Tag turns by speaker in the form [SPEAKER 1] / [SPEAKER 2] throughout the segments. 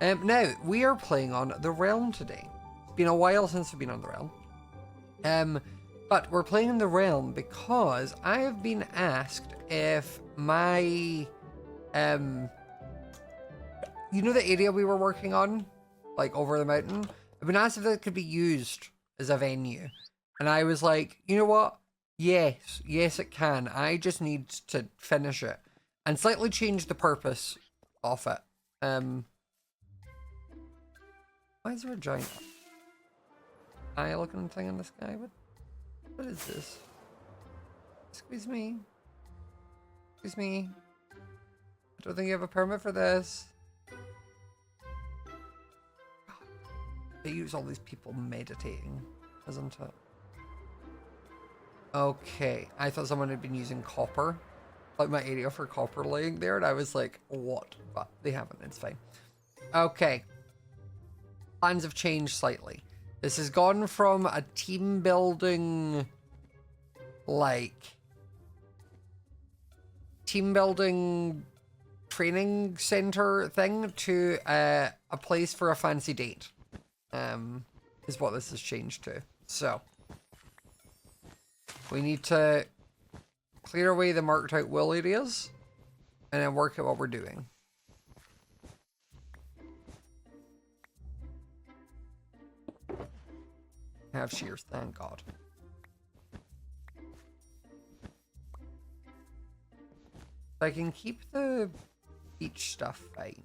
[SPEAKER 1] Now, we are playing on the Realm today. It's been a while since we've been on the Realm. But we're playing in the Realm because I have been asked if my... you know the area we were working on? Like, over the mountain? I've been asked if that could be used as a venue. And I was like, you know what? Yes, it can. I just need to finish it. And slightly change the purpose of it. Why is there a giant eye looking thing in the sky? What is this? Excuse me. Excuse me. I don't think you have a permit for this. God, they use all these people meditating, isn't it? Okay, I thought someone had been using copper, like my area for copper laying there, and I was like, what? But they haven't, it's fine. Okay. Plans have changed slightly. This has gone from a team building, training center thing to a place for a fancy date. Is what this has changed to. So we need to clear away the marked out wool areas and then work out what we're doing. I have shears, thank God. I can keep the beach stuff fine.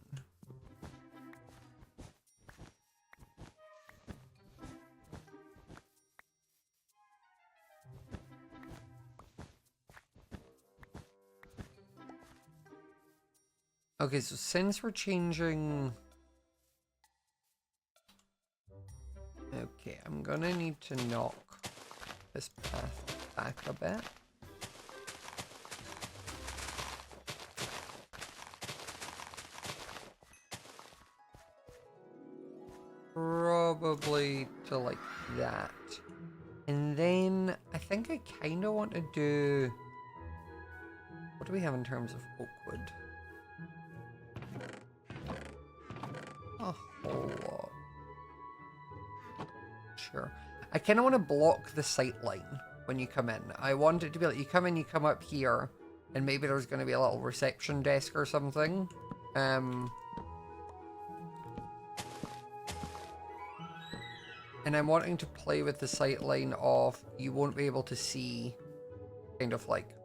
[SPEAKER 1] Okay, so since we're changing... Okay, I'm gonna need to knock this path back a bit. Probably to like that. And then I think I kind of want to do... What do we have in terms of oak wood? A whole lot. Sure. I kind of want to block the sight line when you come in. I want it to be like you come in, you come up here, and maybe there's going to be a little reception desk or something. And I'm wanting to play with the sight line of you won't be able to see kind of like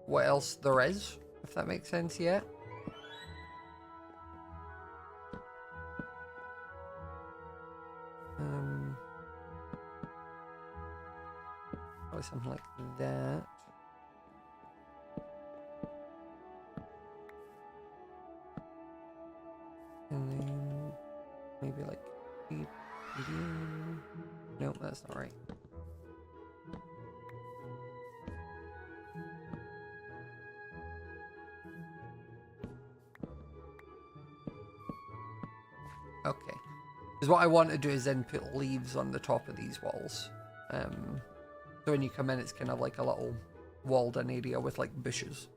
[SPEAKER 1] what else there is, if that makes sense yet. Probably something like that. And then maybe like... Nope, that's not right. Okay. Because what I want to do is then put leaves on the top of these walls. So when you come in, it's kind of like a little walled in area with like bushes.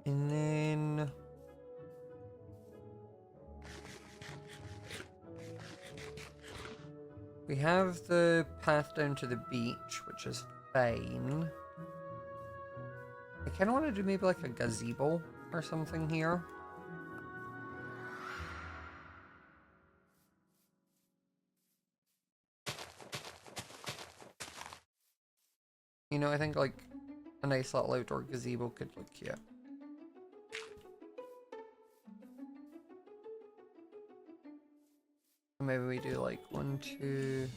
[SPEAKER 1] And then... we have the path down to the beach, which is fine. I kind of want to do maybe like a gazebo or something here. You know, I think like a nice little outdoor gazebo could look cute. Maybe we do like 1, 2...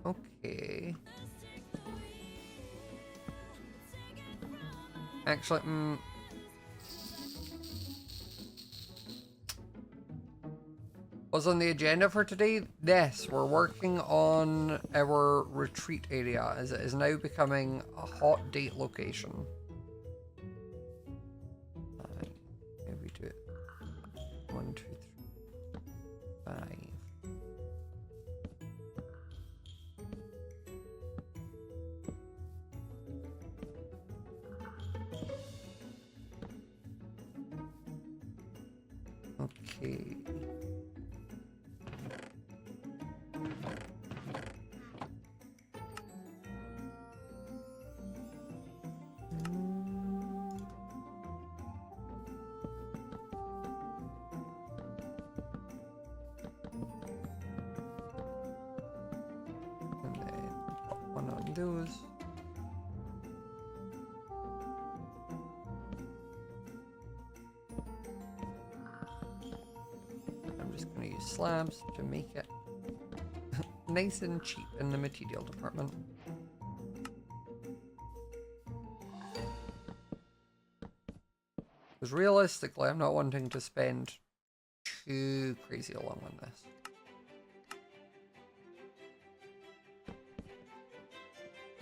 [SPEAKER 1] Okay. Actually, what's on the agenda for today? Yes, we're working on our retreat area as it is now becoming a hot date location. Maybe do it Okay. And then put one on those. I'm just going to use slabs to make it nice and cheap in the material department. Because realistically, I'm not wanting to spend too crazy long on this.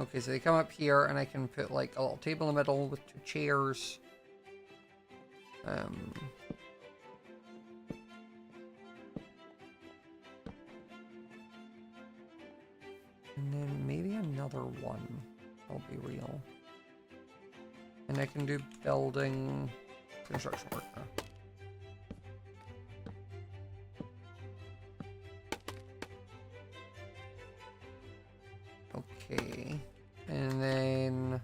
[SPEAKER 1] Okay, so they come up here and I can put like a little table in the middle with 2 chairs. And then maybe another one. I'll be real. And I can do building construction work now. Okay. And then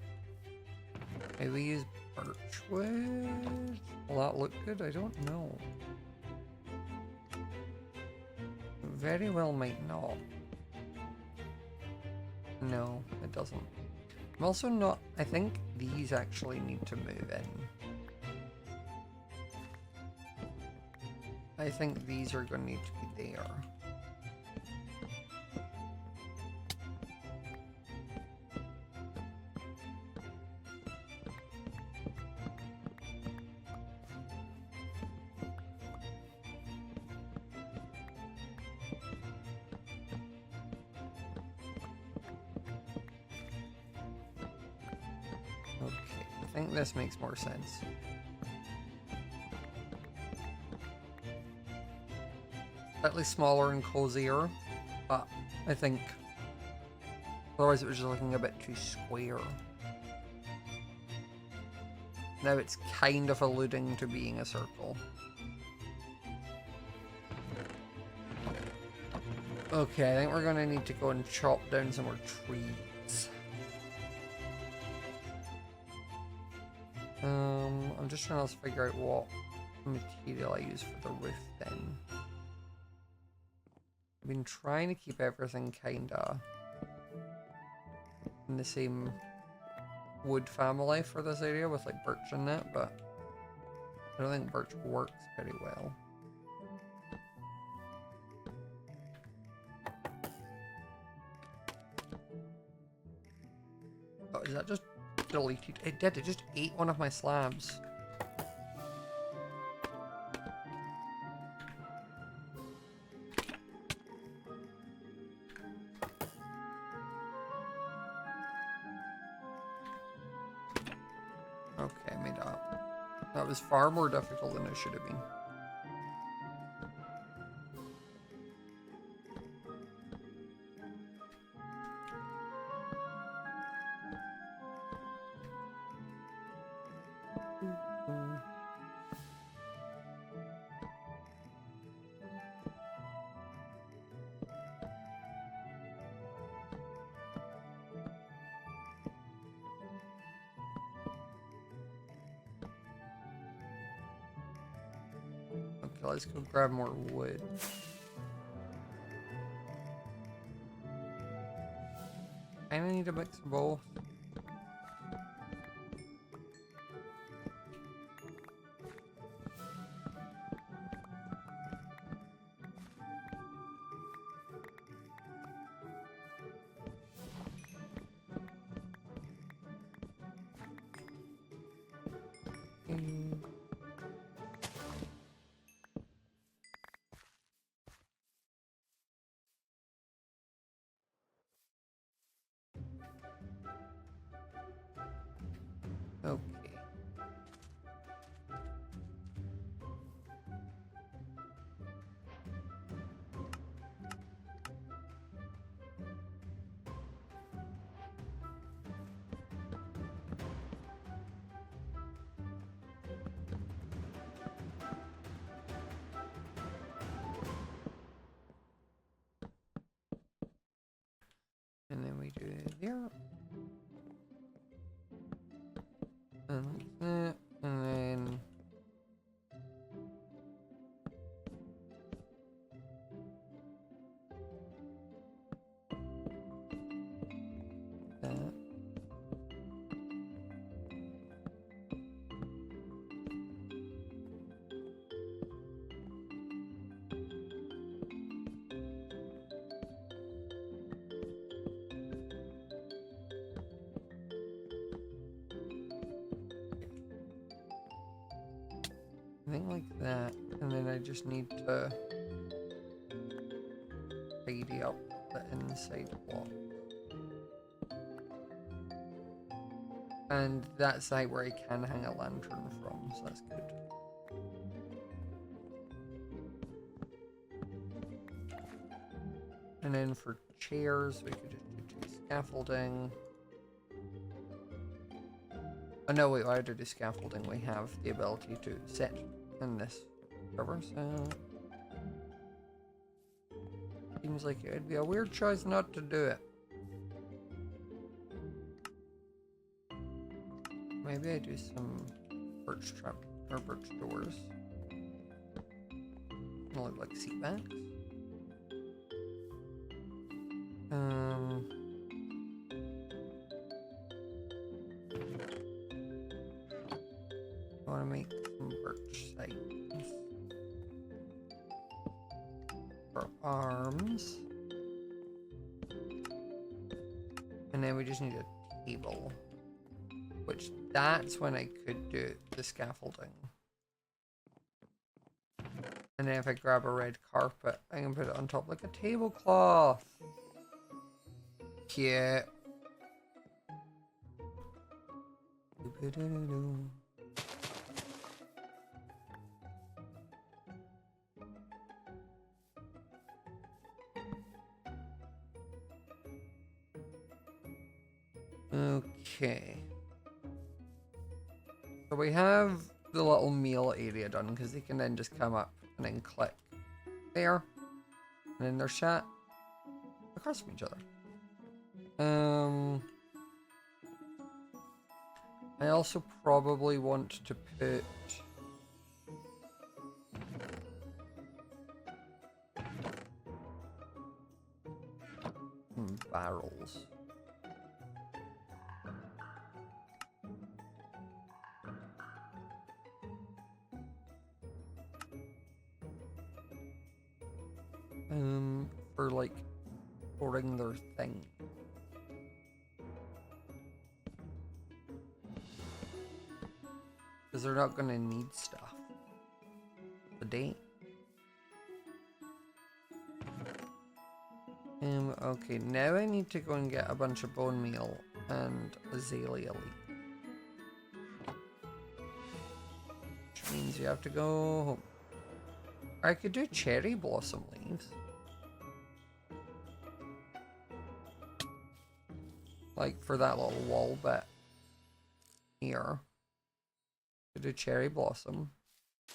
[SPEAKER 1] maybe we use birch wood. Will that look good? I don't know. Very well might not. No, it doesn't. I'm also not... I think these actually need to move in. I think these are going to need to be there. Okay, I think this makes more sense. Slightly smaller and cozier, but I think otherwise it was just looking a bit too square. Now it's kind of alluding to being a circle. Okay, I think we're gonna need to go and chop down some more trees. I'm just trying to figure out what material I use for the roof then. I've been trying to keep everything kinda in the same wood family for this area with like birch in it, but I don't think birch works very well. Oh, is that just deleted? It did, it just ate one of my slabs. Okay, I made it up. That was far more difficult than it should have been. Okay, let's go grab more wood. I need to mix both. here. And like that. And then... that. I think like that, and then I just need to tidy up the inside block. And that's the height where I can hang a lantern from, so that's good. And then for chairs, we could just do scaffolding. Oh no, wait, why do the scaffolding? We have the ability to set in this server, so... Seems like it would be a weird choice not to do it. Maybe I do some birch trap or birch doors. They look like seat backs. I want to make some birch sides for arms. And then we just need a table. Which, that's when I could do the scaffolding. And then if I grab a red carpet, I can put it on top like a tablecloth. Cute. Okay. So we have the little meal area done because they can then just come up and then click there. And then they're sat across from each other. I also probably want to put some barrels. For like storing their thing. Because they're not gonna need stuff today. Okay, now I need to go and get a bunch of bone meal and azalea leaf. Which means you have to go home. I could do cherry blossom leaves. Like for that little wall bit here. Could do cherry blossom.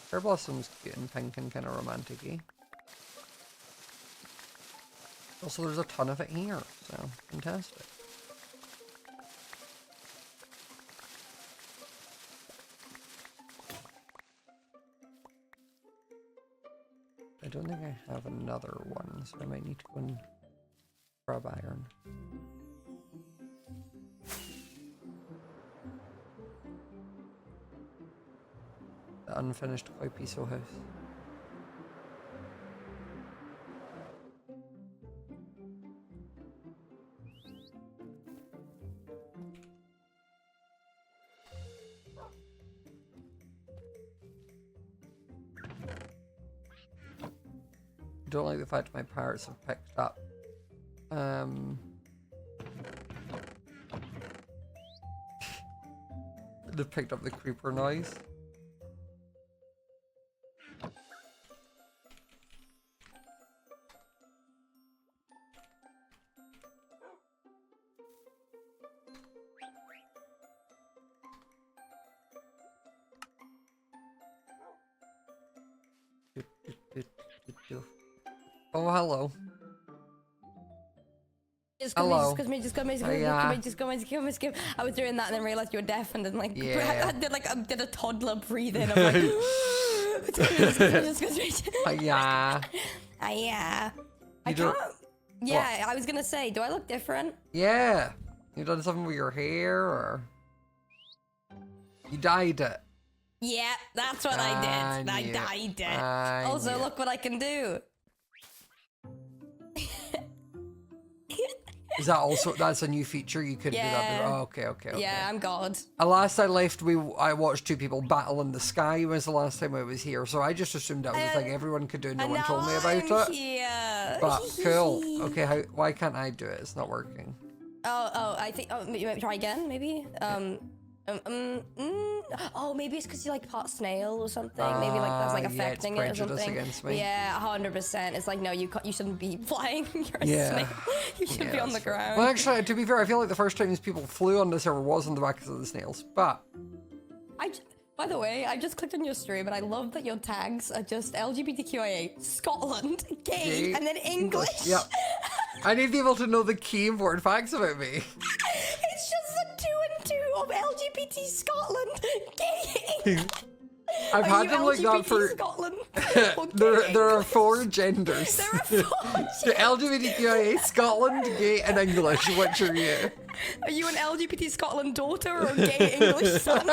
[SPEAKER 1] Cherry blossom's cute and pink and kind of romantic-y. Also, there's a ton of it here, so fantastic. I don't think I have another one, so I might need to go and grab iron. The unfinished Koipiso house. I don't like the fact my pirates have picked up they've picked up the creeper noise. Oh, hello.
[SPEAKER 2] Just
[SPEAKER 1] Hello.
[SPEAKER 2] go. I was doing that and then realized you were deaf and then like I did a toddler breathe in. I'm like,
[SPEAKER 1] Yeah.
[SPEAKER 2] Yeah. I
[SPEAKER 1] You don't-
[SPEAKER 2] can't. Yeah, I was gonna say, do I look different?
[SPEAKER 1] Yeah. You done something with your hair or you dyed it?
[SPEAKER 2] Yeah, that's what I did. I dyed it. Also, look what I can do.
[SPEAKER 1] Is that also, that's a new feature? You could do that. Oh, okay.
[SPEAKER 2] Yeah, I'm God.
[SPEAKER 1] Last I left, I watched two people battle in the sky was the last time I was here. So I just assumed that was a thing everyone could do. No one told me about it.
[SPEAKER 2] Here.
[SPEAKER 1] But cool. Okay, why can't I do it? It's not working.
[SPEAKER 2] I think, maybe try again, maybe? Oh, maybe it's because you like part snail or something. Maybe like that's like affecting it or something.
[SPEAKER 1] Against me.
[SPEAKER 2] Yeah, 100%. It's like, no, you shouldn't be flying. You're a snail. You should be on the ground.
[SPEAKER 1] Well, actually, to be fair, I feel like the first times people flew on the server was on the backs of the snails. But
[SPEAKER 2] by the way, I just clicked on your stream and I love that your tags are just LGBTQIA, Scotland, gay, and then English.
[SPEAKER 1] Yep. I need people to know the key important facts about me.
[SPEAKER 2] It's just the 2 and 2 of LGBT Scotland, gay.
[SPEAKER 1] I've had them like that for.
[SPEAKER 2] Scotland?
[SPEAKER 1] there are 4 genders.
[SPEAKER 2] There are 4 genders.
[SPEAKER 1] LGBTQIA, Scotland, gay, and English. Which are you?
[SPEAKER 2] Are you an LGBT Scotland daughter or a gay English son?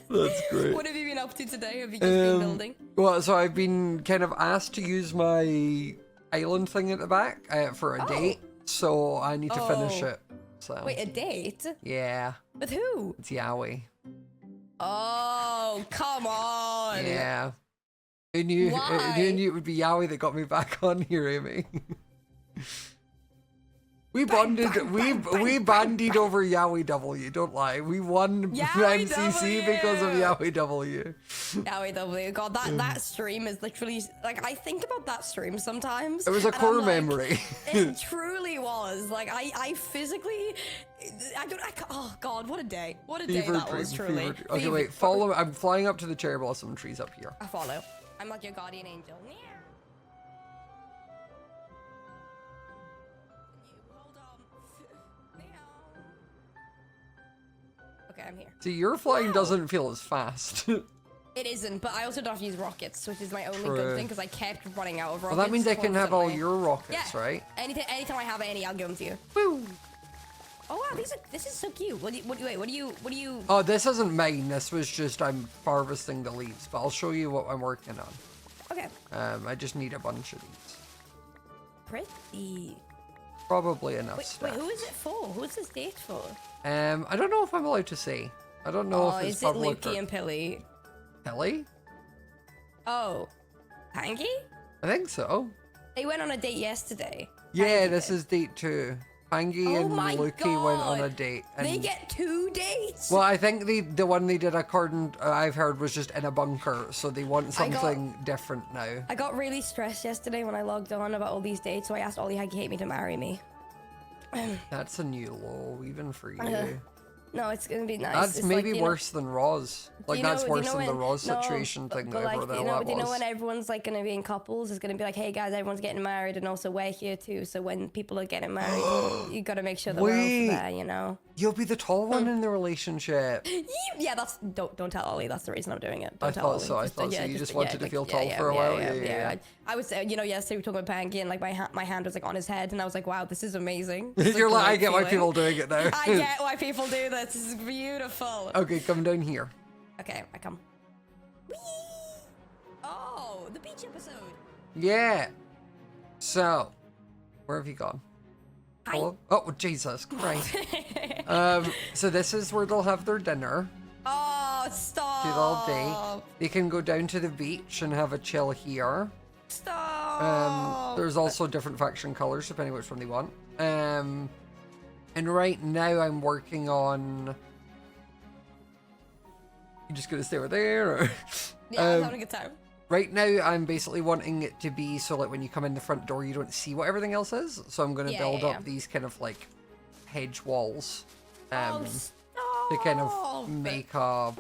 [SPEAKER 1] That's great.
[SPEAKER 2] What have you been up to today? Have you just been building?
[SPEAKER 1] Well, so I've been kind of asked to use my island thing at the back for a date, so I need to finish it. So.
[SPEAKER 2] Wait, a date?
[SPEAKER 1] Yeah.
[SPEAKER 2] With who?
[SPEAKER 1] It's Yowie.
[SPEAKER 2] Oh, come on.
[SPEAKER 1] Yeah. Who knew it would be Yowie that got me back on here, Amy? We bonded, we bandied over Yowie W, don't lie. We won MCC because of Yowie W.
[SPEAKER 2] Yowie W, God, that stream is literally, like, I think about that stream sometimes.
[SPEAKER 1] It was a core memory.
[SPEAKER 2] It truly was. Like, I physically, oh God, what a day. What a day that was, truly.
[SPEAKER 1] Okay, wait, follow, I'm flying up to the cherry blossom trees up here.
[SPEAKER 2] I follow. I'm like your guardian angel. Okay, I'm here.
[SPEAKER 1] See, your flying doesn't feel as fast.
[SPEAKER 2] It isn't, but I also don't have to use rockets, which is my only good thing, because I kept running out of rockets.
[SPEAKER 1] Well, that means I can have all your rockets, right?
[SPEAKER 2] Anytime I have any, I'll give them to you.
[SPEAKER 1] Woo!
[SPEAKER 2] Oh wow, this is so cute. What do you?
[SPEAKER 1] Oh, this isn't mine. This was just I'm harvesting the leaves, but I'll show you what I'm working on.
[SPEAKER 2] Okay.
[SPEAKER 1] I just need a bunch of these.
[SPEAKER 2] Pretty.
[SPEAKER 1] Probably enough stuff.
[SPEAKER 2] Wait, who is it for? Who is this date for?
[SPEAKER 1] I don't know if I'm allowed to say. I don't know if it's public.
[SPEAKER 2] Is it Lukey and Pilly?
[SPEAKER 1] Pilly?
[SPEAKER 2] Oh, Pangy?
[SPEAKER 1] I think so.
[SPEAKER 2] They went on a date yesterday.
[SPEAKER 1] Yeah, this is date 2. Pangy and Lukey went on a date. And
[SPEAKER 2] they get 2 dates?
[SPEAKER 1] Well, I think the one they did according I've heard was just in a bunker, so they want something different now.
[SPEAKER 2] I got really stressed yesterday when I logged on about all these dates, so I asked Ollie how he hate me to marry me.
[SPEAKER 1] That's a new low, even for you.
[SPEAKER 2] No, it's gonna be nice.
[SPEAKER 1] That's
[SPEAKER 2] it's
[SPEAKER 1] maybe
[SPEAKER 2] like,
[SPEAKER 1] worse than Roz. Like, that's worse than the Roz situation thing,
[SPEAKER 2] but
[SPEAKER 1] whatever the hell that was.
[SPEAKER 2] You know when everyone's like gonna be in couples, it's gonna be like, hey guys, everyone's getting married, and also we're here too. So when people are getting married, you gotta make sure the world's there, you know.
[SPEAKER 1] You'll be the tall one in the relationship.
[SPEAKER 2] Yeah, that's don't tell Ollie. That's the reason I'm doing it.
[SPEAKER 1] I thought so. You just wanted to feel tall for a while. Yeah.
[SPEAKER 2] I was, yesterday we were talking about Panky, and like my hand was like on his head, and I was like, wow, this is amazing.
[SPEAKER 1] You're like, I get why people doing it now.
[SPEAKER 2] I get why people do this. This is beautiful.
[SPEAKER 1] Okay, come down here.
[SPEAKER 2] Okay, I come. Whee! Oh, the beach episode.
[SPEAKER 1] Yeah. So, where have you gone?
[SPEAKER 2] Hi.
[SPEAKER 1] Hello? Oh, Jesus Christ. So this is where they'll have their dinner.
[SPEAKER 2] Oh, stop.
[SPEAKER 1] Do it all day. They can go down to the beach and have a chill here.
[SPEAKER 2] Stop.
[SPEAKER 1] There's also different faction colors depending which one they want. And right now I'm working on. You just gonna stay over there? Or?
[SPEAKER 2] Yeah, I'm having a good time.
[SPEAKER 1] Right now I'm basically wanting it to be so like when you come in the front door you don't see what everything else is. So I'm gonna build up these kind of like hedge walls to kind of make a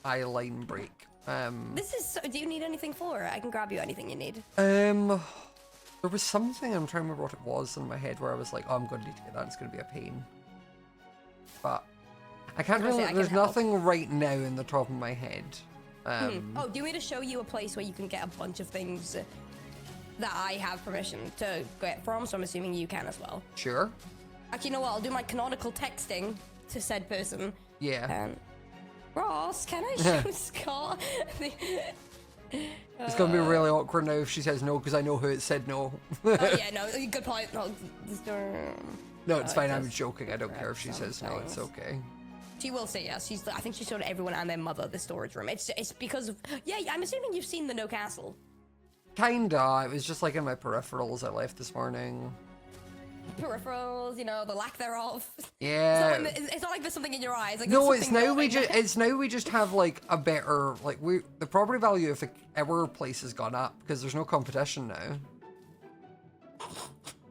[SPEAKER 1] eye line break.
[SPEAKER 2] This is so, do you need anything for it? I can grab you anything you need.
[SPEAKER 1] The There was something, I'm trying to remember what it was in my head where I was like, oh, I'm going to need to get that. It's going to be a pain. But I can't really, there's nothing right now in the top of my head.
[SPEAKER 2] Oh, do you want me to show you a place where you can get a bunch of things that I have permission to get from? So I'm assuming you can as well.
[SPEAKER 1] Sure.
[SPEAKER 2] Actually, you know what? I'll do my canonical texting to said person.
[SPEAKER 1] Yeah.
[SPEAKER 2] Ross, can I show Scott?
[SPEAKER 1] It's going to be really awkward now if she says no, because I know who it said no.
[SPEAKER 2] Oh, yeah, no, good point.
[SPEAKER 1] No, it's fine. I'm joking. I don't care if she says no. It's okay.
[SPEAKER 2] She will say yes. I think she showed everyone and their mother the storage room. It's because of... Yeah, I'm assuming you've seen the No Castle.
[SPEAKER 1] Kinda. It was just like in my peripherals I left this morning.
[SPEAKER 2] Peripherals, you know, the lack thereof.
[SPEAKER 1] Yeah.
[SPEAKER 2] It's not like there's something in your eyes. Like,
[SPEAKER 1] no, it's now we just have like a better the property value of our place has gone up because there's no competition now.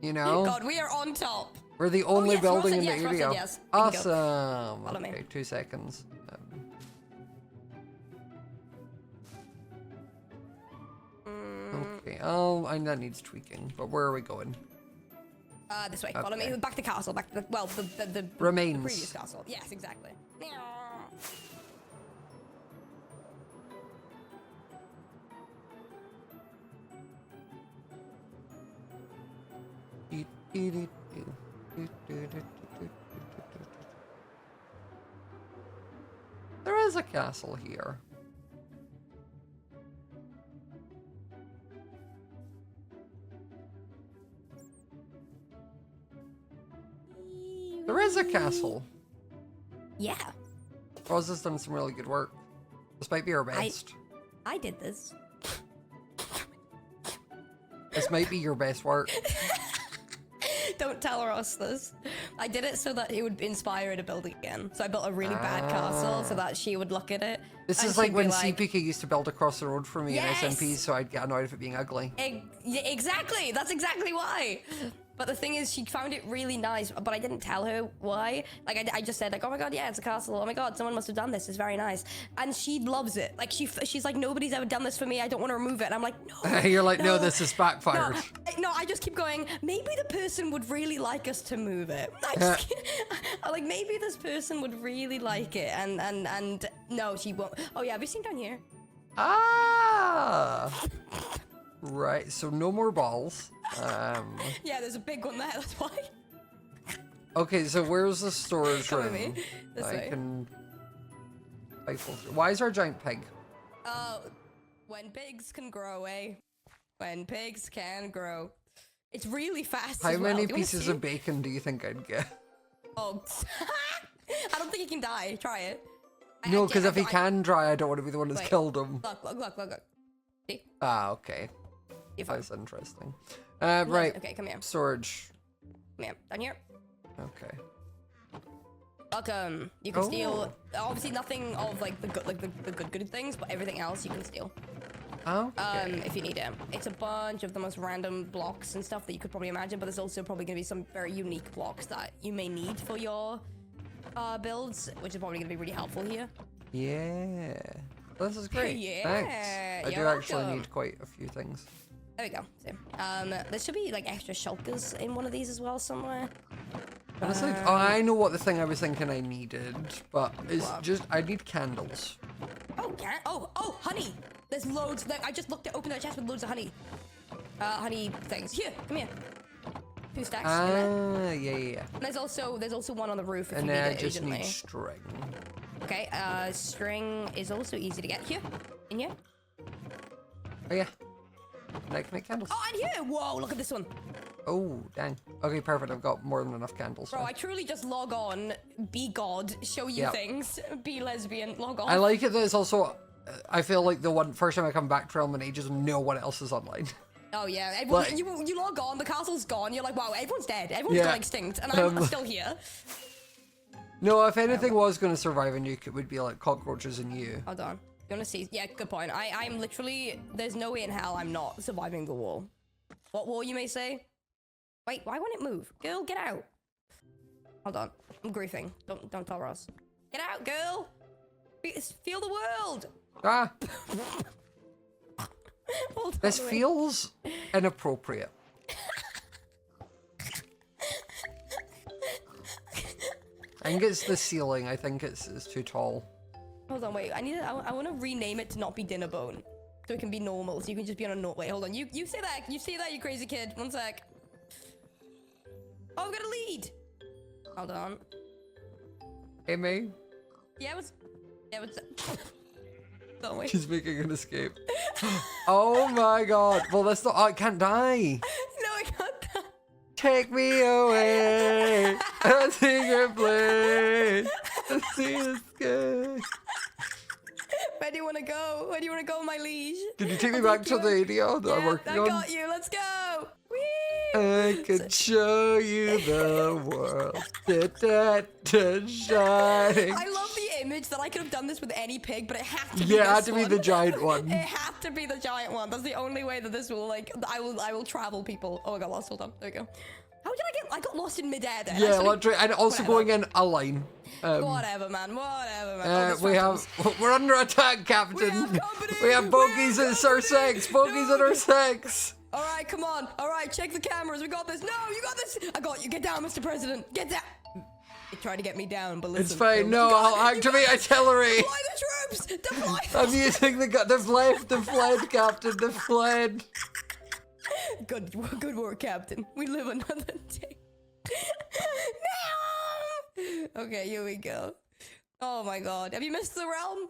[SPEAKER 1] You know.
[SPEAKER 2] God, we are on top.
[SPEAKER 1] We're the only building in the area.
[SPEAKER 2] Yes.
[SPEAKER 1] Awesome. Okay, 2 seconds. Okay. Oh, and that needs tweaking. But where are we going?
[SPEAKER 2] This way. Okay. Follow me. Back to the castle. Back to the
[SPEAKER 1] remains.
[SPEAKER 2] The previous castle. Yes, exactly.
[SPEAKER 1] There is a castle here. There is a castle.
[SPEAKER 2] Yeah.
[SPEAKER 1] Roz has done some really good work. This might be her best.
[SPEAKER 2] I did this.
[SPEAKER 1] This might be your best work.
[SPEAKER 2] Don't tell Ross this. I did it so that it would inspire her to build again. So I built a really bad castle so that she would look at it.
[SPEAKER 1] This is like when CPK used to build across the road for me in SMP, so I'd get annoyed of it being ugly.
[SPEAKER 2] Exactly. That's exactly why. But the thing is, she found it really nice, but I didn't tell her why. Like, I just said, like, oh my god, yeah, it's a castle. Oh my god, someone must have done this. It's very nice. And she loves it. Like, she's like, nobody's ever done this for me. I don't want to remove it. And I'm like, no.
[SPEAKER 1] You're like, no, this is backfired.
[SPEAKER 2] No, I just keep going, maybe the person would really like us to move it. I'm like, maybe this person would really like it. And no, she won't. Oh yeah, have you seen down here?
[SPEAKER 1] Ah! Right, so no more balls.
[SPEAKER 2] Yeah, there's a big one there, that's why.
[SPEAKER 1] Okay, so where's the storage room?
[SPEAKER 2] Come with me. This way.
[SPEAKER 1] Why is there a giant pig?
[SPEAKER 2] When pigs can grow, eh? When pigs can grow. It's really fast.
[SPEAKER 1] How many pieces of bacon do you think I'd get?
[SPEAKER 2] Oh, I don't think he can die. Try it.
[SPEAKER 1] No, because if he can die, I don't want to be the one that's killed him.
[SPEAKER 2] Look. See?
[SPEAKER 1] Ah, okay. That's interesting. Right.
[SPEAKER 2] Okay, come here.
[SPEAKER 1] Storage.
[SPEAKER 2] Come here. Down here.
[SPEAKER 1] Okay.
[SPEAKER 2] Welcome. You can steal. Obviously, nothing of like the good things, but everything else you can steal.
[SPEAKER 1] Okay.
[SPEAKER 2] If you need it. It's a bunch of the most random blocks and stuff that you could probably imagine, but there's also probably going to be some very unique blocks that you may need for your builds, which is probably going to be really helpful here.
[SPEAKER 1] Yeah. This is great.
[SPEAKER 2] Yeah.
[SPEAKER 1] Thanks. I do actually need quite a few things.
[SPEAKER 2] There we go. So, there should be like extra shulkers in one of these as well somewhere.
[SPEAKER 1] I know what the thing I was thinking I needed, but it's just I need candles.
[SPEAKER 2] Oh, honey. There's loads. I just opened a chest with loads of honey. Honey things. Here, come here. 2 stacks.
[SPEAKER 1] Yeah.
[SPEAKER 2] And there's also one on the roof if
[SPEAKER 1] and
[SPEAKER 2] you need
[SPEAKER 1] then
[SPEAKER 2] it
[SPEAKER 1] I just
[SPEAKER 2] urgently.
[SPEAKER 1] need string.
[SPEAKER 2] Okay, string is also easy to get. Here, in here.
[SPEAKER 1] Oh yeah. And I can make candles.
[SPEAKER 2] Oh, and here! Whoa, look at this one.
[SPEAKER 1] Oh, dang. Okay, perfect. I've got more than enough candles.
[SPEAKER 2] Bro, I truly just log on, be God, show you things, be lesbian, log on.
[SPEAKER 1] I like it that it's also, I feel like the first time I come back to Realm in ages, no one else is online.
[SPEAKER 2] Oh yeah, everyone, you log on, the castle's gone, you're like, wow, everyone's dead, everyone's gone extinct, and I'm still here.
[SPEAKER 1] No, if anything was going to survive a nuke, it would be like cockroaches and you.
[SPEAKER 2] Hold on. You wanna see? Yeah, good point. I'm literally, there's no way in hell I'm not surviving the wall. What wall, you may say? Wait, why won't it move? Girl, get out. Hold on. I'm griefing. Don't tell Ross. Get out, girl! Feel the world!
[SPEAKER 1] Ah!
[SPEAKER 2] Hold on,
[SPEAKER 1] This feels inappropriate. I think it's the ceiling. I think it's too tall.
[SPEAKER 2] Hold on, wait. I want to rename it to not be dinner bone, so it can be normal. So you can just be on a note. Wait, hold on. You say that. You say that. You crazy kid. One sec. Oh, I'm gonna lead. Hold on.
[SPEAKER 1] Amy?
[SPEAKER 2] Yeah, what's Don't wait.
[SPEAKER 1] She's making an escape. Oh my god. Well, that's not. Oh, I can't die.
[SPEAKER 2] No, I can't die.
[SPEAKER 1] Take me away. A secret place. A secret sky.
[SPEAKER 2] Where do you want to go? Where do you want to go, my liege?
[SPEAKER 1] Did you take me
[SPEAKER 2] I'll
[SPEAKER 1] back
[SPEAKER 2] take
[SPEAKER 1] to
[SPEAKER 2] you
[SPEAKER 1] the
[SPEAKER 2] on-
[SPEAKER 1] area that I'm
[SPEAKER 2] Yeah,
[SPEAKER 1] working
[SPEAKER 2] I
[SPEAKER 1] on?
[SPEAKER 2] got you. Let's go. Whee!
[SPEAKER 1] I could show you the world. Shining.
[SPEAKER 2] I love the image that I could have done this with any pig, but it had to be
[SPEAKER 1] Yeah, it had
[SPEAKER 2] this
[SPEAKER 1] to be
[SPEAKER 2] one.
[SPEAKER 1] the giant one.
[SPEAKER 2] It had to be the giant one. That's the only way that this will I will travel people. Oh, I got lost. Hold on. There we go. How did I got lost in midair there.
[SPEAKER 1] Yeah, literally, and also
[SPEAKER 2] Whatever.
[SPEAKER 1] going in a line.
[SPEAKER 2] Whatever, man. Whatever, man. Oh,
[SPEAKER 1] We
[SPEAKER 2] there's
[SPEAKER 1] have. We're under attack, Captain.
[SPEAKER 2] have company!
[SPEAKER 1] We have
[SPEAKER 2] We
[SPEAKER 1] bogies
[SPEAKER 2] have
[SPEAKER 1] at our
[SPEAKER 2] company!
[SPEAKER 1] 6. Bogies at our 6.
[SPEAKER 2] All right, come on. All right, check the cameras. We got this. No, you got this. I got you. Get down, Mr. President. Get down. You tried to get me down, but listen.
[SPEAKER 1] It's fine.
[SPEAKER 2] you
[SPEAKER 1] No,
[SPEAKER 2] got
[SPEAKER 1] I'll
[SPEAKER 2] it, you
[SPEAKER 1] activate
[SPEAKER 2] got it.
[SPEAKER 1] artillery.
[SPEAKER 2] Deploy the troops. Deploy the
[SPEAKER 1] I'm using the gun. They've left. They've fled, Captain. They've fled.
[SPEAKER 2] Good work, Captain. We live another day. No! Okay, here we go. Oh my god. Have you missed the realm?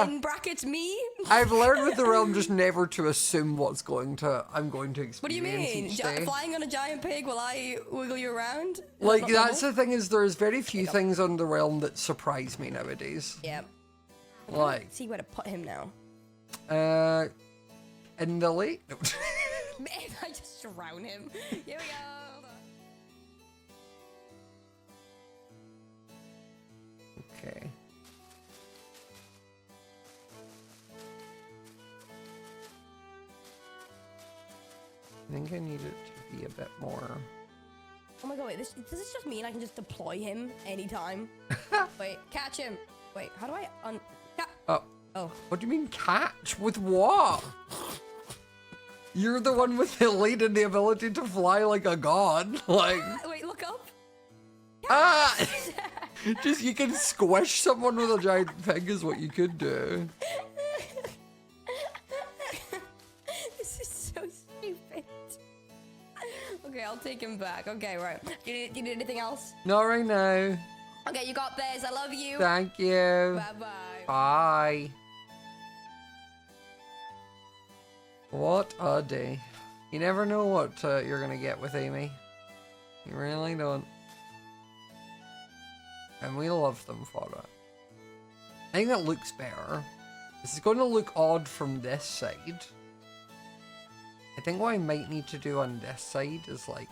[SPEAKER 2] In brackets, me?
[SPEAKER 1] I've learned with the realm just never to assume I'm going to experience
[SPEAKER 2] What do you mean?
[SPEAKER 1] each day.
[SPEAKER 2] Flying on a giant pig while I wiggle you around?
[SPEAKER 1] Like,
[SPEAKER 2] Not
[SPEAKER 1] that's
[SPEAKER 2] normal?
[SPEAKER 1] the thing is there's very few things on the realm that surprise me nowadays.
[SPEAKER 2] Yeah.
[SPEAKER 1] Like,
[SPEAKER 2] See where to put him now.
[SPEAKER 1] in the lake?
[SPEAKER 2] Man, I just drown him. Here we go. Hold on.
[SPEAKER 1] Okay. I think I need it to be a bit more.
[SPEAKER 2] Oh my god, wait, does this just mean I can just deploy him anytime? Wait, catch him. Wait, how do I
[SPEAKER 1] Oh.
[SPEAKER 2] Oh.
[SPEAKER 1] What do you mean catch? With what? You're the one with the lead and the ability to fly like a god. Like,
[SPEAKER 2] Wait, look up.
[SPEAKER 1] ah! Just, you can squish someone with a giant pig is what you could do.
[SPEAKER 2] This is so stupid. Okay, I'll take him back. Okay, right. Do you need anything else?
[SPEAKER 1] Not right now.
[SPEAKER 2] Okay, you got this. I love you.
[SPEAKER 1] Thank you.
[SPEAKER 2] Bye-bye.
[SPEAKER 1] Bye. What a day. You never know what you're gonna get with Amy. You really don't. And we love them for it. I think that looks better. This is going to look odd from this side. I think what I might need to do on this side is like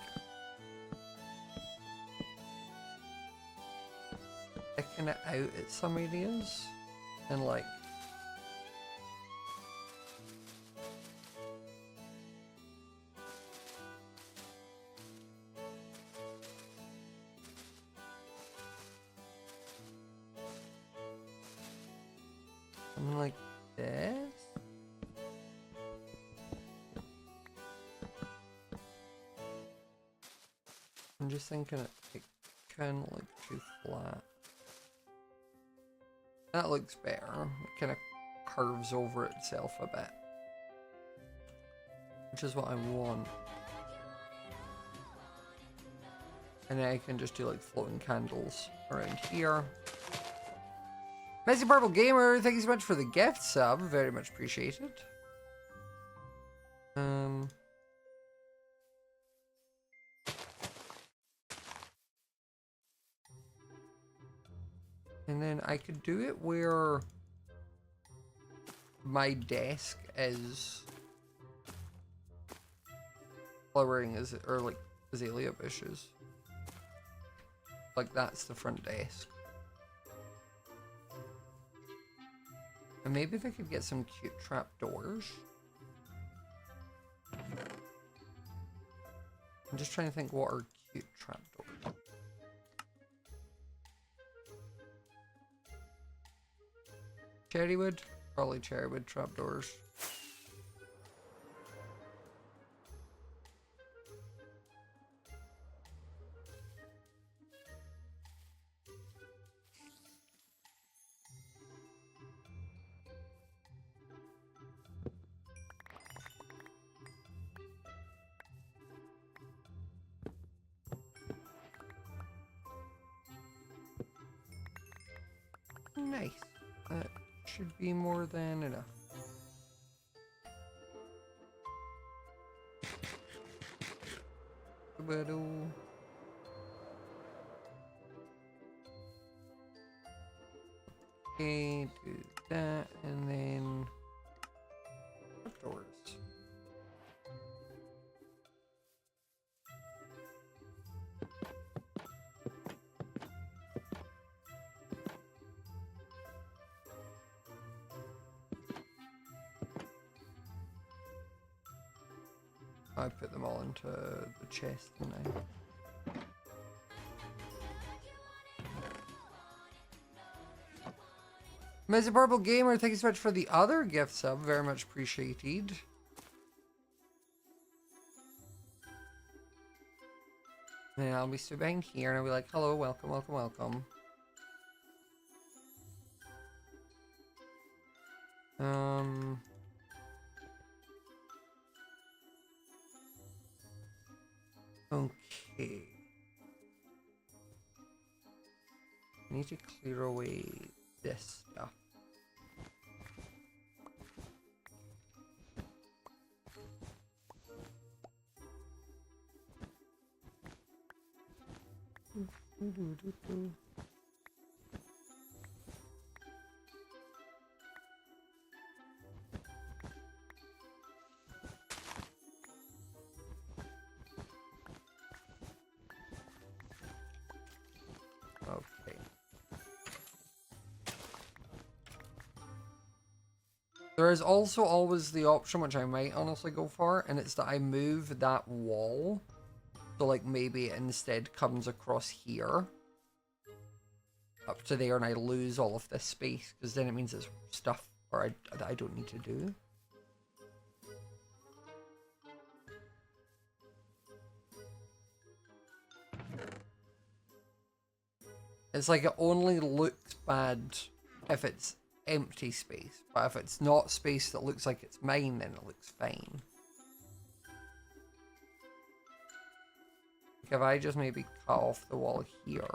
[SPEAKER 1] thicken it out at some areas and like something like this. I'm just thinking it kind of look too flat. That looks better. It kind of curves over itself a bit. Which is what I want. And then I can just do like floating candles around here. Messy Purple Gamer, thank you so much for the gift sub. Very much appreciated. And then I could do it where my desk is flowering or like azalea bushes. Like that's the front desk. And maybe if I could get some cute trapdoors. I'm just trying to think what are cute trapdoors. Cherrywood? Probably cherrywood trapdoors. Nice. That should be more than enough. Okay, do that, and then doors. I put them all into the chest, didn't I? Mr. Purple Gamer, thank you so much for the other gift sub. Very much appreciated. And I'll be stood here and I'll be like, hello, welcome, welcome, welcome. Okay. I need to clear away this stuff. Okay. There is also always the option, which I might honestly go for, and it's that I move that wall. So, like, maybe it instead comes across here. Up to there, and I lose all of this space, because then it means it's stuff that I don't need to do. It's like it only looks bad if it's empty space, but if it's not space that looks like it's mine, then it looks fine. Like if I just maybe cut off the wall here.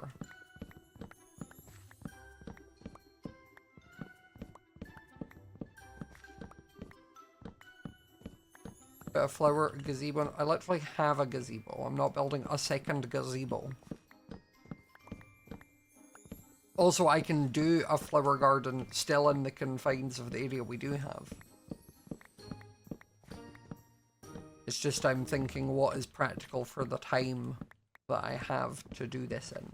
[SPEAKER 1] Bit of flower gazebo. I literally have a gazebo. I'm not building a second gazebo. Also, I can do a flower garden still in the confines of the area we do have. It's just I'm thinking what is practical for the time that I have to do this in.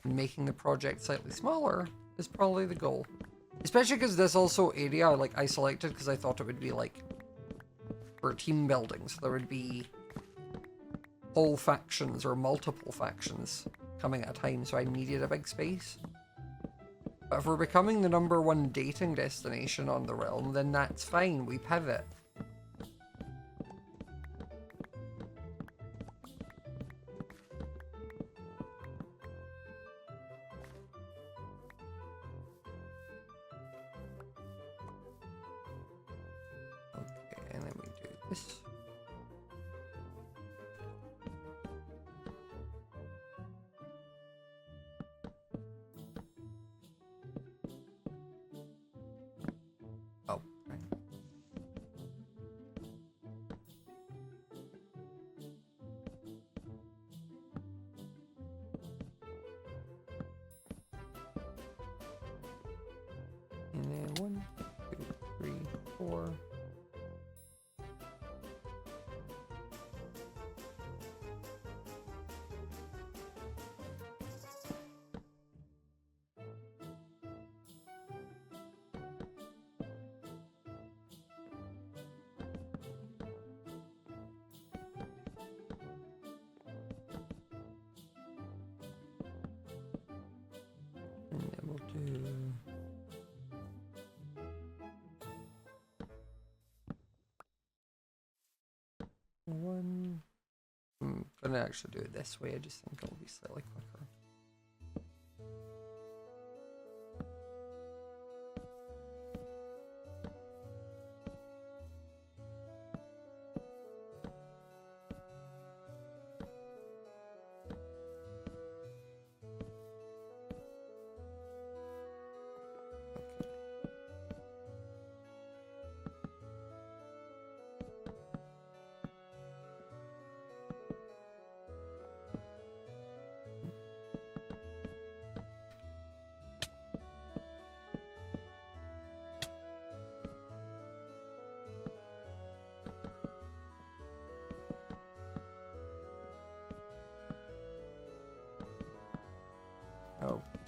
[SPEAKER 1] And making the project slightly smaller is probably the goal. Especially because this also area I selected because I thought it would be like for team building. So there would be whole factions or multiple factions coming at a time, so I needed a big space. But if we're becoming the #1 dating destination on the realm, then that's fine, we pivot. Okay, and then we do this. And then 1, 2, 3, 4. And then we'll do 1. I'm gonna actually do it this way, I just think it'll be slightly quicker.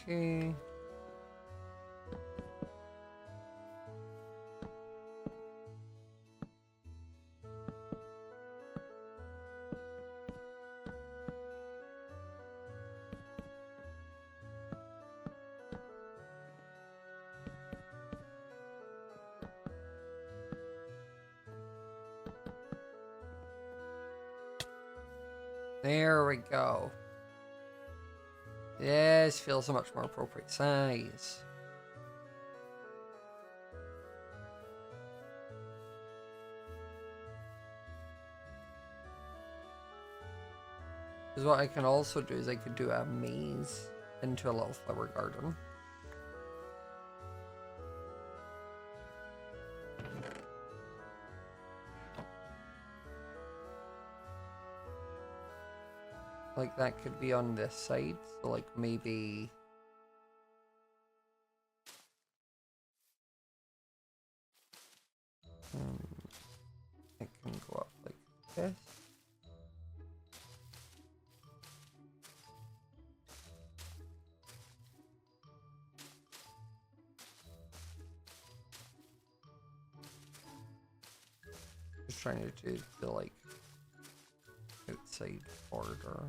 [SPEAKER 1] Okay. There we go. Yes, feels a much more appropriate size. Because what I can also do is I could do a maze into a little flower garden. Like that could be on this side, so like maybe... it can go up like this. Just trying to do the like outside border.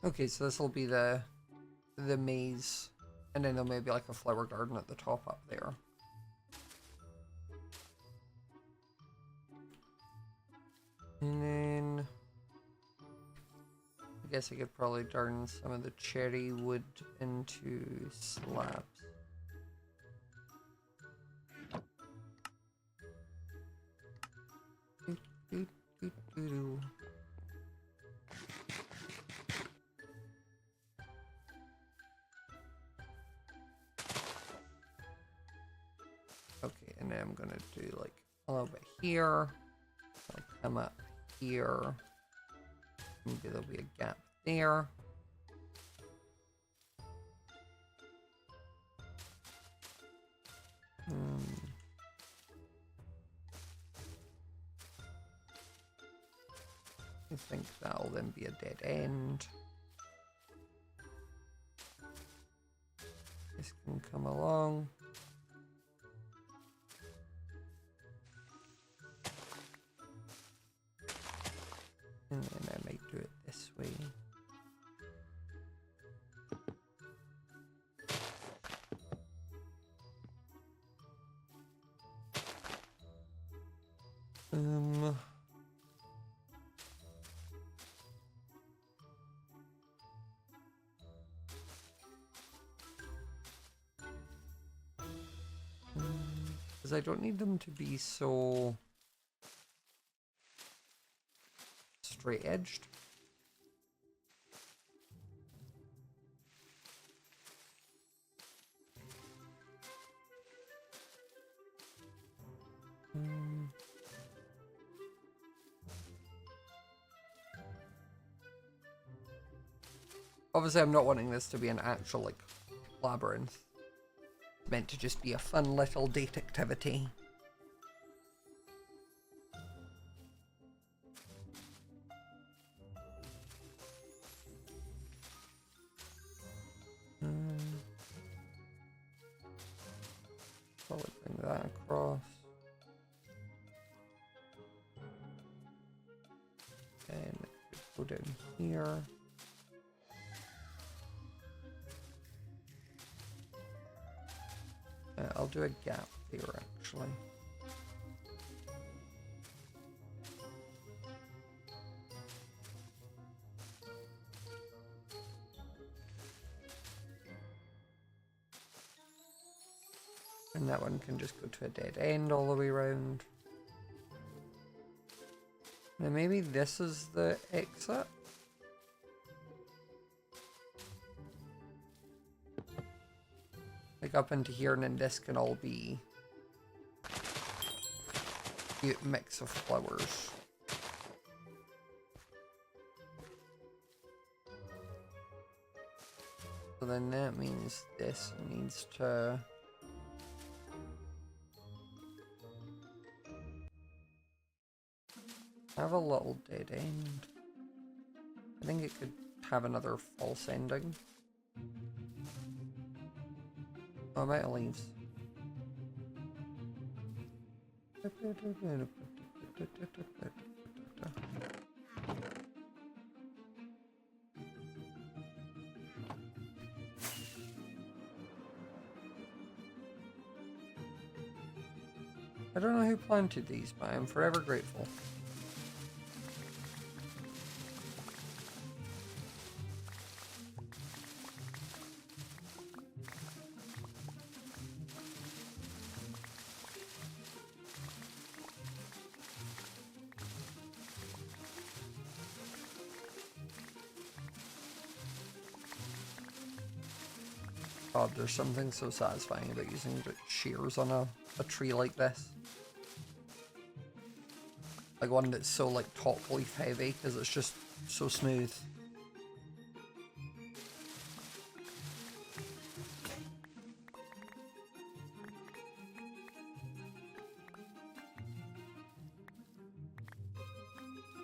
[SPEAKER 1] Okay, so this will be the maze, and then there'll maybe like a flower garden at the top up there. And then I guess I could probably turn some of the cherry wood into slabs. Okay, and then I'm gonna do like a little bit here. I'll come up here. Maybe there'll be a gap there. I think that'll then be a dead end. This can come along. And then I might do it this way. Because I don't need them to be so straight edged. Obviously, I'm not wanting this to be an actual, like, labyrinth. It's meant to just be a fun little date activity. Probably bring that across. And go down here. I'll do a gap here, actually. And that one can just go to a dead end all the way around. Now maybe this is the exit. Like up into here, and then this can all be a cute mix of flowers. So then that means this needs to Have a little dead end. I think it could have another false ending. Oh, I'm out of leaves. I don't know who planted these, but I'm forever grateful. God, there's something so satisfying about using shears on a tree like this. Like one that's so like top leaf heavy, because it's just so smooth.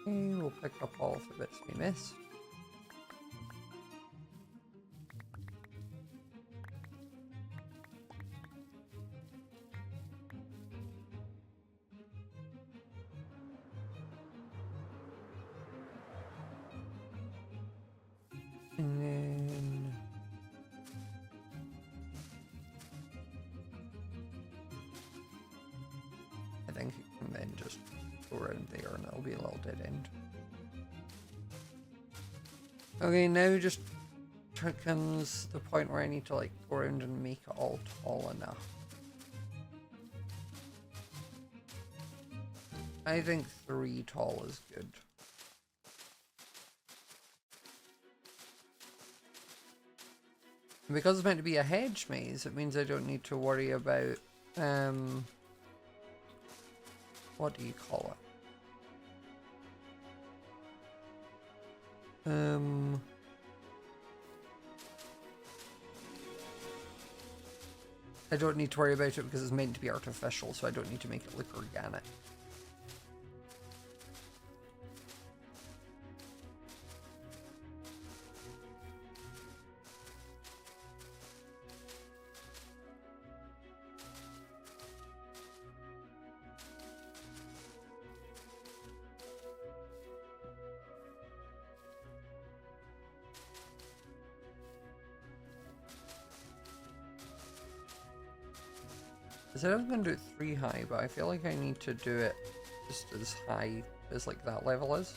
[SPEAKER 1] Okay, we'll pick up all of the bits we missed. And then I think you can then just go around there and it'll be a little dead end. Okay, now just comes the point where I need to like go around and make it all tall enough. I think 3 tall is good. And because it's meant to be a hedge maze, it means I don't need to worry about, what do you call it? I don't need to worry about it because it's meant to be artificial, so I don't need to make it look organic. I said I was going to do it 3 high, but I feel like I need to do it just as high as like that level is.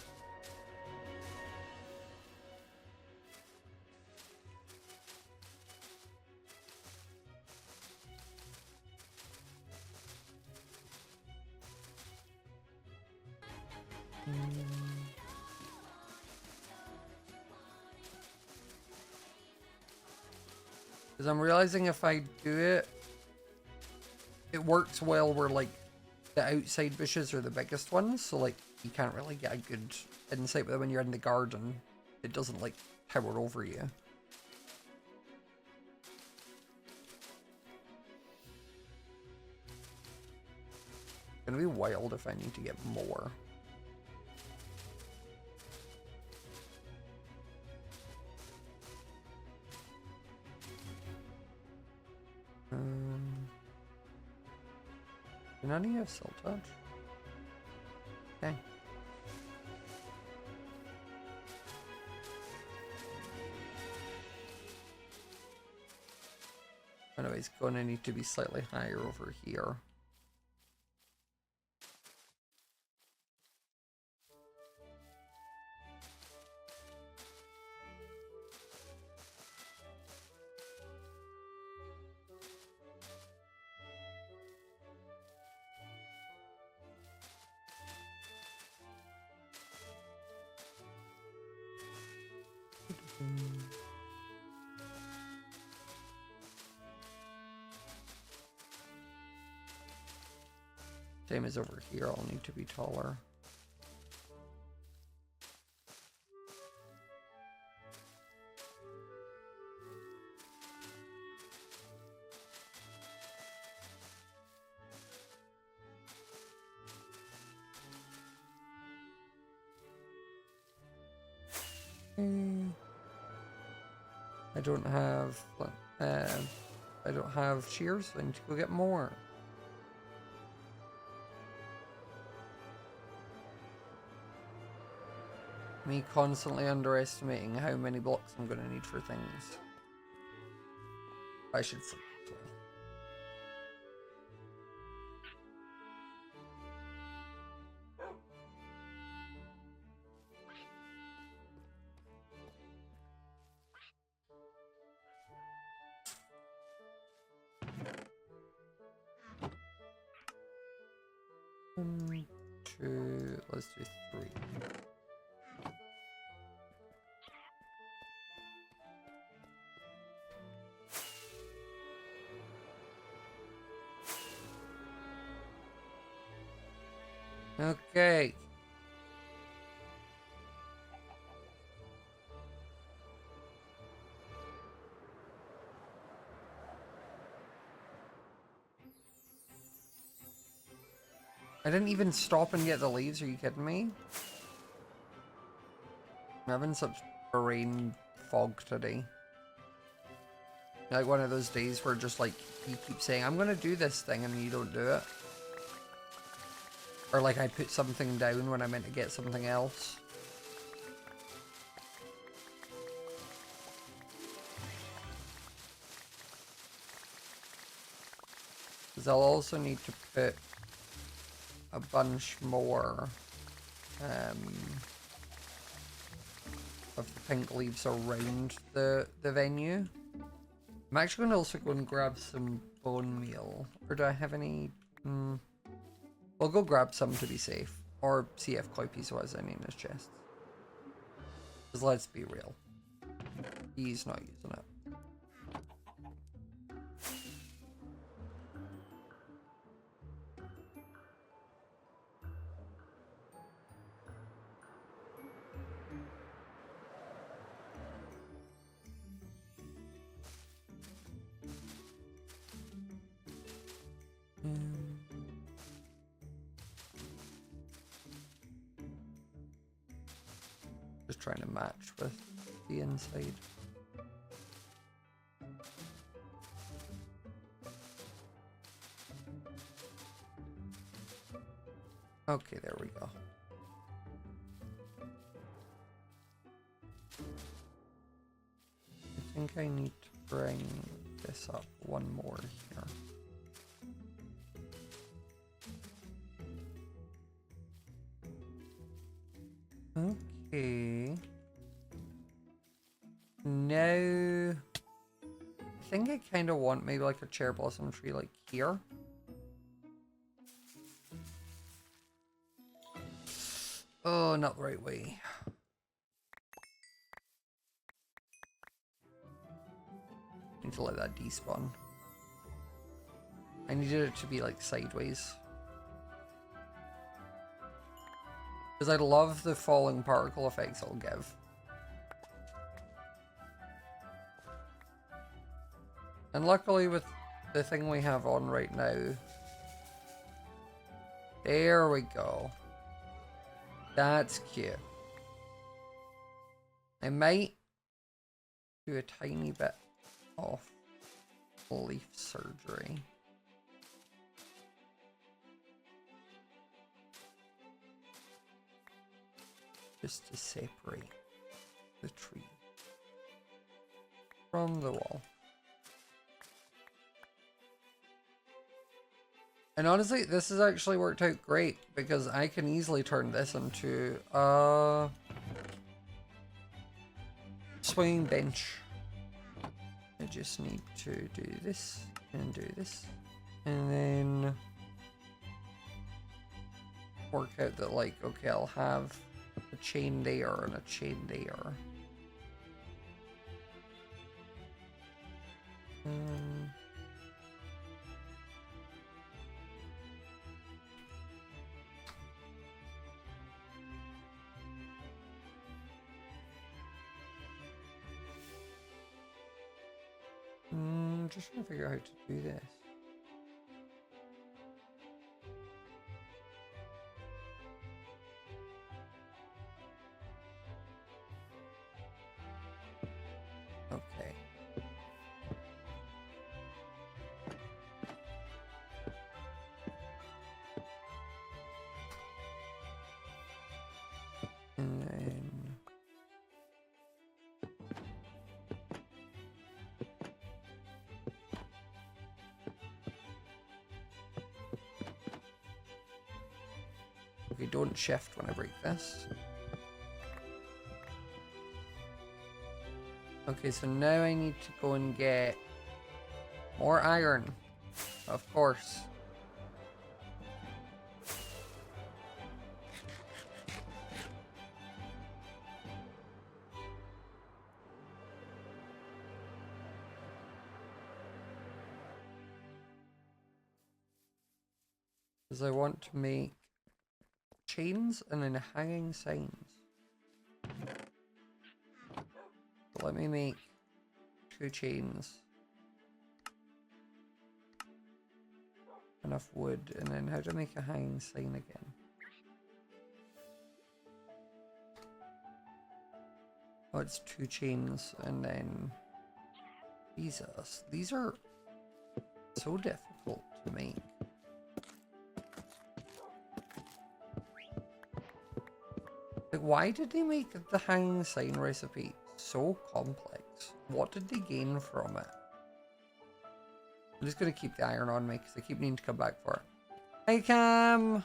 [SPEAKER 1] Because I'm realizing if I do it, it works well where like the outside bushes are the biggest ones, so like you can't really get a good insight, but when you're in the garden, it doesn't like tower over you. It's gonna be wild if I need to get more. Do none of you have Silk Touch? Okay. Anyways, gonna need to be slightly higher over here. Same as over here, I'll need to be taller. I don't have shears. I need to go get more. Me constantly underestimating how many blocks I'm going to need for things. I should sleep as well. Two, let's do 3. Okay. I didn't even stop and get the leaves, are you kidding me? I'm having such brain fog today. Like one of those days where just like you keep saying, I'm gonna do this thing and you don't do it. Or like I put something down when I meant to get something else. Because I'll also need to put a bunch more of the pink leaves around the venue. I'm actually going to also go and grab some bone meal. Or do I have any? I'll go grab some to be safe. Or see if Koipiso has any in his chest. Because let's be real. He's not using it. Just trying to match with the inside. Okay, there we go. I think I need to bring this up one more here. Okay. Now, I think I kind of want maybe like a cherry blossom tree like here. Oh, not the right way. Need to let that despawn. I needed it to be like sideways. Because I love the falling particle effects it'll give. And luckily with the thing we have on right now, there we go. That's cute. I might do a tiny bit of leaf surgery. Just to separate the tree from the wall. And honestly, this has actually worked out great because I can easily turn this into a swinging bench. I just need to do this and do this and then work out that like, okay, I'll have a chain there and a chain there. Just trying to figure out how to do this. And then okay, don't shift when I break this. Okay, so now I need to go and get more iron, of course. Because I want to make chains and then hanging signs. So let me make 2 chains. Enough wood, and then how to make a hanging sign again? Oh, it's 2 chains, and then Jesus, these are so difficult to make. Like, why did they make the hanging sign recipe so complex? What did they gain from it? I'm just gonna keep the iron on me because I keep needing to come back for it. Hey, Cam!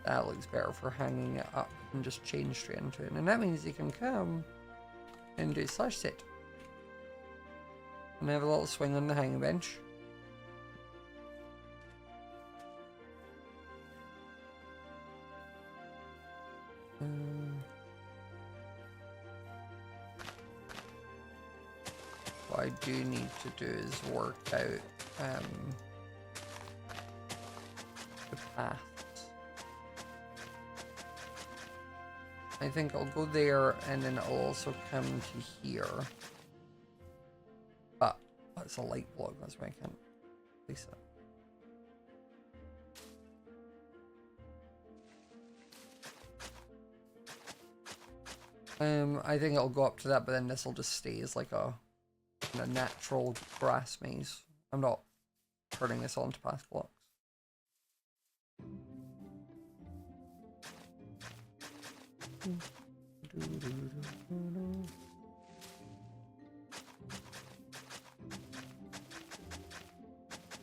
[SPEAKER 1] That looks better for hanging it up and just change straight into it. And that means you can come and do slash sit. And have a little swing on the hanging bench. What I do need to do is work out the paths. I think I'll go there and then I'll also come to here. But that's a light block, that's why I can't place it. I think it'll go up to that, but then this will just stay as like a natural grass maze. I'm not turning this all into path blocks.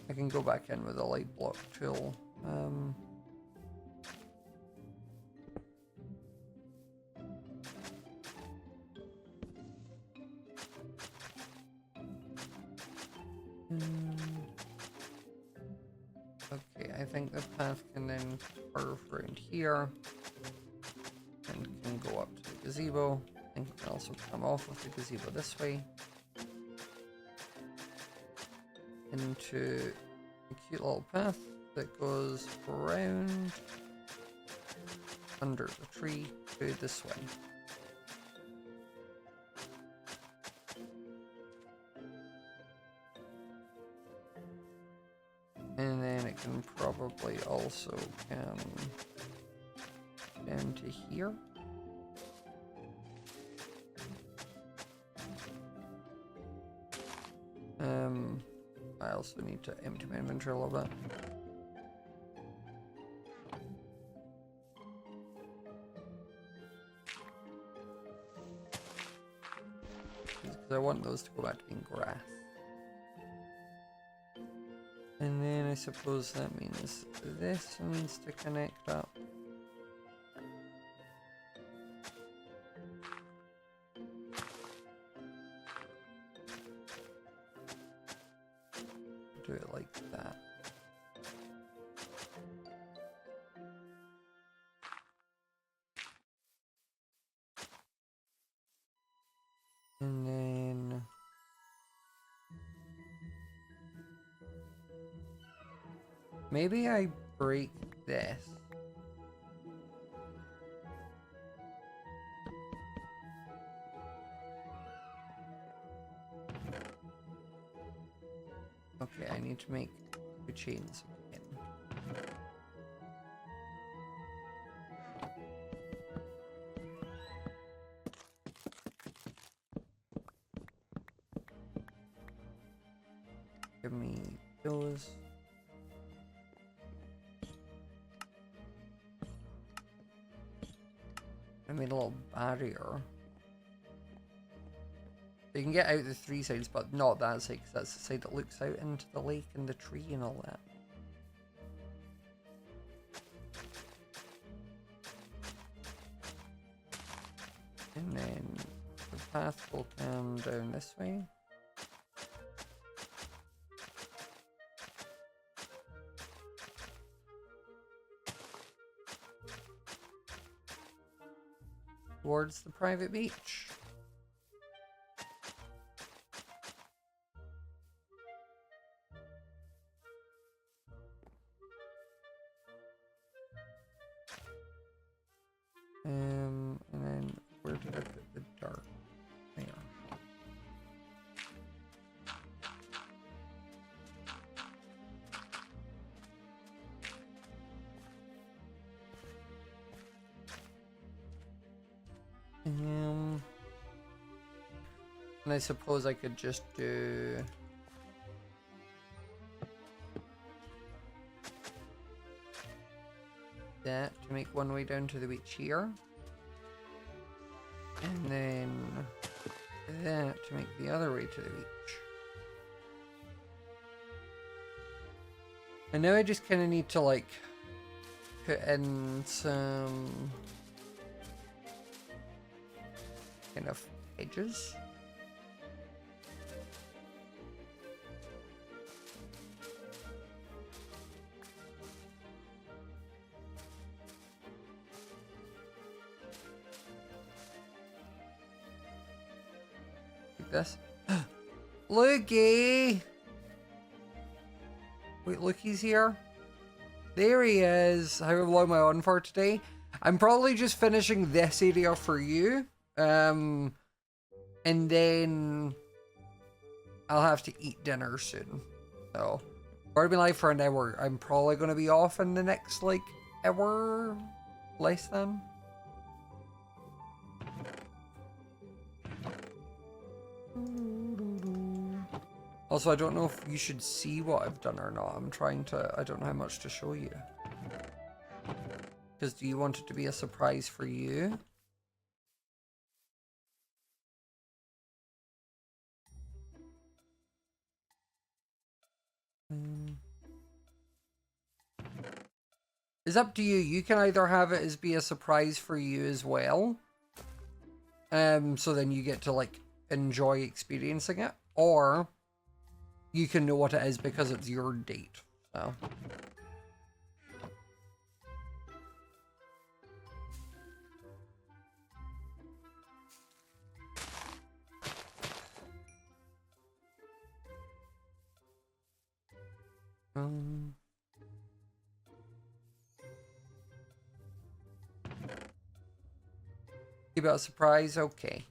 [SPEAKER 1] I can go back in with a light block tool. Okay, I think the path can then curve around here and can go up to the gazebo. I think it can also come off of the gazebo this way into a cute little path that goes around under the tree to this way. And then it can probably also come down to here. I also need to empty my inventory a little bit. Because I want those to go back to being grass. And then I suppose that means this needs to connect up. Do it like that. And then maybe I break this. Okay, I need to make 2 chains again. Give me those. I made a little barrier. You can get out the 3 sides, but not that side, because that's the side that looks out into the lake and the tree and all that. And then the path will come down this way. Towards the private beach. And then where did I put the dart? There. And I suppose I could just do that to make one way down to the beach here. And then that to make the other way to the beach. And now I just kind of need to like put in some kind of edges. This. Lukey! Wait, Lukey's here? There he is. How long am I on for today? I'm probably just finishing this area for you. And then I'll have to eat dinner soon. So, I've already been live for an hour. I'm probably going to be off in the next, like, hour less than. Also, I don't know if you should see what I've done or not. I'm trying to, I don't know how much to show you. Because do you want it to be a surprise for you? It's up to you. You can either have it as be a surprise for you as well. So then you get to like enjoy experiencing it. Or you can know what it is because it's your date. So. Keep it a surprise, okay.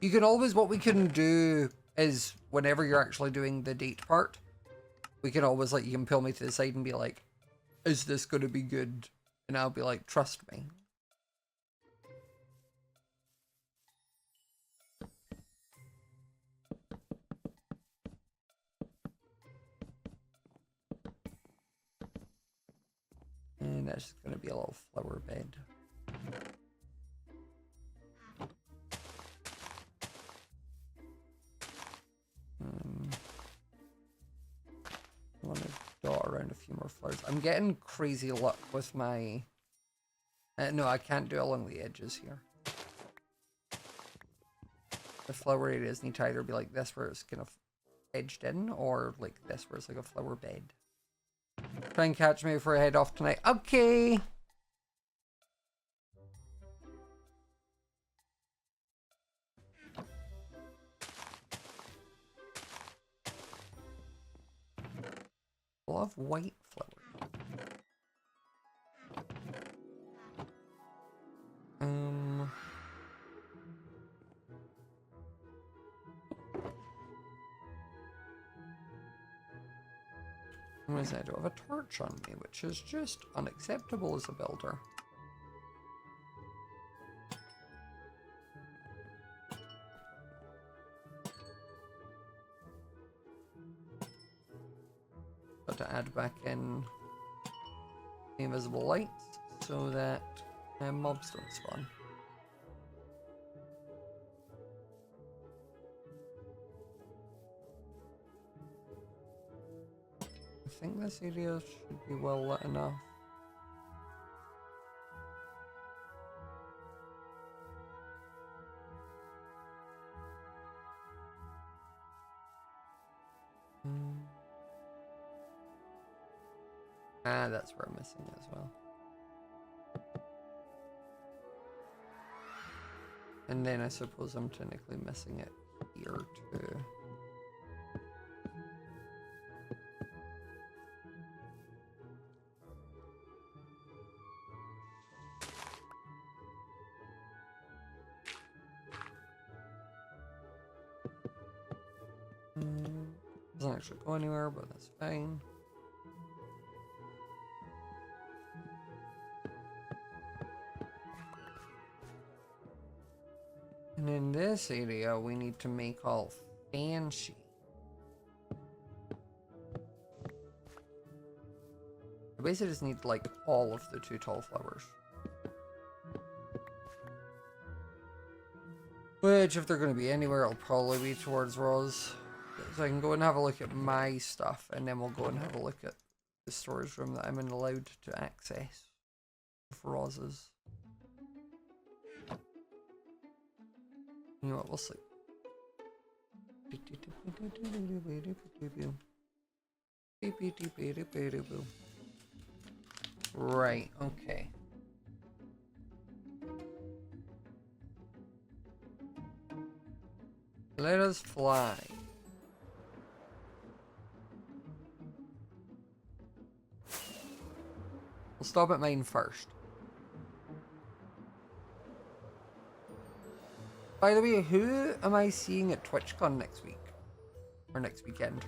[SPEAKER 1] You can always, what we can do is whenever you're actually doing the date part, we can always like, you can pull me to the side and be like, is this going to be good? And I'll be like, trust me. And that's just going to be a little flower bed. I want to dot around a few more flowers. I'm getting crazy luck with my... no, I can't do it along the edges here. The flower areas need to either be like this where it's kind of edged in, or like this where it's like a flower bed. Try and catch me before I head off tonight. Okay! Love white flower. Whereas I don't have a torch on me, which is just unacceptable as a builder. Got to add back in the invisible lights so that mobs don't spawn. I think this area should be well lit enough. Ah, that's where I'm missing it as well. And then I suppose I'm technically missing it here too. Doesn't actually go anywhere, but that's fine. And in this area, we need to make all fancy. I basically just need like all of the 2 tall flowers. Which, if they're going to be anywhere, it'll probably be towards Roz. So I can go and have a look at my stuff, and then we'll go and have a look at the storage room that I'm allowed to access for Roz's. You know what, we'll see. Right, okay. Let us fly. We'll stop at mine first. By the way, who am I seeing at TwitchCon next week? Or next weekend?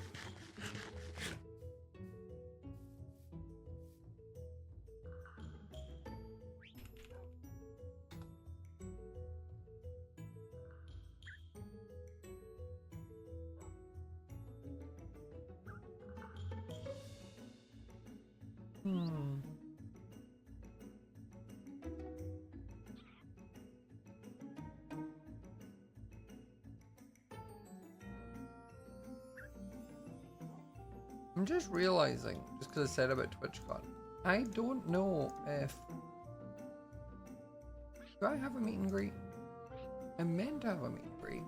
[SPEAKER 1] I'm just realizing, just because I said about TwitchCon, I don't know if... Do I have a meet and greet? I meant to have a meet and greet.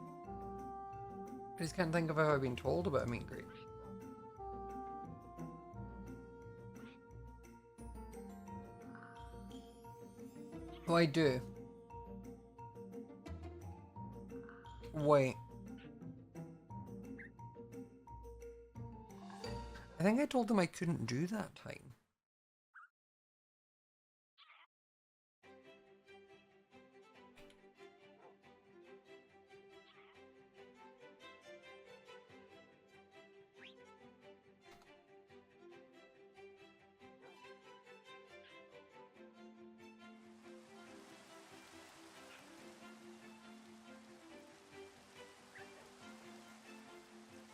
[SPEAKER 1] I just can't think of how I've been told about a meet and greet. Oh, I do. Wait. I think I told them I couldn't do that time.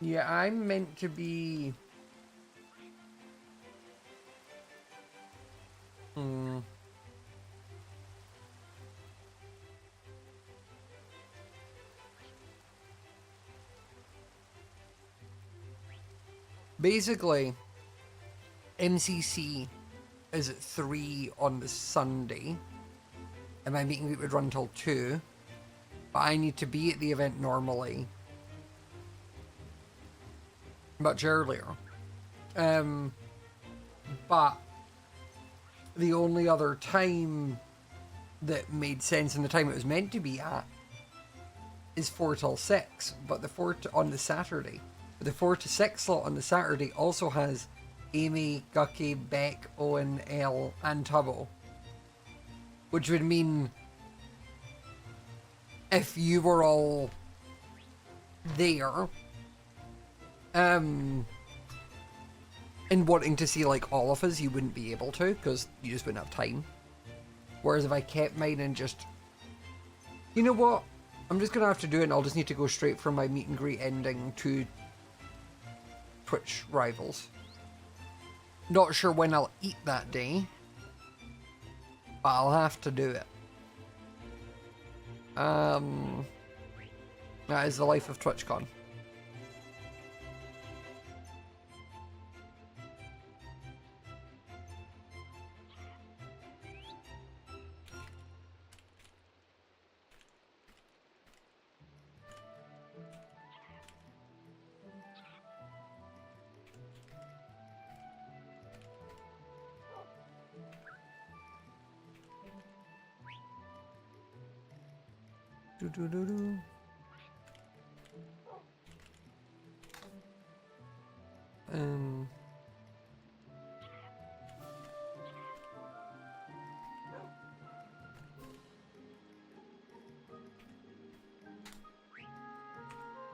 [SPEAKER 1] Yeah, I'm meant to be... Basically, MCC is at 3 on the Sunday, and my meet and greet would run till 2, but I need to be at the event normally much earlier. But the only other time that made sense and the time it was meant to be at is 4 till 6, but the 4 on the Saturday. But the 4 to 6 slot on the Saturday also has Amy, Gucky, Beck, Owen, Elle, and Tubbo. Which would mean if you were all there, And wanting to see like all of us, you wouldn't be able to because you just wouldn't have time. Whereas if I kept mine and just, you know what, I'm just gonna have to do it, and I'll just need to go straight from my meet and greet ending to Twitch Rivals. Not sure when I'll eat that day, but I'll have to do it. That is the life of TwitchCon. Do-do-do-do.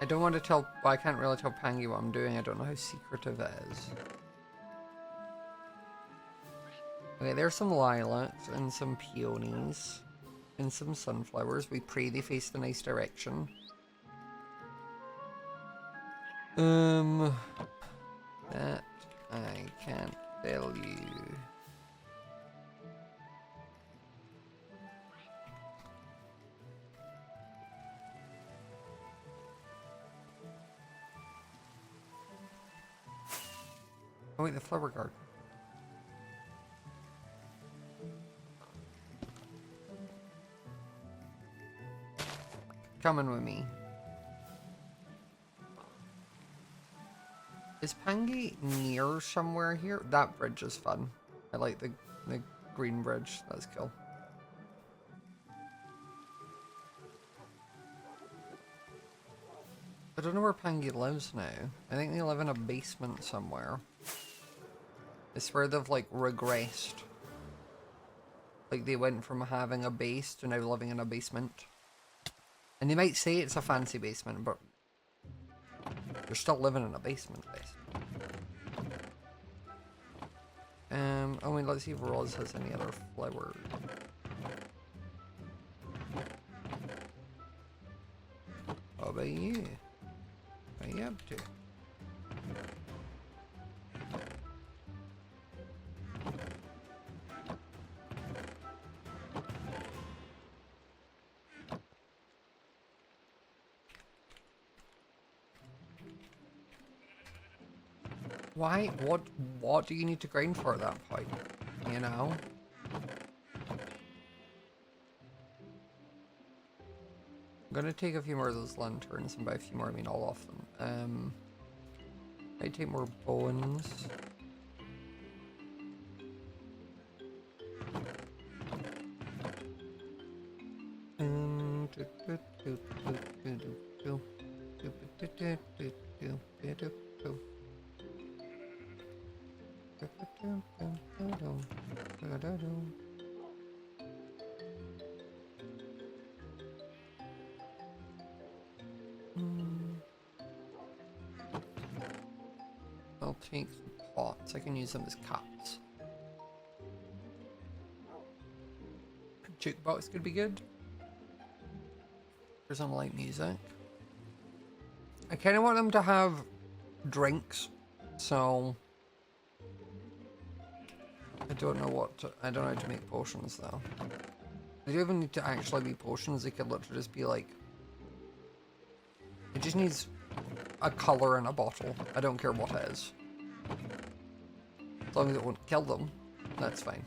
[SPEAKER 1] I don't want to tell, well, I can't really tell Pangy what I'm doing. I don't know how secretive it is. Okay, there's some lilacs and some peonies and some sunflowers. We pray they face the nice direction. That I can't tell you. Oh wait, the flower garden. Coming with me. Is Pangy near somewhere here? That bridge is fun. I like the green bridge. That's cool. I don't know where Pangy lives now. I think they live in a basement somewhere. It's where they've like regressed. Like they went from having a base to now living in a basement. And they might say it's a fancy basement, but they're still living in a basement, basically. Oh wait, let's see if Roz has any other flowers. How about you? What are you up to? Why? What do you need to grind for at that point? You know? I'm gonna take a few more of those lanterns and buy a few more, I mean all of them. I take more bones. I'll take some pots. I can use them as cups. Jukebox could be good. For some light music. I kind of want them to have drinks, so I don't know what to, I don't know how to make potions though. They don't even need to actually be potions. They could literally just be like, it just needs a color in a bottle. I don't care what it is. As long as it won't kill them, that's fine.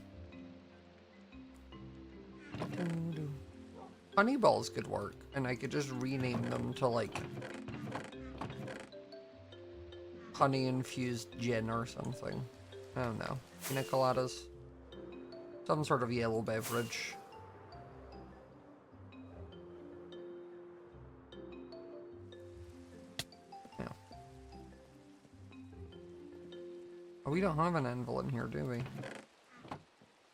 [SPEAKER 1] Honey balls could work, and I could just rename them to like honey infused gin or something. I don't know. Pina coladas. Some sort of yellow beverage. Yeah. Oh, we don't have an anvil in here, do we?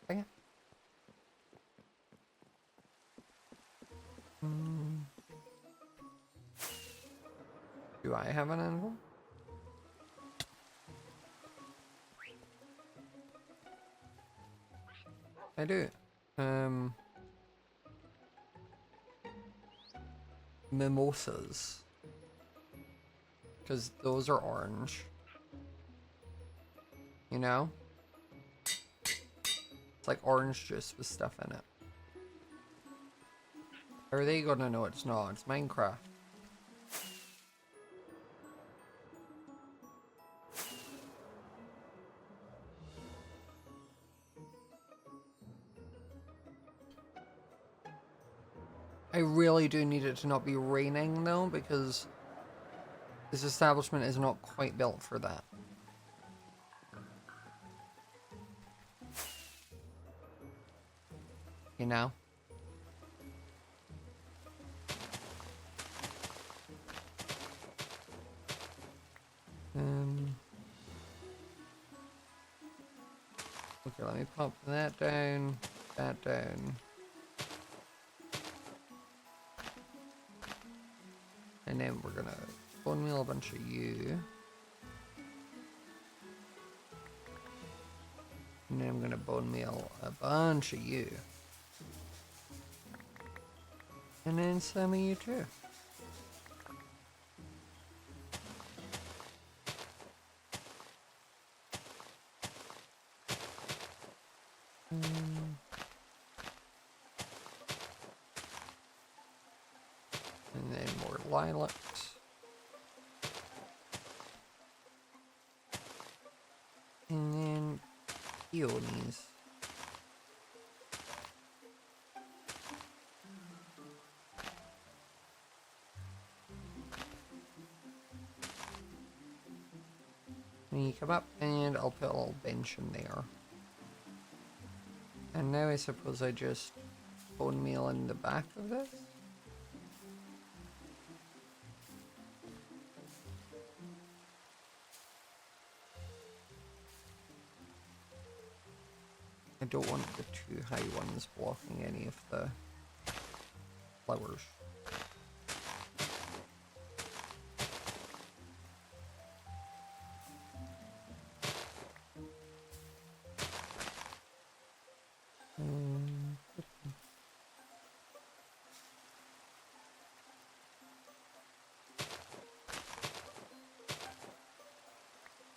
[SPEAKER 1] Dang it. Do I have an anvil? I do. Mimosas. Because those are orange. You know? It's like orange juice with stuff in it. How are they gonna know it's not? It's Minecraft. I really do need it to not be raining though, because this establishment is not quite built for that. You know? Okay, let me pop that down, that down. And then we're gonna bone meal a bunch of you. And then I'm gonna bone meal a bunch of you. And then some of you too. And then more lilacs. And then peonies. And you come up and I'll put a little bench in there. And now I suppose I just bone meal in the back of this. I don't want the too high ones blocking any of the flowers.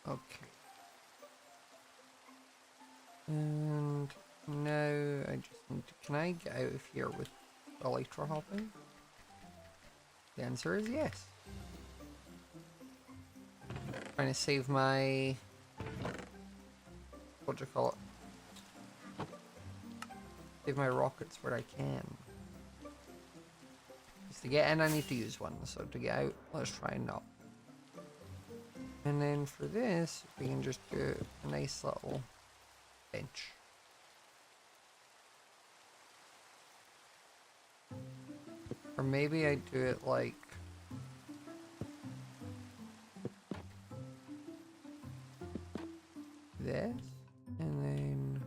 [SPEAKER 1] Okay. And now I just need to, can I get out of here with elytra hopping? The answer is yes. Trying to save my, what do you call it? Save my rockets where I can. Because to get in I need to use one, so to get out, let's try not. And then for this, we can just do a nice little bench. Or maybe I do it like this, and then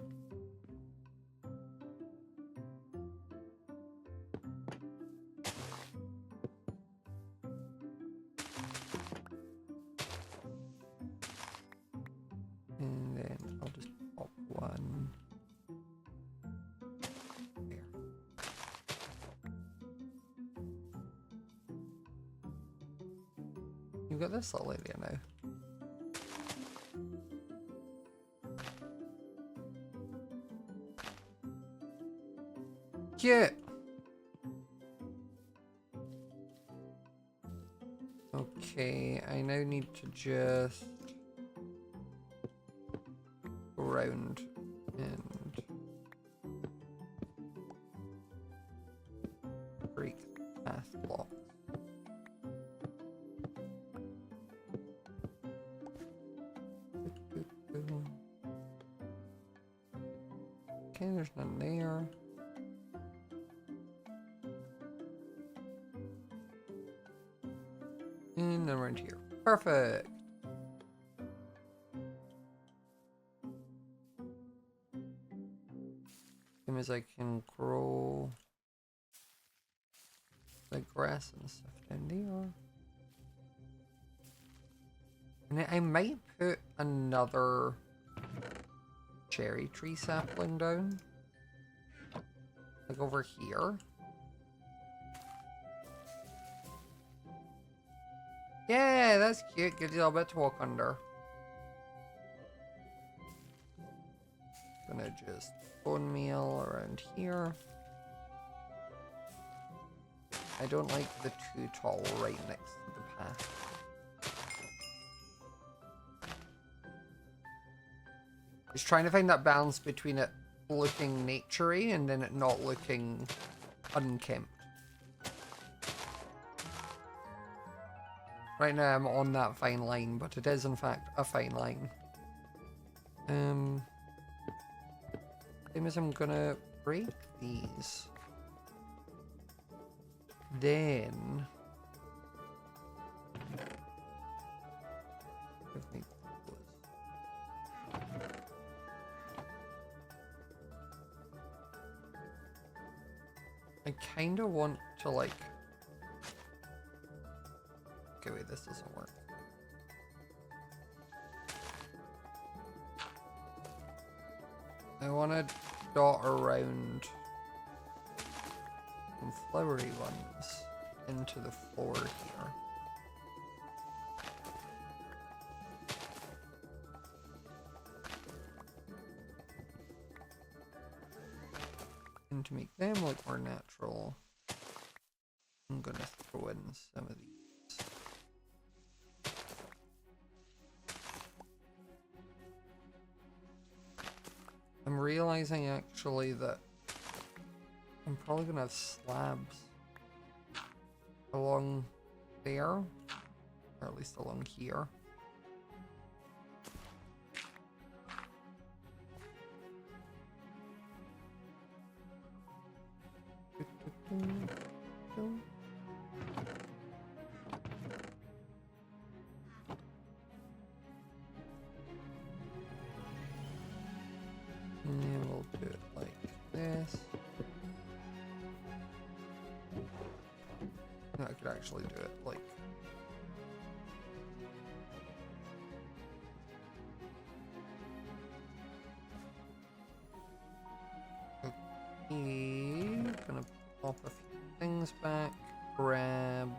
[SPEAKER 1] I'll just pop one there. You've got this little area now. Cute! Okay, I now need to just go around and break the path block. Okay, there's none there. And then around here. Perfect! Same as I can grow the grass and stuff down there. And then I might put another cherry tree sapling down. Like over here. Yeah, that's cute. Gives you a little bit to walk under. Gonna just bone meal around here. I don't like the too tall right next to the path. Just trying to find that balance between it looking naturey and then it not looking unkempt. Right now I'm on that fine line, but it is in fact a fine line. Same as I'm gonna break these. Then give me those. I kinda want to like. Okay, wait, this doesn't work. I want to dot around some flowery ones into the floor here. And to make them look more natural, I'm gonna throw in some of these. I'm realizing actually that I'm probably gonna have slabs along there, or at least along here. And we'll do it like this. No, I could actually do it like okay. Gonna pop a few things back, grab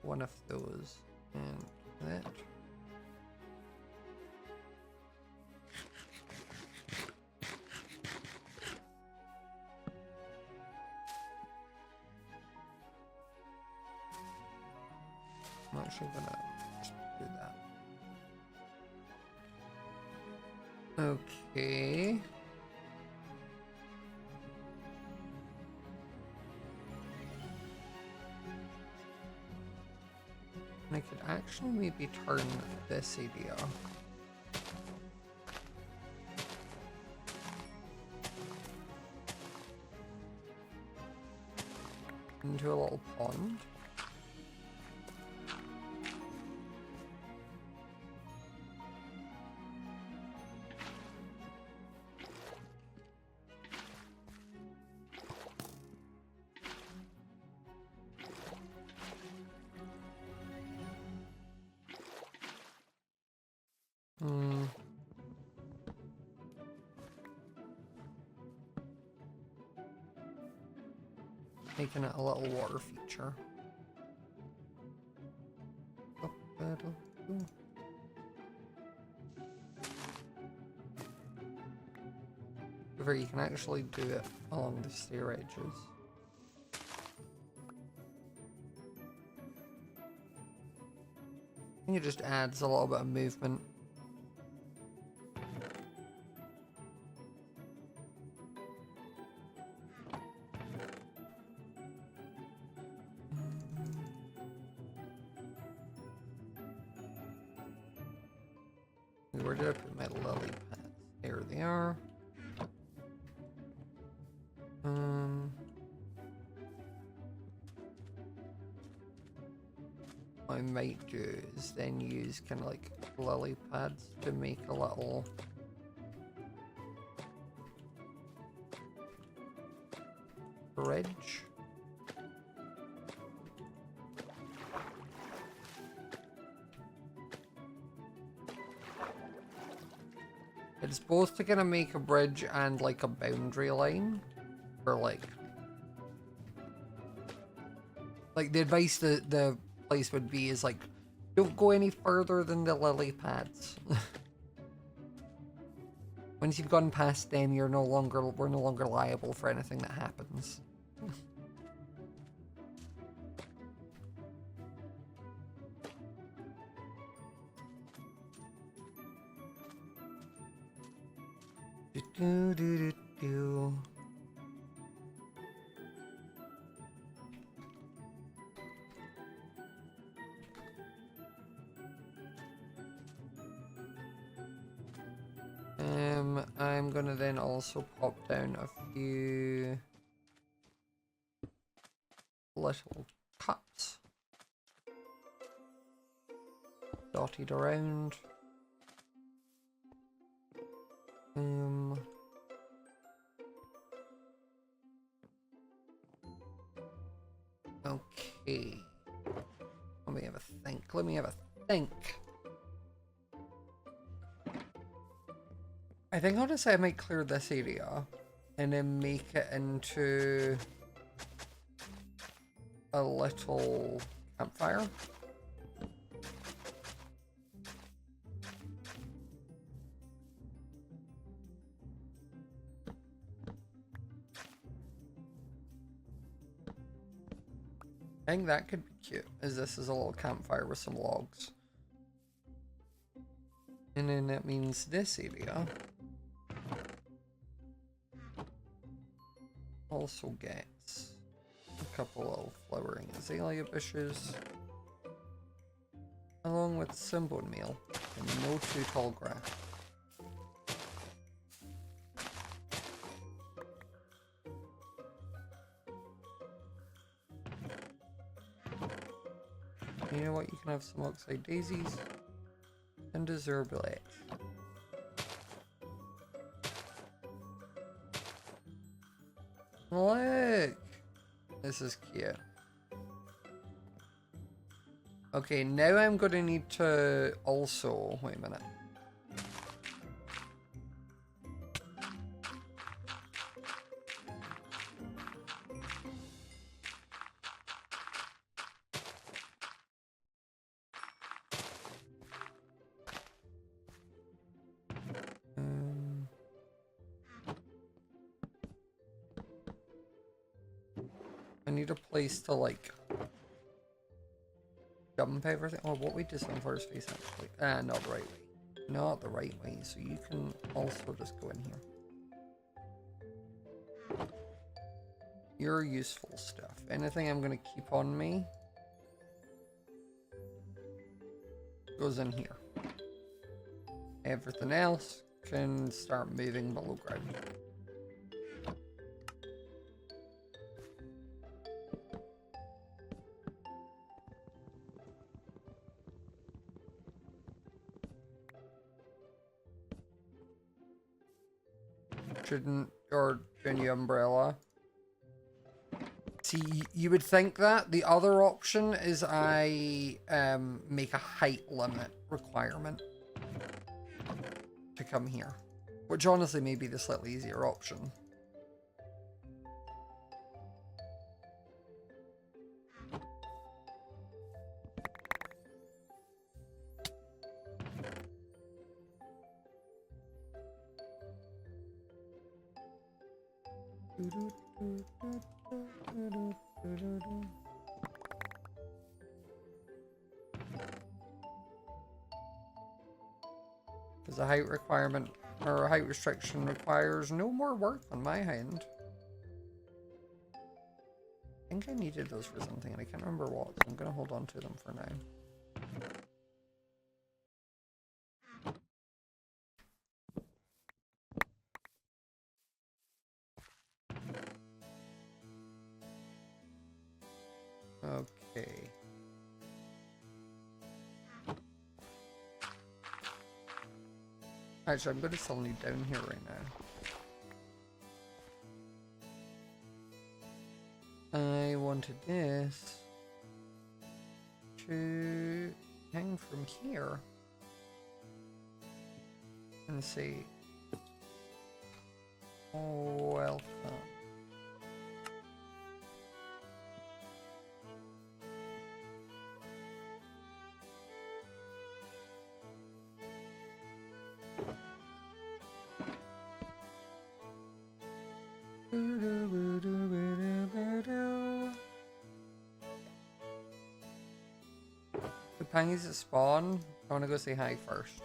[SPEAKER 1] one of those and that. I'm actually gonna just do that. Okay. And I could actually maybe turn this area into a little pond. Making it a little water feature. However, you can actually do it along the stair edges. I think it just adds a little bit of movement. Where did I put my lily pads? There they are. What I might do is then use kind of like lily pads to make a little bridge. It's both to kind of make a bridge and like a boundary line. for like the advice that the place would be is like, don't go any further than the lily pads. Once you've gone past them, we're no longer liable for anything that happens. Do. I'm gonna then also pop down a few little cuts dotted around. Okay. Let me have a think. I think I'll just say I might clear this area and then make it into a little campfire. I think that could be cute, as this is a little campfire with some logs. And then that means this area also gets a couple of flowering azalea bushes, along with some bone meal and no too tall grass. You know what? You can have some oxide daisies and a zerbilette. Look! This is cute. Okay, now I'm gonna need to also... Wait a minute. I need a place to like jump everything. Oh, what way does sunflower's face actually? Not the right way. Not the right way. So you can also just go in here. Your useful stuff. Anything I'm gonna keep on me goes in here. Everything else can start moving below ground. Shouldn't, or any umbrella. See, you would think that. The other option is I make a height limit requirement to come here. Which honestly may be the slightly easier option. Because a height requirement or a height restriction requires no more work on my hand. I think I needed those for something and I can't remember what, so I'm gonna hold on to them for now. Okay. Actually, I'm going to still need down here right now. I wanted this to hang from here and say, oh, welcome. The Pangies at spawn. I want to go say hi first.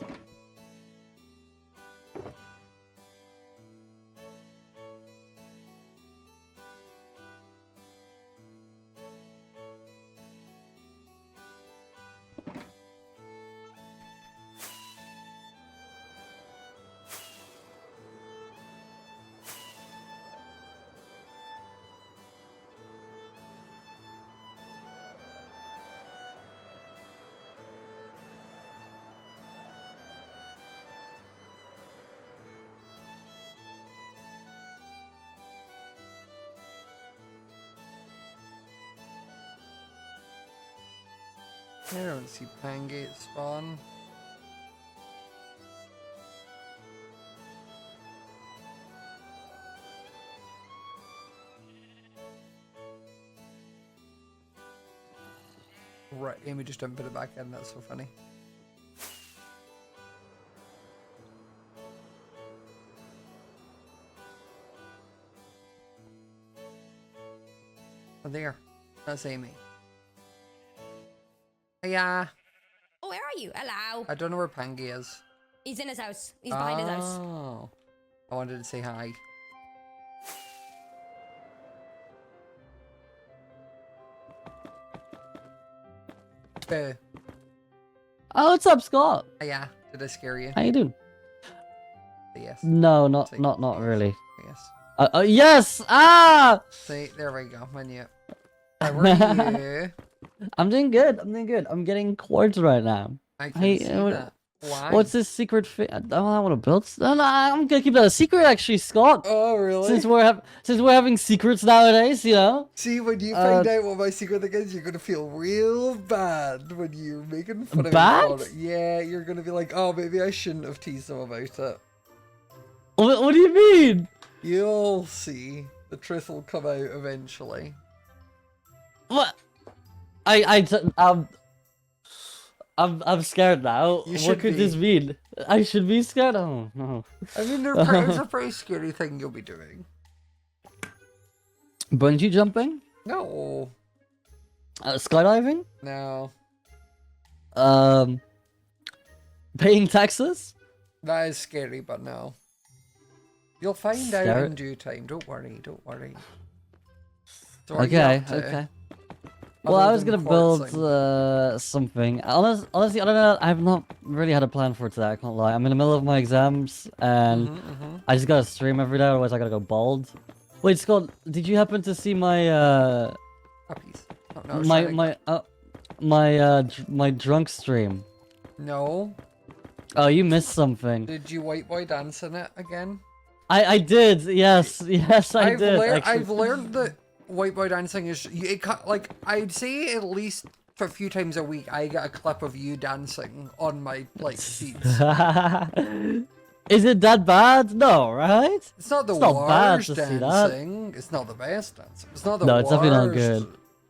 [SPEAKER 1] I don't see Pangate spawn. Right, Amy just didn't put it back in, that's so funny. Oh, there. That's Amy. Yeah.
[SPEAKER 2] Oh, where are you? Hello.
[SPEAKER 1] I don't know where Pangy is.
[SPEAKER 2] He's in his house. He's behind his house.
[SPEAKER 1] Oh. I wanted to say hi.
[SPEAKER 3] Oh, what's up, Scott?
[SPEAKER 1] Yeah. Did I scare you?
[SPEAKER 3] How you doing?
[SPEAKER 1] Yes.
[SPEAKER 3] No, not
[SPEAKER 1] See,
[SPEAKER 3] not
[SPEAKER 1] yes.
[SPEAKER 3] really.
[SPEAKER 1] Yes.
[SPEAKER 3] Yes! Ah!
[SPEAKER 1] See, there we go. I knew it. How are you?
[SPEAKER 3] I'm doing good. I'm doing good. I'm getting quartz right now.
[SPEAKER 1] I can
[SPEAKER 3] Hey,
[SPEAKER 1] see
[SPEAKER 3] what-
[SPEAKER 1] that. Why?
[SPEAKER 3] What's this secret? I don't want to build. No, no, I'm gonna keep that a secret, actually, Scott.
[SPEAKER 1] Oh, really?
[SPEAKER 3] Since we're having secrets nowadays, you know.
[SPEAKER 1] See, when you find out what my secret thing is, you're gonna feel real bad when you're making fun of me
[SPEAKER 3] Bad?
[SPEAKER 1] for it. Yeah, you're gonna be like, oh, maybe I shouldn't have teased them about it.
[SPEAKER 3] What do you mean?
[SPEAKER 1] You'll see. The truth will come out eventually.
[SPEAKER 3] What? I'm scared now.
[SPEAKER 1] You
[SPEAKER 3] What
[SPEAKER 1] should
[SPEAKER 3] could
[SPEAKER 1] be.
[SPEAKER 3] this mean? I should be scared. Oh no.
[SPEAKER 1] I mean, it's a pretty scary thing you'll be doing.
[SPEAKER 3] Bungee jumping?
[SPEAKER 1] No.
[SPEAKER 3] Skydiving?
[SPEAKER 1] No.
[SPEAKER 3] Paying taxes?
[SPEAKER 1] That is scary, but no. You'll find out
[SPEAKER 3] Scary?
[SPEAKER 1] in due time. Don't worry. Don't worry. So what are you
[SPEAKER 3] Okay,
[SPEAKER 1] up to?
[SPEAKER 3] okay. Well, I
[SPEAKER 1] Other
[SPEAKER 3] was
[SPEAKER 1] than
[SPEAKER 3] gonna build
[SPEAKER 1] quartzing?
[SPEAKER 3] something. Honestly, I don't know. I have not really had a plan for today. I can't lie. I'm in the middle of my exams, and I just gotta stream every day, otherwise I gotta go bald. Wait, Scott, did you happen to see my
[SPEAKER 1] Puppies. Oh, no, sorry.
[SPEAKER 3] my drunk stream?
[SPEAKER 1] No.
[SPEAKER 3] Oh, you missed something.
[SPEAKER 1] Did you white boy dance in it again?
[SPEAKER 3] I did. Yes, yes, I did. Actually.
[SPEAKER 1] I've learned that white boy dancing is like I'd say at least for a few times a week I get a clip of you dancing on my like feeds.
[SPEAKER 3] Is it that bad? No, right?
[SPEAKER 1] It's not the
[SPEAKER 3] It's not bad
[SPEAKER 1] worst
[SPEAKER 3] to see that.
[SPEAKER 1] dancing. It's not the best dancing. It's not the
[SPEAKER 3] No,
[SPEAKER 1] worst.
[SPEAKER 3] it's definitely not good.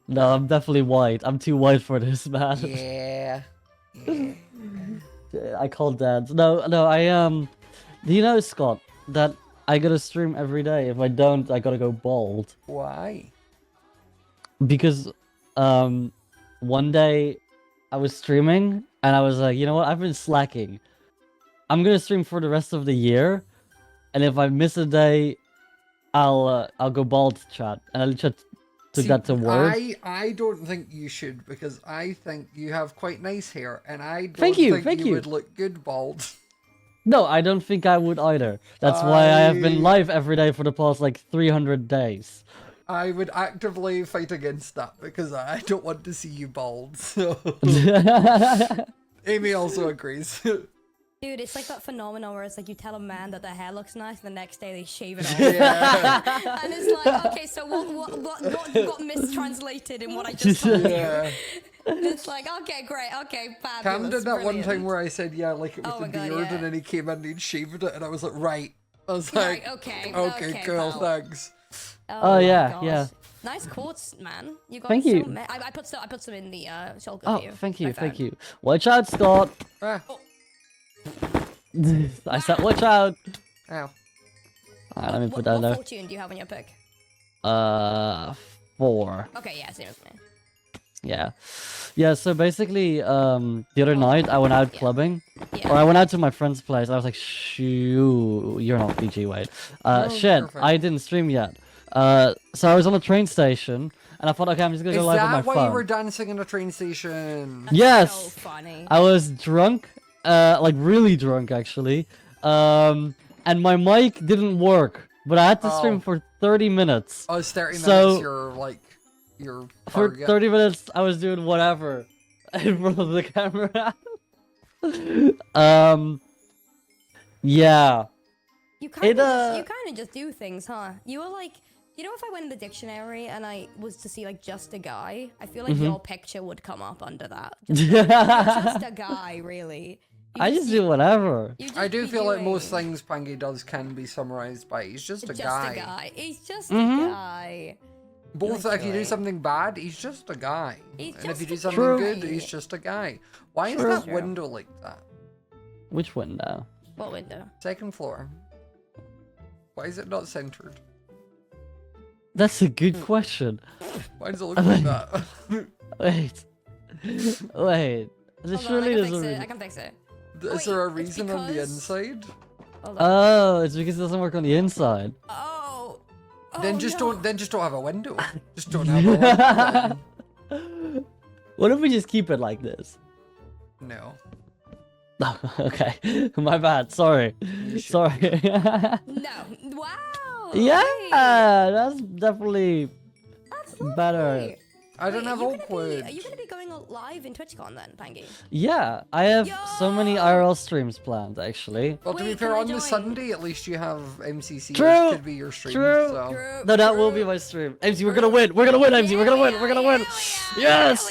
[SPEAKER 3] No, I'm definitely white. I'm too white for this, man.
[SPEAKER 1] Yeah. Yeah.
[SPEAKER 3] I call dance. No, do you know, Scott, that I gotta stream every day? If I don't, I gotta go bald.
[SPEAKER 1] Why?
[SPEAKER 3] Because one day I was streaming and I was like, you know what, I've been slacking. I'm gonna stream for the rest of the year, and if I miss a day, I'll go bald, chat. And I literally took that to word.
[SPEAKER 1] I don't think you should, because I think you have quite nice hair, and I don't
[SPEAKER 3] Thank you.
[SPEAKER 1] think you would look good bald.
[SPEAKER 3] No, I don't think I would either. That's why I have been live every day for the past like 300 days.
[SPEAKER 1] I would actively fight against that, because I don't want to see you bald. So Amy also agrees.
[SPEAKER 2] Dude, it's like that phenomenon where it's like you tell a man that their hair looks nice, the next day they shave it off.
[SPEAKER 1] Yeah.
[SPEAKER 2] And it's like, okay, so what got mistranslated in what I just told you?
[SPEAKER 1] Yeah.
[SPEAKER 2] It's like, okay, great, okay, fabulous.
[SPEAKER 1] Cam did that one
[SPEAKER 2] brilliant.
[SPEAKER 1] time where I said, yeah, like it with
[SPEAKER 2] Oh
[SPEAKER 1] the
[SPEAKER 2] my God,
[SPEAKER 1] beard,
[SPEAKER 2] yeah.
[SPEAKER 1] and then he came in and he'd shaved it, and I was like, right. I was
[SPEAKER 2] Right,
[SPEAKER 1] like,
[SPEAKER 2] okay,
[SPEAKER 1] okay, cool,
[SPEAKER 2] pal.
[SPEAKER 1] thanks.
[SPEAKER 3] Oh,
[SPEAKER 2] my
[SPEAKER 3] yeah,
[SPEAKER 2] gosh.
[SPEAKER 3] yeah.
[SPEAKER 2] Nice quotes, man. You got
[SPEAKER 3] Thank
[SPEAKER 2] so
[SPEAKER 3] you.
[SPEAKER 2] I put some in the shulker
[SPEAKER 3] Oh,
[SPEAKER 2] for you.
[SPEAKER 3] thank you,
[SPEAKER 2] my
[SPEAKER 3] thank
[SPEAKER 2] phone.
[SPEAKER 3] you. Watch out, Scott.
[SPEAKER 1] Ah,
[SPEAKER 3] I said, watch out.
[SPEAKER 1] ow.
[SPEAKER 3] Alright, let me
[SPEAKER 2] What,
[SPEAKER 3] put that
[SPEAKER 2] what
[SPEAKER 3] there.
[SPEAKER 2] fortune do you have on your pick?
[SPEAKER 3] 4.
[SPEAKER 2] Okay, yeah, same as me.
[SPEAKER 3] Yeah. Yeah, so basically, the other night I went out
[SPEAKER 2] Yeah.
[SPEAKER 3] clubbing.
[SPEAKER 2] Yeah.
[SPEAKER 3] Or I went out to my friend's place. I was like, shoo, you're not PG, wait.
[SPEAKER 1] No,
[SPEAKER 3] Shit,
[SPEAKER 1] you're fine.
[SPEAKER 3] I didn't stream yet. So I was on a train station, and I thought, okay, I'm just gonna go
[SPEAKER 1] Is
[SPEAKER 3] live on my
[SPEAKER 1] that why
[SPEAKER 3] phone.
[SPEAKER 1] you were dancing in a train station?
[SPEAKER 2] That's
[SPEAKER 3] Yes!
[SPEAKER 2] so funny.
[SPEAKER 3] I was drunk, like really drunk actually. And my mic didn't work, but I had to stream
[SPEAKER 1] Oh.
[SPEAKER 3] for 30 minutes.
[SPEAKER 1] Oh, it's 30
[SPEAKER 3] So-
[SPEAKER 1] minutes, you're like, your
[SPEAKER 3] For
[SPEAKER 1] target.
[SPEAKER 3] 30 minutes, I was doing whatever in front of the camera. Yeah.
[SPEAKER 2] You kind
[SPEAKER 3] It,
[SPEAKER 2] of just do things, huh? You were like, you know, if I went in the dictionary and I was to see like just a guy, I feel like
[SPEAKER 3] Mm-hmm.
[SPEAKER 2] your picture would come up under that. Just a guy, really. You
[SPEAKER 3] I just do whatever.
[SPEAKER 2] you just
[SPEAKER 1] I do
[SPEAKER 2] be
[SPEAKER 1] feel like most
[SPEAKER 2] doing
[SPEAKER 1] things Pangy does can be summarized by he's just a
[SPEAKER 2] just
[SPEAKER 1] guy.
[SPEAKER 2] a guy. He's just
[SPEAKER 3] Mm-hmm.
[SPEAKER 2] a guy.
[SPEAKER 1] Both if you do
[SPEAKER 2] Literally.
[SPEAKER 1] something bad, he's just a guy.
[SPEAKER 2] He's
[SPEAKER 1] And if you
[SPEAKER 2] just
[SPEAKER 1] do
[SPEAKER 2] a
[SPEAKER 1] something
[SPEAKER 3] True.
[SPEAKER 1] good,
[SPEAKER 2] guy.
[SPEAKER 1] he's just a guy. Why is
[SPEAKER 3] True.
[SPEAKER 1] that
[SPEAKER 2] True.
[SPEAKER 1] window like that?
[SPEAKER 3] Which window?
[SPEAKER 2] What window?
[SPEAKER 1] Second floor. Why is it not centered?
[SPEAKER 3] That's a good question.
[SPEAKER 1] Why does it look like that?
[SPEAKER 3] Wait. Wait. This
[SPEAKER 2] Hold on,
[SPEAKER 3] surely
[SPEAKER 2] I can
[SPEAKER 3] doesn't.
[SPEAKER 2] fix it. I can fix it.
[SPEAKER 1] Is there a
[SPEAKER 2] Wait, it's
[SPEAKER 1] reason on the
[SPEAKER 2] because-
[SPEAKER 1] inside?
[SPEAKER 2] Hold on.
[SPEAKER 3] Oh, it's because it doesn't work on the inside.
[SPEAKER 2] Oh.
[SPEAKER 1] Then
[SPEAKER 2] Oh,
[SPEAKER 1] just
[SPEAKER 2] no.
[SPEAKER 1] don't have a window. Just don't have a window. then.
[SPEAKER 3] What if we just keep it like this?
[SPEAKER 1] No.
[SPEAKER 3] Okay, my bad. Sorry. Sorry.
[SPEAKER 2] No. Wow.
[SPEAKER 3] Yeah,
[SPEAKER 2] okay.
[SPEAKER 3] that's definitely
[SPEAKER 2] That's
[SPEAKER 3] better.
[SPEAKER 2] lovely.
[SPEAKER 1] I don't
[SPEAKER 2] Wait,
[SPEAKER 1] have
[SPEAKER 2] are you
[SPEAKER 1] oak
[SPEAKER 2] gonna be-
[SPEAKER 1] wood.
[SPEAKER 2] Are you going to be going live in TwitchCon then, Pangy?
[SPEAKER 3] Yeah, I have so many
[SPEAKER 2] Yo!
[SPEAKER 3] IRL streams planned actually.
[SPEAKER 1] Well, to be
[SPEAKER 2] Wait,
[SPEAKER 1] fair,
[SPEAKER 2] can I
[SPEAKER 1] on the
[SPEAKER 2] join?
[SPEAKER 1] Sunday, at least you have MCC.
[SPEAKER 3] True,
[SPEAKER 1] Which could be your stream.
[SPEAKER 3] true.
[SPEAKER 1] So.
[SPEAKER 2] True,
[SPEAKER 3] No, that will
[SPEAKER 2] true.
[SPEAKER 3] be my stream. Aimsey, we're gonna win. We're gonna win, Aimsey. We're gonna win. We're gonna win. Yes.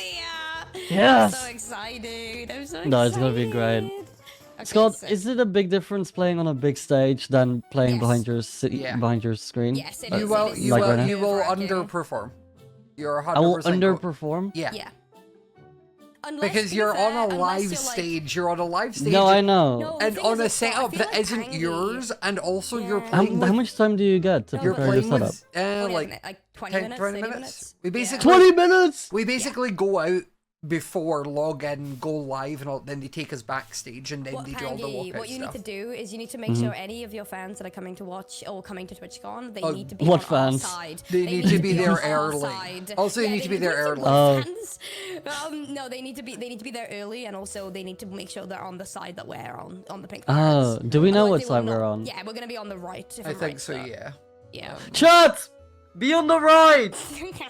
[SPEAKER 2] I'm
[SPEAKER 3] Yes.
[SPEAKER 2] so excited. I'm so excited.
[SPEAKER 3] No, it's gonna be great.
[SPEAKER 2] Okay,
[SPEAKER 3] Scott,
[SPEAKER 2] so-
[SPEAKER 3] is it a big difference playing on a big stage than playing
[SPEAKER 2] Yes.
[SPEAKER 3] behind your
[SPEAKER 1] Yeah.
[SPEAKER 3] behind your screen?
[SPEAKER 2] Yes, it
[SPEAKER 3] Uh,
[SPEAKER 2] is.
[SPEAKER 1] You will,
[SPEAKER 2] it is
[SPEAKER 1] you
[SPEAKER 3] like
[SPEAKER 1] will,
[SPEAKER 3] right now?
[SPEAKER 1] you will
[SPEAKER 2] nerve-wracking.
[SPEAKER 1] underperform. You're 100%
[SPEAKER 3] I will
[SPEAKER 1] go-
[SPEAKER 3] underperform.
[SPEAKER 1] Yeah.
[SPEAKER 2] Yeah. Unless,
[SPEAKER 1] Because
[SPEAKER 2] to be
[SPEAKER 1] you're
[SPEAKER 2] fair,
[SPEAKER 1] on a
[SPEAKER 2] unless
[SPEAKER 1] live
[SPEAKER 2] you're, like-
[SPEAKER 1] stage. You're on a live stage.
[SPEAKER 3] No, I know.
[SPEAKER 2] No, the
[SPEAKER 1] And
[SPEAKER 2] thing
[SPEAKER 1] on
[SPEAKER 2] is,
[SPEAKER 1] a
[SPEAKER 2] it's not- I
[SPEAKER 1] setup
[SPEAKER 2] feel
[SPEAKER 1] that
[SPEAKER 2] like
[SPEAKER 1] isn't
[SPEAKER 2] Pangy-
[SPEAKER 1] yours, and also you're
[SPEAKER 2] Yeah.
[SPEAKER 3] How,
[SPEAKER 1] playing
[SPEAKER 3] how
[SPEAKER 1] with,
[SPEAKER 3] much time do you get to
[SPEAKER 2] No,
[SPEAKER 1] you're
[SPEAKER 2] but-
[SPEAKER 3] prepare your
[SPEAKER 1] playing
[SPEAKER 3] setup?
[SPEAKER 1] with,
[SPEAKER 2] What is
[SPEAKER 1] like
[SPEAKER 2] it, 20
[SPEAKER 1] 10,
[SPEAKER 2] minutes,
[SPEAKER 1] 20
[SPEAKER 2] 30
[SPEAKER 1] minutes.
[SPEAKER 2] Yeah.
[SPEAKER 1] We basically
[SPEAKER 3] 20 minutes.
[SPEAKER 1] we basically go out before log in, go live, and all, then they take us backstage, and then
[SPEAKER 2] What,
[SPEAKER 1] they do all the
[SPEAKER 2] Pangy,
[SPEAKER 1] walkout
[SPEAKER 2] what you
[SPEAKER 1] stuff.
[SPEAKER 2] need to do is you need to
[SPEAKER 3] Mm-hmm.
[SPEAKER 2] make sure any of your fans that are coming to watch or coming to TwitchCon, they
[SPEAKER 1] Oh,
[SPEAKER 2] need to be
[SPEAKER 3] what
[SPEAKER 2] on our
[SPEAKER 3] fans?
[SPEAKER 2] side.
[SPEAKER 1] They need to be
[SPEAKER 2] on
[SPEAKER 1] there
[SPEAKER 2] our
[SPEAKER 1] early.
[SPEAKER 2] side.
[SPEAKER 1] Also, they need to be there
[SPEAKER 2] don't say
[SPEAKER 1] early.
[SPEAKER 2] what fans. No, they need to be there early, and also they need to make sure they're on the side that we're on the pink
[SPEAKER 3] Oh,
[SPEAKER 2] cards.
[SPEAKER 3] do we know
[SPEAKER 2] Otherwise
[SPEAKER 3] what
[SPEAKER 2] they will
[SPEAKER 3] side we're
[SPEAKER 2] not-
[SPEAKER 3] on?
[SPEAKER 2] Yeah, we're gonna be on the right. If
[SPEAKER 1] I
[SPEAKER 2] I'm
[SPEAKER 1] think
[SPEAKER 2] right,
[SPEAKER 1] so. Yeah.
[SPEAKER 2] Yeah.
[SPEAKER 3] Chat, be on the right.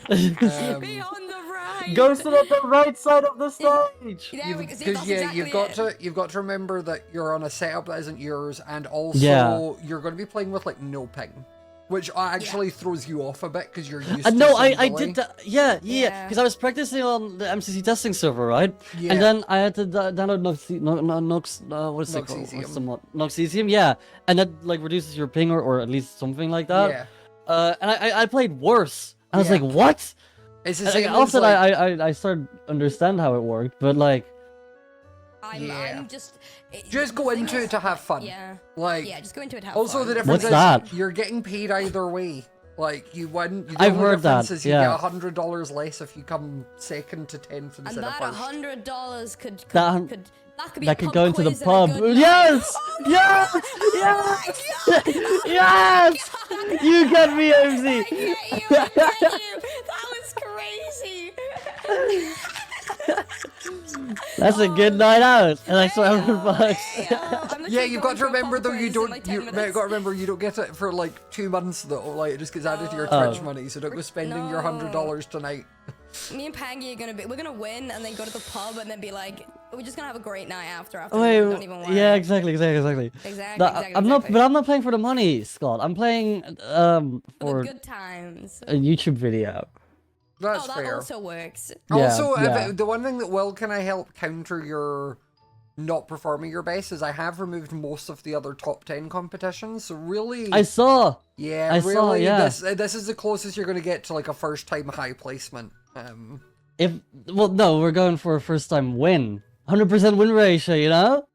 [SPEAKER 2] Be on the right.
[SPEAKER 3] Go sit on the right side of the stage.
[SPEAKER 2] There we go. See,
[SPEAKER 1] Because
[SPEAKER 2] that's
[SPEAKER 1] yeah,
[SPEAKER 2] exactly
[SPEAKER 1] you've got to remember that you're on a setup that isn't yours, and also
[SPEAKER 3] Yeah.
[SPEAKER 1] you're going to be playing with like no ping, which actually throws you off a bit because you're used.
[SPEAKER 3] No,
[SPEAKER 1] to
[SPEAKER 3] I
[SPEAKER 1] some delay.
[SPEAKER 3] did that. Yeah,
[SPEAKER 2] Yeah.
[SPEAKER 3] because I was practicing on the MCC testing server, right?
[SPEAKER 1] Yeah.
[SPEAKER 3] And then I had to download what is it called?
[SPEAKER 1] Noxesium.
[SPEAKER 3] What's the mod? Noxesium, yeah. And that like reduces your ping or at least something like that.
[SPEAKER 1] Yeah,
[SPEAKER 3] And I played worse. I was
[SPEAKER 1] Yeah.
[SPEAKER 3] like, what?
[SPEAKER 1] it's the
[SPEAKER 3] And,
[SPEAKER 1] same.
[SPEAKER 3] like,
[SPEAKER 1] as,
[SPEAKER 3] also,
[SPEAKER 1] like,
[SPEAKER 3] I started understand how it worked, but like,
[SPEAKER 1] Yeah.
[SPEAKER 2] I'm just.
[SPEAKER 1] just go into it to have fun.
[SPEAKER 2] Yeah.
[SPEAKER 1] Like,
[SPEAKER 2] Yeah, just go into it. Have
[SPEAKER 1] also
[SPEAKER 2] fun.
[SPEAKER 1] the difference
[SPEAKER 3] What's
[SPEAKER 1] is
[SPEAKER 3] that?
[SPEAKER 1] you're getting paid either way. Like the
[SPEAKER 3] I've
[SPEAKER 1] only
[SPEAKER 3] heard that,
[SPEAKER 1] difference is you
[SPEAKER 3] yeah.
[SPEAKER 1] get $100 less if you come second to 10th
[SPEAKER 2] And
[SPEAKER 1] instead of
[SPEAKER 2] that
[SPEAKER 1] first.
[SPEAKER 2] $100 could
[SPEAKER 3] That
[SPEAKER 2] be
[SPEAKER 3] that
[SPEAKER 2] a
[SPEAKER 3] could
[SPEAKER 2] pub
[SPEAKER 3] go into the
[SPEAKER 2] quiz and a
[SPEAKER 3] pub.
[SPEAKER 2] good night.
[SPEAKER 3] Yes!
[SPEAKER 2] Oh
[SPEAKER 3] Yes!
[SPEAKER 2] my
[SPEAKER 3] Yes!
[SPEAKER 2] God!
[SPEAKER 3] Yes!
[SPEAKER 2] God!
[SPEAKER 3] You get me,
[SPEAKER 2] I
[SPEAKER 3] MZ.
[SPEAKER 2] get you! I get you! That was crazy!
[SPEAKER 3] That's a good night out, and I swear $100.
[SPEAKER 1] Yeah, you've got to remember though you don't you've got to remember you don't get it for like 2 months though. Like it just gets added to your
[SPEAKER 3] Oh.
[SPEAKER 1] Twitch money, so don't go spending your $100 tonight.
[SPEAKER 2] Me and Pangy we're gonna win and then go to the pub and then be like, we're just gonna have a great night after
[SPEAKER 3] Wait,
[SPEAKER 2] we don't even worry.
[SPEAKER 3] yeah, exactly.
[SPEAKER 2] Exactly,
[SPEAKER 3] I'm not, but I'm not playing for the money, Scott. I'm playing
[SPEAKER 2] for
[SPEAKER 3] for
[SPEAKER 2] the good times.
[SPEAKER 3] a YouTube video.
[SPEAKER 1] That's
[SPEAKER 2] Oh, that
[SPEAKER 1] fair.
[SPEAKER 2] also works.
[SPEAKER 1] Also,
[SPEAKER 3] yeah.
[SPEAKER 1] the one thing that will kind of help counter your not performing your best is I have removed most of the other top 10 competitions. So really,
[SPEAKER 3] I saw.
[SPEAKER 1] yeah,
[SPEAKER 3] I
[SPEAKER 1] really,
[SPEAKER 3] saw, yeah.
[SPEAKER 1] this is the closest you're going to get to like a first time high placement.
[SPEAKER 3] Well, no, we're going for a first time win. 100% win ratio, you know?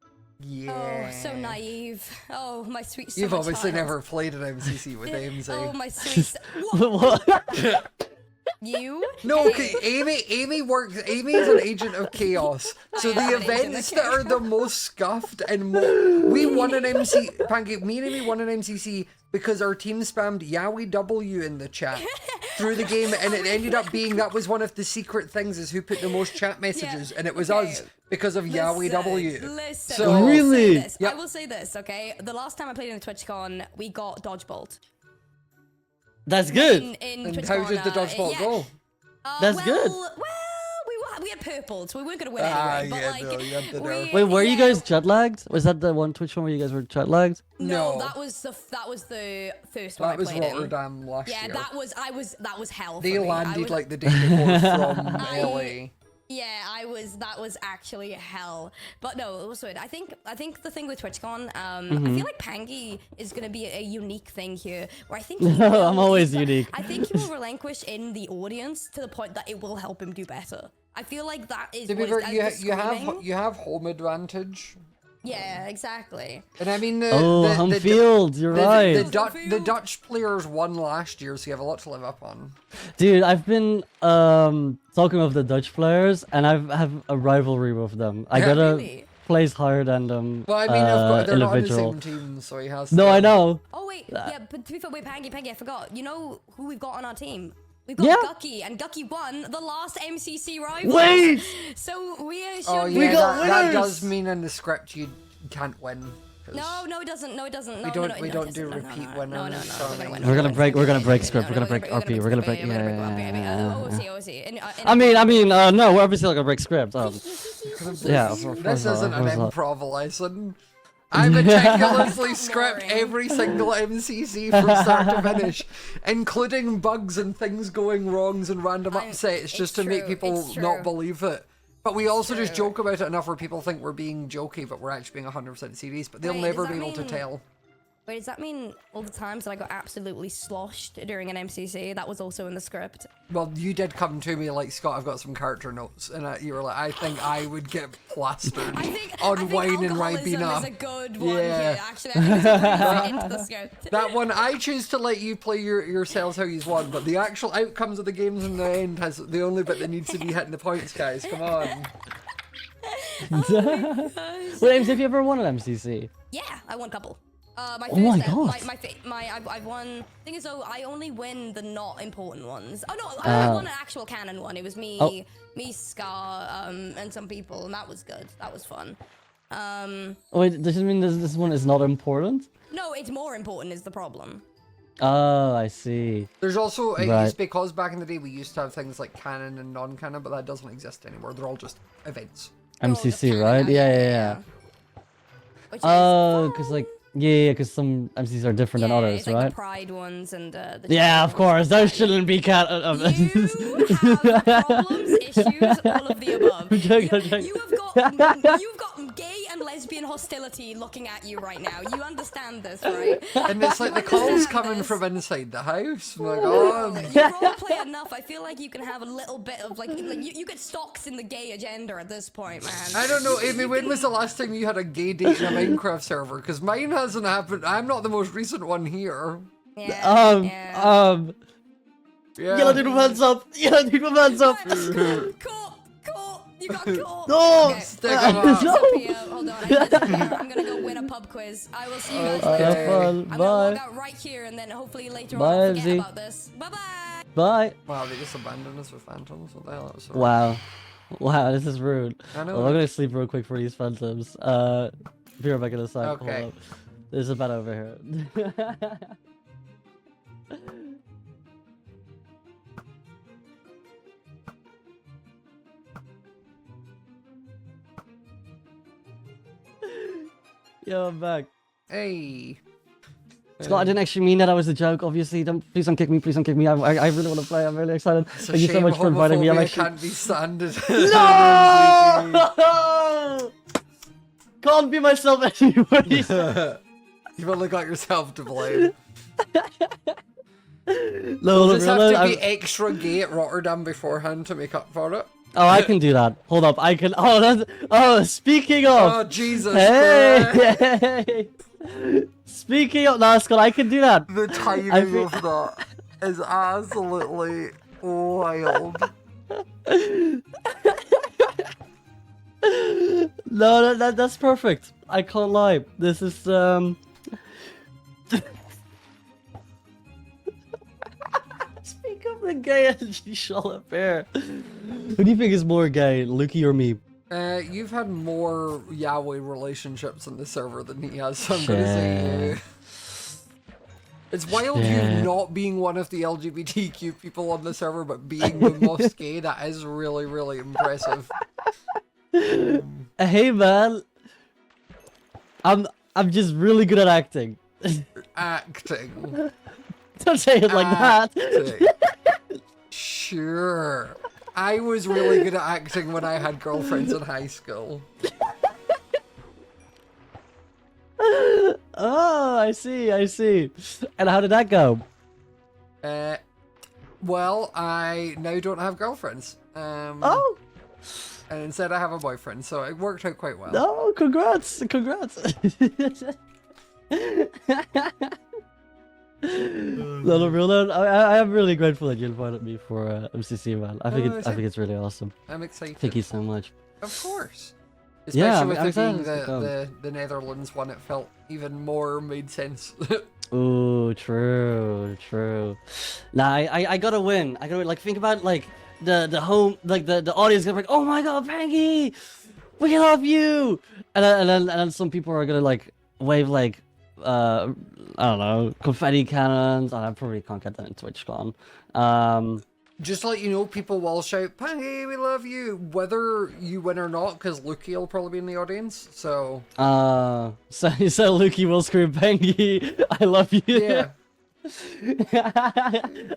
[SPEAKER 1] Yeah.
[SPEAKER 2] Oh, so naive. Oh, my sweet summer
[SPEAKER 1] You've obviously
[SPEAKER 2] child.
[SPEAKER 1] never played an MCC with Aimsey.
[SPEAKER 2] Oh, my sweet.
[SPEAKER 3] What?
[SPEAKER 2] You?
[SPEAKER 1] No,
[SPEAKER 2] Hey.
[SPEAKER 1] okay, Amy works. Amy is an agent of chaos. So
[SPEAKER 2] I
[SPEAKER 1] the
[SPEAKER 2] am an agent of
[SPEAKER 1] events that are the most scuffed and we won an MC. Pancake, me and Amy won an MCC because our team spammed Yowie W in the chat through the game, and it ended up being that was one of the secret things is who put the most chat messages, and it was
[SPEAKER 2] okay.
[SPEAKER 1] us because of Yowie W.
[SPEAKER 2] Listen,
[SPEAKER 1] So-
[SPEAKER 2] I will
[SPEAKER 3] Really?
[SPEAKER 2] say this.
[SPEAKER 1] Yep.
[SPEAKER 2] I will say this, okay? The last time I played in a TwitchCon, we got Dodgebolt.
[SPEAKER 3] That's good.
[SPEAKER 2] In
[SPEAKER 1] And
[SPEAKER 2] TwitchCon,
[SPEAKER 1] how did the dodgeball
[SPEAKER 2] yeah.
[SPEAKER 1] go?
[SPEAKER 3] That's
[SPEAKER 2] well,
[SPEAKER 3] good.
[SPEAKER 2] Well, we had purple, so we weren't gonna win
[SPEAKER 1] Ah,
[SPEAKER 2] anyway.
[SPEAKER 1] yeah,
[SPEAKER 2] but
[SPEAKER 1] no,
[SPEAKER 2] like,
[SPEAKER 1] you had to know.
[SPEAKER 3] Wait, were you
[SPEAKER 2] yeah.
[SPEAKER 3] guys jet lagged? Was that the one Twitch one where you guys were jet lagged?
[SPEAKER 2] No,
[SPEAKER 1] No.
[SPEAKER 2] that was the first one
[SPEAKER 1] That
[SPEAKER 2] I
[SPEAKER 1] was
[SPEAKER 2] played in.
[SPEAKER 1] Rotterdam last
[SPEAKER 2] Yeah,
[SPEAKER 1] year.
[SPEAKER 2] that was hell.
[SPEAKER 1] They
[SPEAKER 2] for me. I
[SPEAKER 1] landed
[SPEAKER 2] was-
[SPEAKER 1] like the day before from LA.
[SPEAKER 2] Yeah, that was actually hell. But no, it was good. I think the thing with TwitchCon, I feel like Pangy is gonna be a unique thing here, where I think he will,
[SPEAKER 3] I'm always unique.
[SPEAKER 2] I think he will relinquish in the audience to the point that it will help him do better. I feel like that is
[SPEAKER 1] To be
[SPEAKER 2] what
[SPEAKER 1] fair,
[SPEAKER 2] is
[SPEAKER 1] you have home advantage.
[SPEAKER 2] yeah, exactly.
[SPEAKER 1] And I mean,
[SPEAKER 3] Home field, you're right.
[SPEAKER 1] The Dutch players won last year, so you have a lot to live up on.
[SPEAKER 3] Dude, I've been talking with the Dutch players, and I have a rivalry with them. I
[SPEAKER 1] Yeah.
[SPEAKER 3] gotta
[SPEAKER 2] Really?
[SPEAKER 3] place higher than them.
[SPEAKER 1] Well, I mean, of course, they're not on the
[SPEAKER 3] individual.
[SPEAKER 1] same team, so he has.
[SPEAKER 3] No,
[SPEAKER 1] to...
[SPEAKER 3] I know.
[SPEAKER 2] Oh wait, yeah, but to be fair, wait, Pangy, I forgot. You know who we've got on our team? We've got
[SPEAKER 3] Yeah.
[SPEAKER 2] Gucky, and Gucky won the last MCC rivals.
[SPEAKER 3] Wait!
[SPEAKER 2] So we should.
[SPEAKER 1] Oh
[SPEAKER 3] We
[SPEAKER 1] yeah,
[SPEAKER 3] got
[SPEAKER 1] that
[SPEAKER 3] winners!
[SPEAKER 1] does mean in the script you can't win. 'cause
[SPEAKER 2] No, it doesn't. No, it doesn't. No,
[SPEAKER 1] We don't-
[SPEAKER 2] no, no,
[SPEAKER 1] we
[SPEAKER 2] no,
[SPEAKER 1] don't
[SPEAKER 2] it
[SPEAKER 1] do
[SPEAKER 2] doesn't.
[SPEAKER 1] repeat
[SPEAKER 2] No, no, no,
[SPEAKER 1] winners,
[SPEAKER 2] no,
[SPEAKER 1] so
[SPEAKER 2] we're gonna win.
[SPEAKER 3] We're gonna break
[SPEAKER 2] win.
[SPEAKER 3] script. We're gonna break RP. We're gonna break.
[SPEAKER 2] Yeah, we're gonna break RP.
[SPEAKER 3] Yeah.
[SPEAKER 2] OC.
[SPEAKER 3] I mean, no, we're obviously not gonna break script. Yeah.
[SPEAKER 1] This isn't an
[SPEAKER 3] improv.
[SPEAKER 1] improv lesson. I meticulously
[SPEAKER 2] That's
[SPEAKER 1] script
[SPEAKER 2] boring.
[SPEAKER 1] every single MCC from start to finish, including bugs and things going wrongs and random upsets, just to
[SPEAKER 2] it's
[SPEAKER 1] make
[SPEAKER 2] true,
[SPEAKER 1] people
[SPEAKER 2] it's
[SPEAKER 1] not
[SPEAKER 2] true.
[SPEAKER 1] believe it. But we also just
[SPEAKER 2] true.
[SPEAKER 1] joke about it enough where people think we're being jokey, but we're actually being 100% serious. But they'll
[SPEAKER 2] Wait,
[SPEAKER 1] never
[SPEAKER 2] does
[SPEAKER 1] be
[SPEAKER 2] that
[SPEAKER 1] able to
[SPEAKER 2] mean-
[SPEAKER 1] tell.
[SPEAKER 2] Wait, does that mean all the times that I got absolutely sloshed during an MCC? That was also in the script.
[SPEAKER 1] Well, you did come to me like, Scott, I've got some character notes, and you were like, I think I would get plastered
[SPEAKER 2] I think
[SPEAKER 1] on wine and
[SPEAKER 2] alcoholism
[SPEAKER 1] Ribena.
[SPEAKER 2] is a good one
[SPEAKER 1] Yeah.
[SPEAKER 2] here. Actually, I think it's a good fit into the script.
[SPEAKER 1] That one, I choose to let you play yourselves how you've won, but the actual outcomes of the games in the end has the only bit that needs to be hitting the points, guys. Come on.
[SPEAKER 3] Wait, Ames, have you ever won an MCC?
[SPEAKER 2] Yeah, I won a couple. My
[SPEAKER 3] Oh my
[SPEAKER 2] first,
[SPEAKER 3] God.
[SPEAKER 2] I've won. Thing is though, I only win the not important ones. Oh no, I won an actual canon one. It was me,
[SPEAKER 3] Oh.
[SPEAKER 2] me, Scar, and some people, and that was good. That was fun.
[SPEAKER 3] Wait, does it mean this one is not important?
[SPEAKER 2] No, it's more important is the problem.
[SPEAKER 3] Oh, I see.
[SPEAKER 1] There's also,
[SPEAKER 3] Right.
[SPEAKER 1] it's because back in the day we used to have things like canon and non-canon, but that doesn't exist anymore. They're all just events.
[SPEAKER 3] MCC,
[SPEAKER 2] canon
[SPEAKER 3] right?
[SPEAKER 2] now,
[SPEAKER 3] Yeah.
[SPEAKER 2] Which
[SPEAKER 3] Oh,
[SPEAKER 2] is
[SPEAKER 3] because like, yeah, because some MCs are different than others,
[SPEAKER 2] it's like
[SPEAKER 3] right?
[SPEAKER 2] the Pride ones and the
[SPEAKER 3] Yeah, of course. Those shouldn't be cat.
[SPEAKER 2] You have problems, issues, all of the above.
[SPEAKER 3] I'm joking, I'm joking.
[SPEAKER 2] You've got gay and lesbian hostility looking at you right now. You understand this, right?
[SPEAKER 1] And it's like the
[SPEAKER 2] You
[SPEAKER 1] calls
[SPEAKER 2] understand
[SPEAKER 1] coming
[SPEAKER 2] this.
[SPEAKER 1] from inside the house. I'm like, oh,
[SPEAKER 2] You roleplay enough. I feel like you can have a little bit of like you get stocks in the gay agenda at this point, man.
[SPEAKER 1] I don't know, Amy, when was the last time you had a gay date in a Minecraft server? Because mine hasn't happened. I'm not the most recent one here.
[SPEAKER 2] Yeah, yeah.
[SPEAKER 1] Yeah.
[SPEAKER 3] Yellow dude with hands up. Yellow dude with hands up.
[SPEAKER 2] Caught. You got caught.
[SPEAKER 3] No.
[SPEAKER 2] Okay.
[SPEAKER 1] Stick 'em up.
[SPEAKER 3] No.
[SPEAKER 2] Hold on. I'm gonna go win a pub quiz. I will see you guys
[SPEAKER 1] Okay.
[SPEAKER 2] later.
[SPEAKER 3] Have fun.
[SPEAKER 2] I'm gonna log
[SPEAKER 3] Bye.
[SPEAKER 2] out right here, and then hopefully later
[SPEAKER 3] Bye,
[SPEAKER 2] on I'll forget
[SPEAKER 3] Aimsey.
[SPEAKER 2] about this. Bye bye.
[SPEAKER 3] Bye.
[SPEAKER 1] Wow, they just abandoned us with phantoms. What the hell? That was so
[SPEAKER 3] Wow. Wow, this is rude.
[SPEAKER 1] I know.
[SPEAKER 3] Well, I'm gonna sleep real quick for these phantoms. Be right back in a sec. Hold
[SPEAKER 1] Okay.
[SPEAKER 3] up. There's a bed over here. Yo, I'm back.
[SPEAKER 1] Hey.
[SPEAKER 3] Scott, I didn't actually mean that. That was a joke. Obviously, please don't kick me. Please don't kick me. I really want to play. I'm really excited.
[SPEAKER 1] It's a
[SPEAKER 3] Thank you so
[SPEAKER 1] shame
[SPEAKER 3] much for inviting me. I'm
[SPEAKER 1] homophobia
[SPEAKER 3] actually
[SPEAKER 1] can't be standard.
[SPEAKER 3] no. Can't be myself anyway.
[SPEAKER 1] You've only got yourself to blame.
[SPEAKER 3] No,
[SPEAKER 1] You'll just have to be
[SPEAKER 3] I'm-
[SPEAKER 1] extra gay at Rotterdam beforehand to make up for it.
[SPEAKER 3] Oh, I can do that. Hold up, I can. Oh, that's. Oh, speaking of.
[SPEAKER 1] Oh, Jesus Christ.
[SPEAKER 3] Hey. Speaking of, no, Scott, I can do that.
[SPEAKER 1] The timing of that is absolutely wild.
[SPEAKER 3] No, that's perfect. I can't lie. This is Speak of the gay energy Charlotte Bear. Who do you think is more gay, Lukey or me?
[SPEAKER 1] You've had more Yahweh relationships on the server than he has, so I'm gonna say you. It's wild you not being one of the LGBTQ people on the server, but being the most gay. That is really, really impressive.
[SPEAKER 3] Hey man, I'm just really good at acting.
[SPEAKER 1] Acting.
[SPEAKER 3] Don't say it like that.
[SPEAKER 1] Sure. I was really good at acting when I had girlfriends in high school.
[SPEAKER 3] Oh, I see. And how did that go?
[SPEAKER 1] Well, I now don't have girlfriends.
[SPEAKER 3] Oh.
[SPEAKER 1] And instead I have a boyfriend, so it worked out quite well.
[SPEAKER 3] No, congrats. No, real note, I am really grateful that you invited me for MCC, man. I think it's really awesome.
[SPEAKER 1] I'm excited.
[SPEAKER 3] Thank you so much.
[SPEAKER 1] Of course. Especially with it being
[SPEAKER 3] excited
[SPEAKER 1] the Netherlands one, it felt even more made sense.
[SPEAKER 3] Ooh, true. Nah, I gotta win. Like, think about like the home, like the audience gonna be like, oh my god, Pangy, we love you, and then some people are gonna like wave like I don't know, confetti cannons. I probably can't get that in TwitchCon.
[SPEAKER 1] Just to let you know, people will shout, Pangy, we love you, whether you win or not, because Lukey will probably be in the audience, so...
[SPEAKER 3] So Lukey will scream, Pangy, I love you.
[SPEAKER 1] Yeah.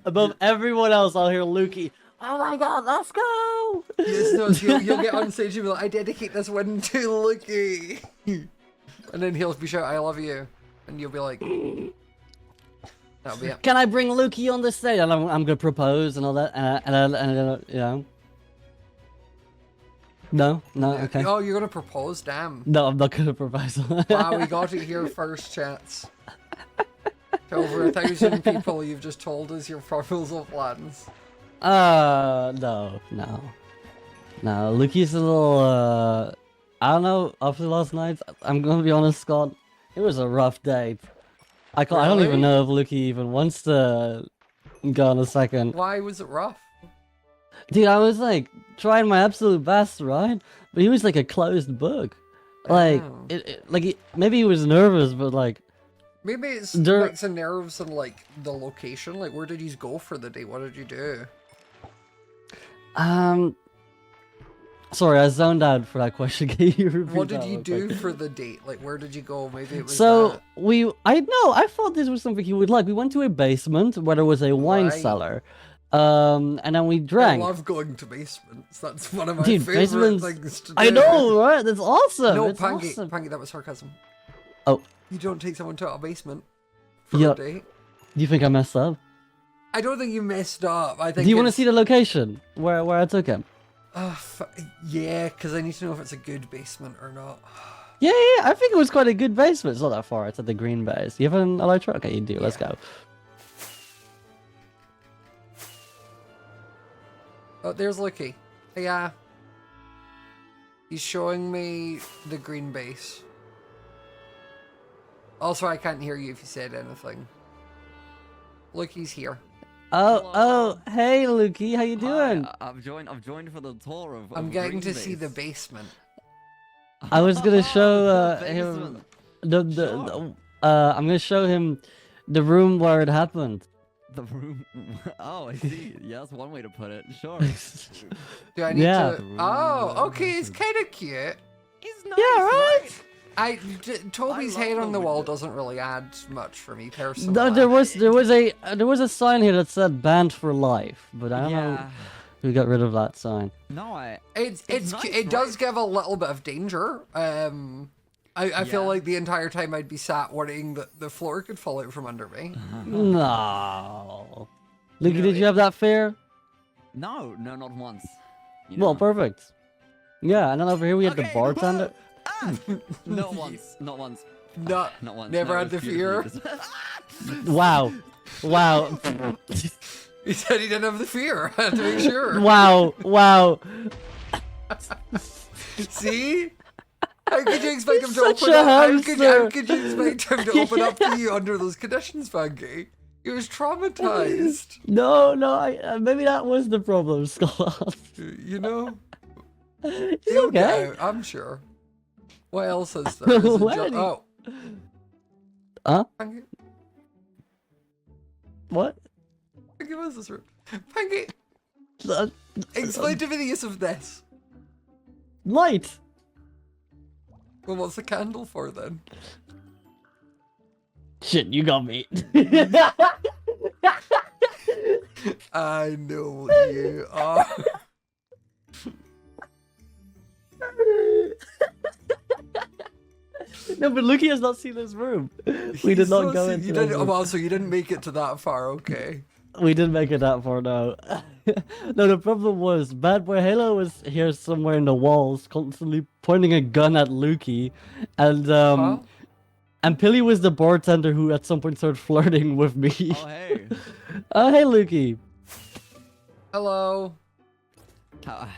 [SPEAKER 3] Above everyone else, I'll hear Lukey, oh my god, let's go!
[SPEAKER 1] Yes, no, you'll get on stage and be like, I dedicate this win to Lukey. And then he'll be shouting, I love you. And you'll be like... That'll be it.
[SPEAKER 3] Can I bring Lukey on the stage? And I'm gonna propose and all that, and you know. No, okay.
[SPEAKER 1] Oh, you're gonna propose? Damn.
[SPEAKER 3] No, I'm not gonna propose.
[SPEAKER 1] Wow, we got it here first, chats. To over 1,000 people, you've just told us your proposal plans.
[SPEAKER 3] No. Lukey's a little, I don't know, after last night, I'm gonna be honest, Scott, it was a rough date. I don't even know if Lukey even wants to go on a second.
[SPEAKER 1] Why was it rough?
[SPEAKER 3] Dude, I was like trying my absolute best, right? But he was like a closed book. Like, maybe he was nervous, but like...
[SPEAKER 1] Maybe it's like some nerves and like the location. Like, where did you go for the date? What did you do?
[SPEAKER 3] Sorry, I zoned out for that question. Can you repeat
[SPEAKER 1] what did you do for the date? Like, where did you go? Maybe it was
[SPEAKER 3] I thought this was something he would like. We went to a basement where there was a wine cellar. And then we drank.
[SPEAKER 1] I love going to basements. That's one of my favorite things to do.
[SPEAKER 3] I know, right? That's awesome.
[SPEAKER 1] No,
[SPEAKER 3] it's
[SPEAKER 1] Pangy,
[SPEAKER 3] awesome.
[SPEAKER 1] Pangy, that was sarcasm.
[SPEAKER 3] Oh.
[SPEAKER 1] You don't take someone to a basement for a date.
[SPEAKER 3] Do you think I messed up?
[SPEAKER 1] I don't think you messed up. I think.
[SPEAKER 3] Do you want to see the location where I took him?
[SPEAKER 1] Yeah, because I need to know if it's a good basement or not.
[SPEAKER 3] Yeah, I think it was quite a good basement. It's not that far. It's at the green base. You have an elytra? Okay, you do. Yeah. Let's go.
[SPEAKER 1] Oh, there's Lukey. Yeah. He's showing me the green base. Also, I can't hear you if you said anything. Lukey's here.
[SPEAKER 3] Oh, hey, Lukey, how you doing?
[SPEAKER 4] Hi, I've joined for the tour of.
[SPEAKER 1] I'm getting to see the basement.
[SPEAKER 3] I was gonna show him I'm gonna show him the room where it happened.
[SPEAKER 4] The room. Oh, I see. Yeah, that's one way to put it. Sure.
[SPEAKER 1] Do I need to? Oh, okay. It's kind of cute.
[SPEAKER 4] He's nice,
[SPEAKER 3] yeah, right?
[SPEAKER 1] Toby's head on the wall doesn't really add much for me personally.
[SPEAKER 3] No, there was a sign here that said "banned for life," but I don't know who got rid of that sign.
[SPEAKER 4] No,
[SPEAKER 1] it does give a little bit of danger. I feel like the entire time I'd be sat worrying that the floor could fall out from under me.
[SPEAKER 3] No, Lukey, did you have that fear?
[SPEAKER 4] No, not once. You know?
[SPEAKER 3] Well, perfect. Yeah, and then over here we had the
[SPEAKER 4] Okay,
[SPEAKER 3] bartender.
[SPEAKER 4] Ah! Not once. Not once.
[SPEAKER 1] Not
[SPEAKER 4] Not once.
[SPEAKER 1] never
[SPEAKER 4] no,
[SPEAKER 1] had
[SPEAKER 4] it was
[SPEAKER 1] the fear.
[SPEAKER 4] beautifully
[SPEAKER 3] Wow. Wow.
[SPEAKER 1] He said he didn't have the fear. I had to make sure.
[SPEAKER 3] Wow. Wow.
[SPEAKER 1] See? How could you expect him to
[SPEAKER 3] Such
[SPEAKER 1] open
[SPEAKER 3] a
[SPEAKER 1] up?
[SPEAKER 3] hamster.
[SPEAKER 1] How could you expect him to open up to you under those conditions, Funky? He was traumatized.
[SPEAKER 3] No, maybe that was the problem, Scott.
[SPEAKER 1] You know?
[SPEAKER 3] It's
[SPEAKER 1] He'll get
[SPEAKER 3] okay.
[SPEAKER 1] out, I'm sure. What else is there? Is it
[SPEAKER 3] Where
[SPEAKER 1] ju-
[SPEAKER 3] did he-
[SPEAKER 1] oh.
[SPEAKER 3] Huh?
[SPEAKER 1] Funky,
[SPEAKER 3] What?
[SPEAKER 1] Funky, what's this room? Funky,
[SPEAKER 3] Uh,
[SPEAKER 1] explain to me the use of this.
[SPEAKER 3] Light.
[SPEAKER 1] Well, what's the candle for then?
[SPEAKER 3] Shit, you got me.
[SPEAKER 1] I know you are.
[SPEAKER 3] No, but Luki has not seen this room. We did
[SPEAKER 1] He's
[SPEAKER 3] not go
[SPEAKER 1] seen-
[SPEAKER 3] into
[SPEAKER 1] you
[SPEAKER 3] this
[SPEAKER 1] didn't,
[SPEAKER 3] room.
[SPEAKER 1] well, so you didn't make it to that far, okay.
[SPEAKER 3] We didn't make it that far, no. No, the problem was Bad Boy Halo was here somewhere in the walls, constantly pointing a gun at Luki, and
[SPEAKER 1] Huh?
[SPEAKER 3] and Pilly was the bartender who at some point started flirting with me.
[SPEAKER 4] Oh hey.
[SPEAKER 3] Oh, hey, Luki.
[SPEAKER 1] Hello.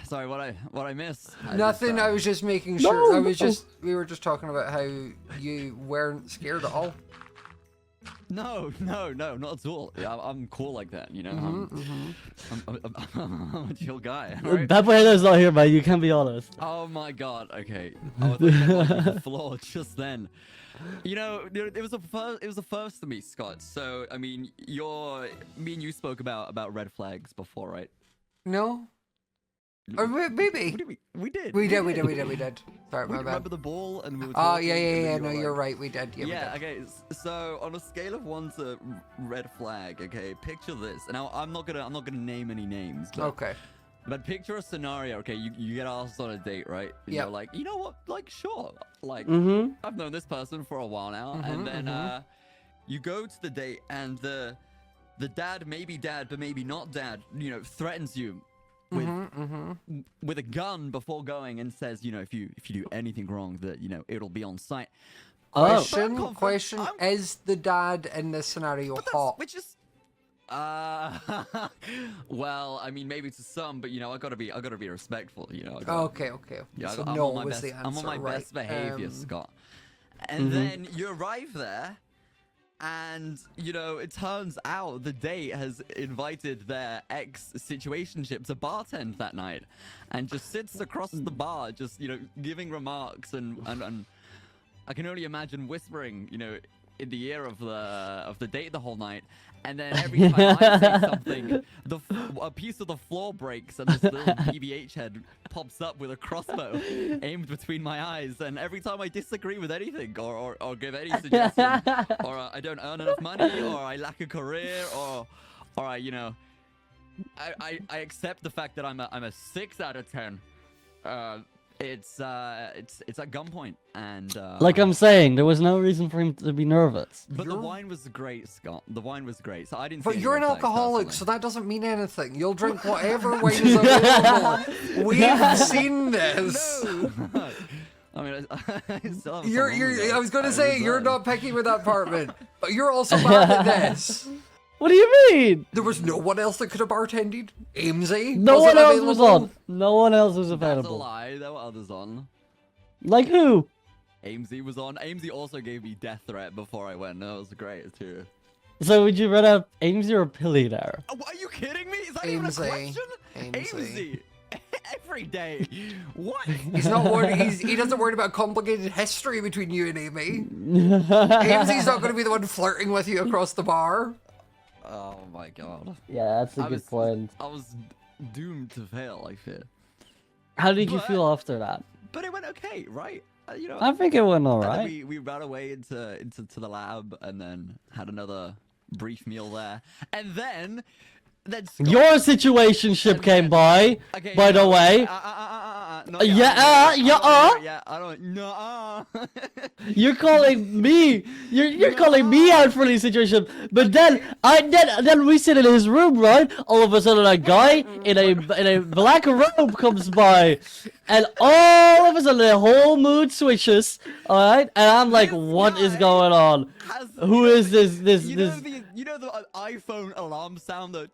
[SPEAKER 4] Sorry, what I missed?
[SPEAKER 1] Nothing, I was just making sure.
[SPEAKER 3] No,
[SPEAKER 1] I was
[SPEAKER 3] no.
[SPEAKER 1] just, we were just talking about how you weren't scared at all.
[SPEAKER 4] No, not at all. Yeah, I'm cool like that, you know. I'm a chill guy. Alright?
[SPEAKER 3] Bad Boy Halo's not here, man. You can be honest.
[SPEAKER 4] Oh my god. Okay. I was like, the floor just then. You know, it was a first to me, Scott. So I mean, me and you spoke about red flags before, right?
[SPEAKER 1] No? Or maybe.
[SPEAKER 4] What did we? We did.
[SPEAKER 1] We did. Sorry, my bad.
[SPEAKER 4] Remember the ball and we were
[SPEAKER 1] Oh,
[SPEAKER 4] talking,
[SPEAKER 1] yeah,
[SPEAKER 4] and then you
[SPEAKER 1] no,
[SPEAKER 4] were
[SPEAKER 1] you're
[SPEAKER 4] like-
[SPEAKER 1] right, we did. Yeah,
[SPEAKER 4] Yeah,
[SPEAKER 1] we did.
[SPEAKER 4] okay. So on a scale of 1 to red flag, okay, picture this. Now I'm not gonna name any names, but,
[SPEAKER 1] Okay.
[SPEAKER 4] but picture a scenario, okay? You get asked on a date, right? And
[SPEAKER 1] Yep.
[SPEAKER 4] You're like, you know what? Like, sure. Like,
[SPEAKER 3] Mm-hmm.
[SPEAKER 4] I've known this person for a while now, and then you go to the date, and the dad, maybe dad, but maybe not dad, you know, threatens you with a gun before going and says, you know, if you do anything wrong, that you know it'll be on site.
[SPEAKER 1] Question,
[SPEAKER 4] I'm-
[SPEAKER 1] is the dad in this scenario hot?
[SPEAKER 4] Which is, well, I mean, maybe to some, but you know, I gotta be respectful, you know.
[SPEAKER 1] Okay.
[SPEAKER 4] Yeah,
[SPEAKER 1] So
[SPEAKER 4] I'm
[SPEAKER 1] no
[SPEAKER 4] on my
[SPEAKER 1] was
[SPEAKER 4] best,
[SPEAKER 1] the answer,
[SPEAKER 4] I'm on my
[SPEAKER 1] right.
[SPEAKER 4] best behavior, Scott. And then you arrive there, and you know, it turns out the date has invited their ex-situationship to bartend that night, and just sits across the bar, just you know, giving remarks and I can only imagine whispering, you know, in the ear of the date the whole night, and then every time I say something, a piece of the floor breaks and this little PBH head pops up with a crossbow aimed between my eyes, and every time I disagree with anything or give any suggestion, or I don't earn enough money, or I lack a career, or I, you know, I accept the fact that I'm a 6 out of 10. It's at gunpoint, and
[SPEAKER 3] Like I'm saying, there was no reason for him to be nervous.
[SPEAKER 4] but the wine was great, Scott. The wine was great, so I didn't.
[SPEAKER 1] But
[SPEAKER 4] see any
[SPEAKER 1] you're an
[SPEAKER 4] red flags,
[SPEAKER 1] alcoholic, so
[SPEAKER 4] personally.
[SPEAKER 1] that doesn't mean anything. You'll drink whatever wine is available. We've seen this.
[SPEAKER 4] I mean, I still have some
[SPEAKER 1] You're,
[SPEAKER 4] longer.
[SPEAKER 1] I was going to
[SPEAKER 4] I
[SPEAKER 1] say, you're
[SPEAKER 4] reserve.
[SPEAKER 1] not picky with that apartment, but you're also bad at this.
[SPEAKER 3] What do you mean?
[SPEAKER 1] There was no one else that could have bartended. Aimsey
[SPEAKER 3] No
[SPEAKER 1] wasn't
[SPEAKER 3] one else was
[SPEAKER 1] available.
[SPEAKER 3] on. No one else was
[SPEAKER 4] That's a
[SPEAKER 3] available.
[SPEAKER 4] lie. There were others on.
[SPEAKER 3] Like who?
[SPEAKER 4] Aimsey was on. Aimsey also gave me death threat before I went. That was great too.
[SPEAKER 3] So would you rather have Aimsey or Pilly there?
[SPEAKER 4] Oh, are you kidding me? Is that even a
[SPEAKER 1] Aimsey.
[SPEAKER 4] question?
[SPEAKER 1] Aimsey.
[SPEAKER 4] Every day. What?
[SPEAKER 1] He's not worried. He doesn't worry about complicated history between you and Amy. Aimsey's not going to be the one flirting with you across the bar.
[SPEAKER 4] Oh my god.
[SPEAKER 3] Yeah, that's a
[SPEAKER 4] I
[SPEAKER 3] good
[SPEAKER 4] was-
[SPEAKER 3] point.
[SPEAKER 4] I was doomed to fail, I fear.
[SPEAKER 3] How did you
[SPEAKER 4] But-
[SPEAKER 3] feel after that?
[SPEAKER 4] But it went okay, right? You know,
[SPEAKER 3] I think it went
[SPEAKER 4] and then
[SPEAKER 3] alright.
[SPEAKER 4] we ran away into the lab and then had another brief meal there. And then Scott,
[SPEAKER 3] Your situationship
[SPEAKER 4] And
[SPEAKER 3] came
[SPEAKER 4] then-
[SPEAKER 3] by
[SPEAKER 4] okay,
[SPEAKER 3] the
[SPEAKER 4] no,
[SPEAKER 3] way.
[SPEAKER 4] Not
[SPEAKER 3] Yeah,
[SPEAKER 4] Yeah, I don't. No.
[SPEAKER 3] You're calling me. You're calling me out for this situation. But then we sit in his room, right? All of a sudden, a guy in a black robe comes by, and all of a sudden, the whole mood switches. All right, and I'm like, what is going on? Who is this?
[SPEAKER 4] You know the iPhone alarm sound, the